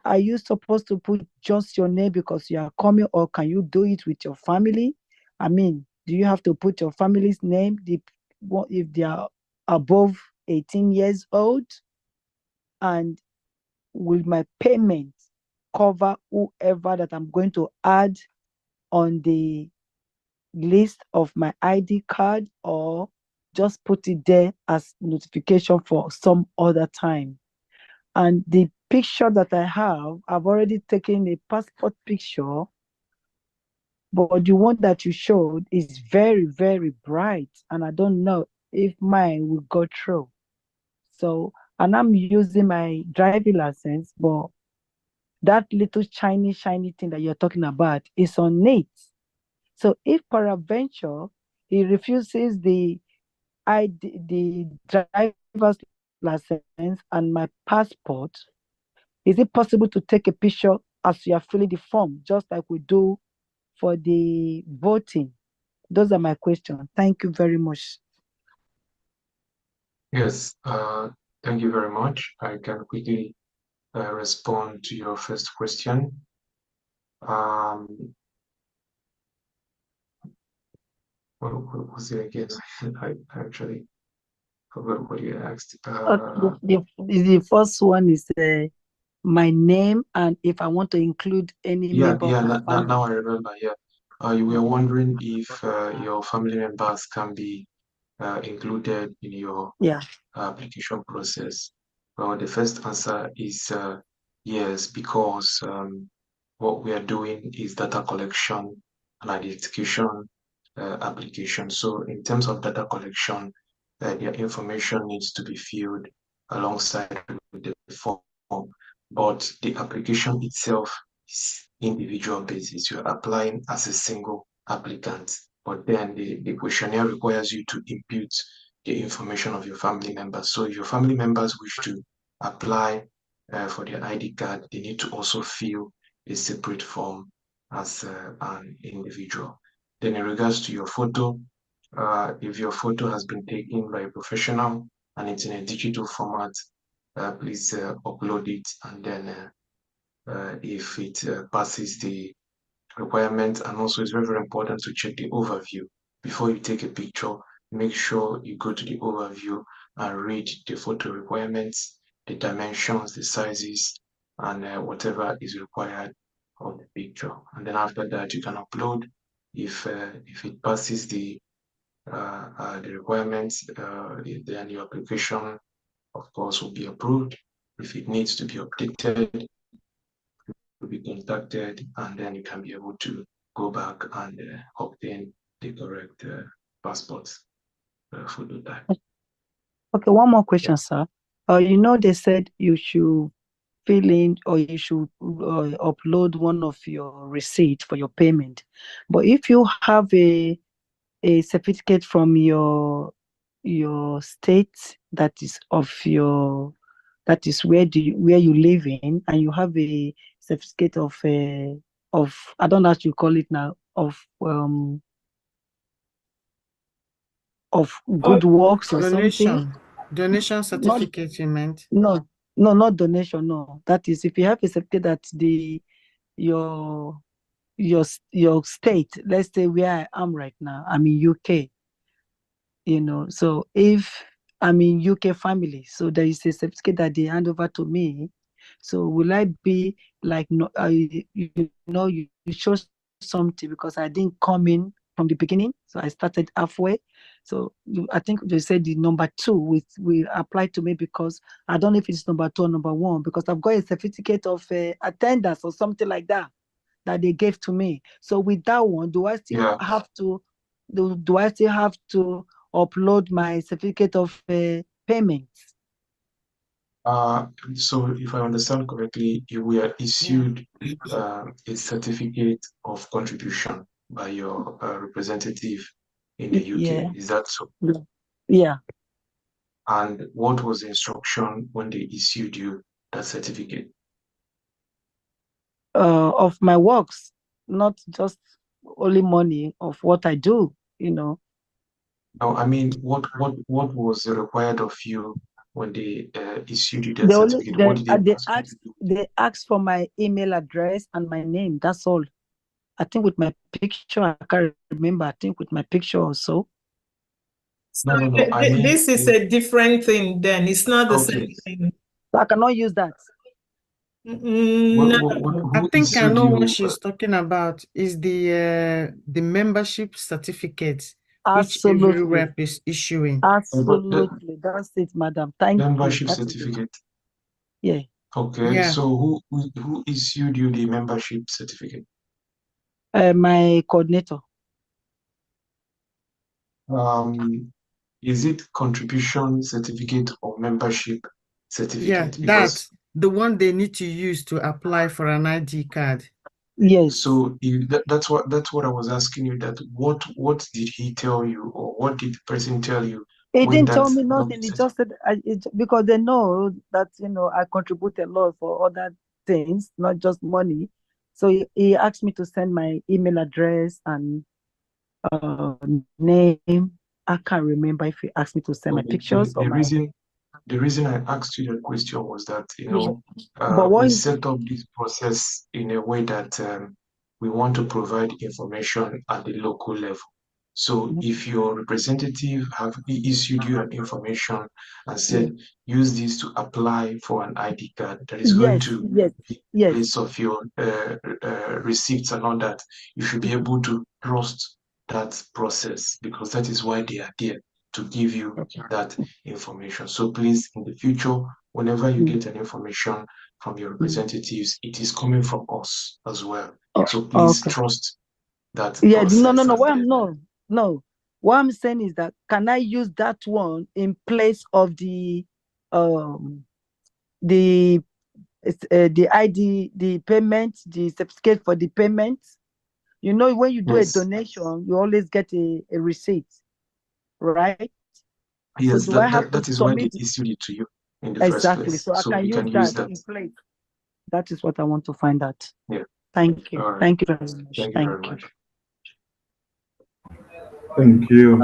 are you supposed to put just your name because you are coming, or can you do it with your family? I mean, do you have to put your family's name if they are above 18 years old? And will my payment cover whoever that I'm going to add on the list of my ID card, or just put it there as notification for some other time? And the picture that I have, I've already taken a passport picture, but the one that you showed is very, very bright, and I don't know if mine will go through. So, and I'm using my driving license, but that little shiny thing that you're talking about is on it. So if peradventure he refuses the driver's license and my passport, is it possible to take a picture as you are filling the form, just like we do for the voting? Those are my questions. Thank you very much. Yes, thank you very much. I can quickly respond to your first question. What was it again? I actually forgot what you asked. The first one is my name, and if I want to include any member of my family. Now I remember. Yeah, you were wondering if your family members can be included in your application process. Well, the first answer is yes, because what we are doing is data collection and identification application. So in terms of data collection, their information needs to be filled alongside with the form, but the application itself is individual basis. You're applying as a single applicant, but then the questionnaire requires you to input the information of your family members. So if your family members wish to apply for their ID card, they need to also fill a separate form as an individual. Then in regards to your photo, if your photo has been taken by a professional and it's in a digital format, please upload it, and then if it passes the requirements, and also it's very, very important to check the overview before you take a picture. Make sure you go to the overview and read the photo requirements, the dimensions, the sizes, and whatever is required of the picture. And then after that, you can upload. If it passes the requirements, then your application, of course, will be approved. If it needs to be updated, will be contacted, and then you can be able to go back and obtain the correct passport photo type. Okay, one more question, sir. You know, they said you should fill in or you should upload one of your receipts for your payment. But if you have a certificate from your state that is where you live in, and you have a certificate of I don't know how you call it now, of good works or something. Donation certificate, you meant? No, not donation. No, that is if you have a certificate that your state, let's say where I am right now, I'm in UK. You know, so if I'm in UK family, so there is a certificate that they hand over to me. So will I be like, no, you show something because I didn't come in from the beginning, so I started halfway. So I think they said the number 2 will apply to me because I don't know if it's number 2 or number 1, because I've got a certificate of attendance or something like that they gave to me. So with that one, do I still have to upload my certificate of payments? So if I understand correctly, you were issued a certificate of contribution by your representative in the UK. Yeah. Is that so? Yeah. And what was the instruction when they issued you that certificate? Of my works, not just only money, of what I do, you know. No, I mean, what was required of you when they issued you that certificate? What did they ask you to do? They asked for my email address and my name. That's all. I think with my picture, I can't remember. I think with my picture also. So no. I mean, this is a different thing. Then it's not the same thing. So I cannot use that. No. I think I know what she's talking about. Is the membership certificate, which every rep is issuing. Absolutely, that's it, madam. Thank you. Membership certificate. Yeah. Okay. Yeah. So who issued you the membership certificate? My coordinator. Is it contribution certificate or membership certificate? Yeah, that's the one they need to use to apply for an ID card. Yes. So that's what I was asking you. That what did he tell you, or what did the person tell you? He didn't tell me nothing. He just said because they know that I contribute a lot for other things, not just money. So he asked me to send my email address and name. I can't remember if he asked me to send my pictures. The reason I asked you that question was that we set up this process in a way that we want to provide information at the local level. So if your representative have issued you an information and said, use this to apply for an ID card, that is going to be in place of your receipts and all that, you should be able to trust that process, because that is why they are there, to give you that information. So please, in the future, whenever you get an information from your representatives, it is coming from us as well. So please trust that process. No. What I'm saying is that, can I use that one in place of the ID, the payment, the certificate for the payment? You know, when you do a donation, you always get a receipt, right? Yes, so do I have that is why they issued it to you in the first place. So I can use that in place. That is what I want to find out. Yeah. Thank you. Right. Thank you very much. Thank you very much. Thank you.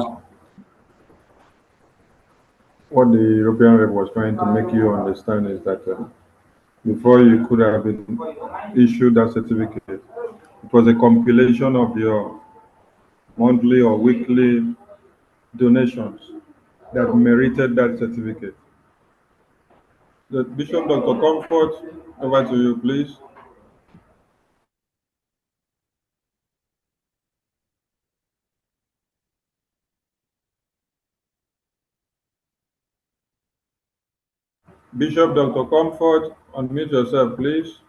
What the European Rep was trying to make you understand is that before you could have been issued that certificate, it was a compilation of your monthly or weekly donations that merited that certificate. The Bishop Dr. Comfort, over to you, please. Bishop Dr. Comfort, unmute yourself, please.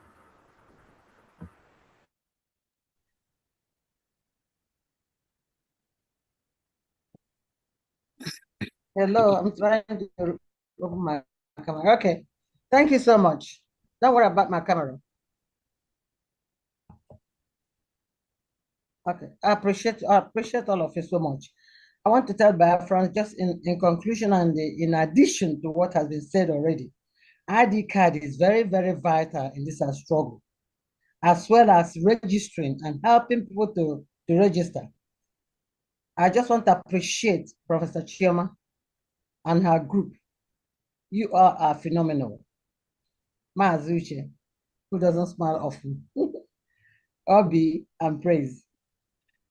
Hello, I'm trying to open my camera. Okay, thank you so much. Don't worry about my camera. Okay, I appreciate all of you so much. I want to tell Biafrans, just in conclusion and in addition to what has been said already, ID card is very, very vital in this struggle, as well as registering and helping people to register. I just want to appreciate Professor Chioma and her group. You all are phenomenal. Maazuche, who doesn't smile often. Obi and praise.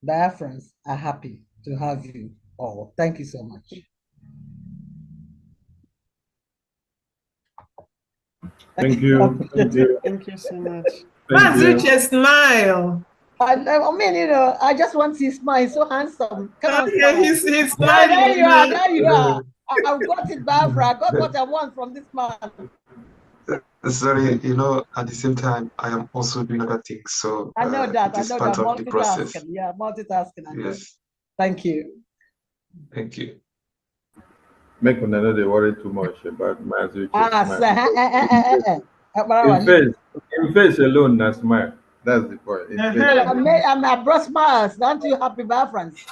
Biafrans are happy to have you all. Thank you so much. Thank you. Thank you. Thank you so much. Maazuche, smile. I mean, you know, I just want to smile. He's so handsome. Come on, smile. He's smiling. There you are. There you are. I've got it, Biafra. I got what I want from this man. Sorry, you know, at the same time, I am also doing other things. So I know that. it is part of the process. Yeah, multitasking. Yes. Thank you. Thank you. Make one another worry too much about Maazuche. In face alone, that's smile. That's the point. I brought smiles. Aren't you happy, Biafrans?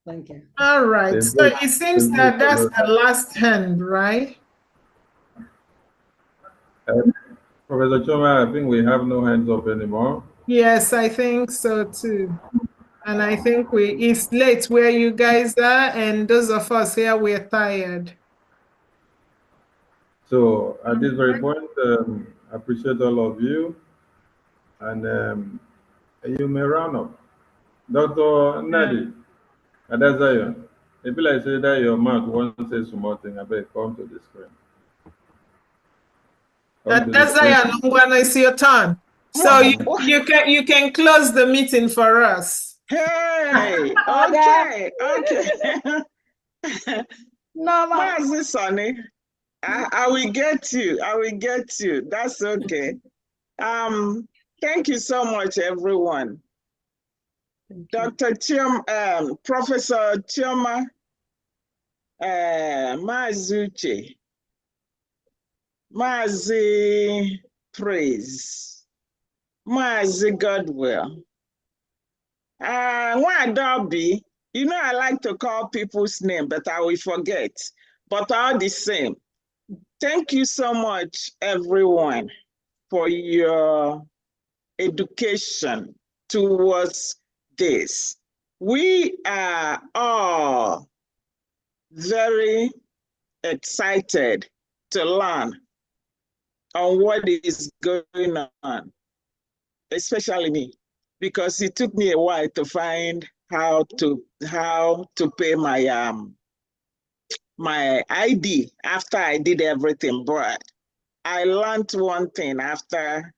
Thank you. All right. So it seems that that's the last hand, right? Professor Choma, I think we have no hands up anymore. Yes, I think so too. And I think it's late where you guys are, and those of us here, we're tired. So at this very point, I appreciate all of you. And you may round up. Dr. Nadi, Adazayo, if I say that your mouth won't say something, I better come to the screen. Adazayo, it's your turn. So you can close the meeting for us. Hey, okay. No, Mazi Sonny, I will get you. I will get you. That's okay. Thank you so much, everyone. Dr. Chioma, Professor Chioma, Maazuche, Maazi Praise, Maazi Godwill. Dobby, you know, I like to call people's name, but I will forget. But all the same, thank you so much, everyone, for your education towards this. We are all very excited to learn on what is going on, especially me. because it took me a while to find how to pay my my ID after I did everything. But I learned one thing after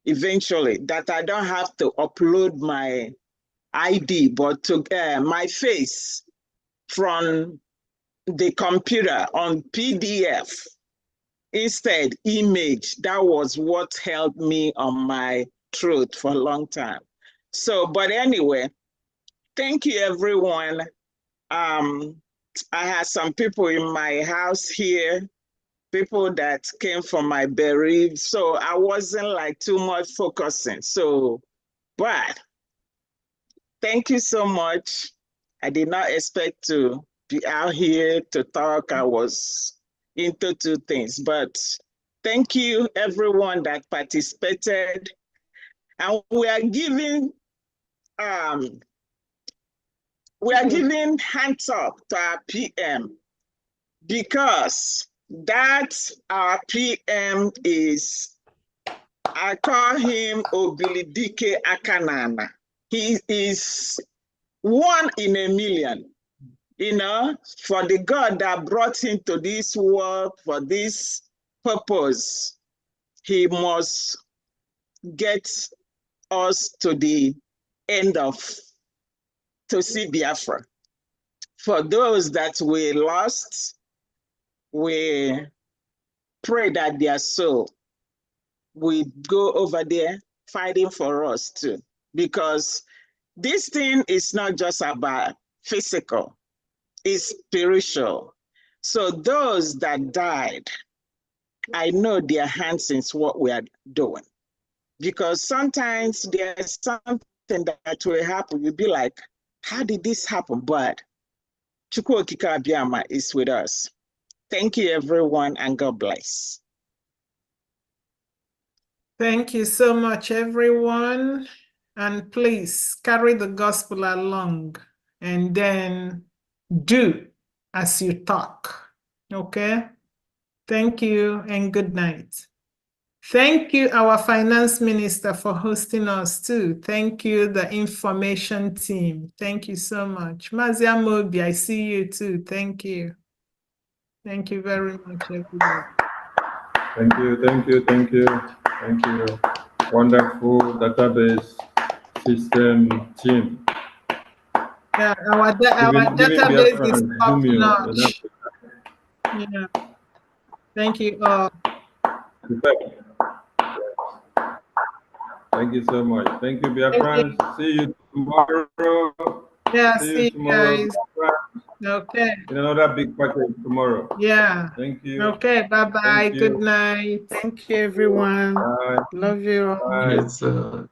eventually, that I don't have to upload my ID, but to my face from the computer on PDF, instead image. That was what helped me on my truth for a long time. So, but anyway, thank you everyone. I had some people in my house here, people that came from my bereaved, so I wasn't like too much focusing. So, but thank you so much. I did not expect to be out here to talk. I was into two things, but thank you everyone that participated. And we are giving hands up to our PM, because that our PM is, I call him Obilidike Akanana. He is 1 in a million, you know, for the God that brought him to this world for this purpose. He must get us to the end of, to see Biafra. For those that we lost, we pray that their soul will go over there fighting for us too, because this thing is not just about physical, it's spiritual. So those that died, I know their hands in what we are doing, because sometimes there's something that will happen. You'll be like, how did this happen? But Chukwu Okike Abiama is with us. Thank you, everyone, and God bless. Thank you so much, everyone. And please carry the gospel along and then do as you talk. Okay? Thank you and good night. Thank you, our finance minister, for hosting us too. Thank you, the information team. Thank you so much. Mazia Mobi, I see you too. Thank you. Thank you very much, everybody. Thank you, thank you, thank you, thank you. Wonderful database system team. Yeah, our database is top notch. Yeah. Thank you all. Thank you so much. Thank you, Biafrans. See you tomorrow. Yeah, see you tomorrow, guys. Okay. In another big package tomorrow. Yeah. Thank you. Okay, bye-bye. Good night. Thank you, everyone. Bye. Love you all. Bye. Yes,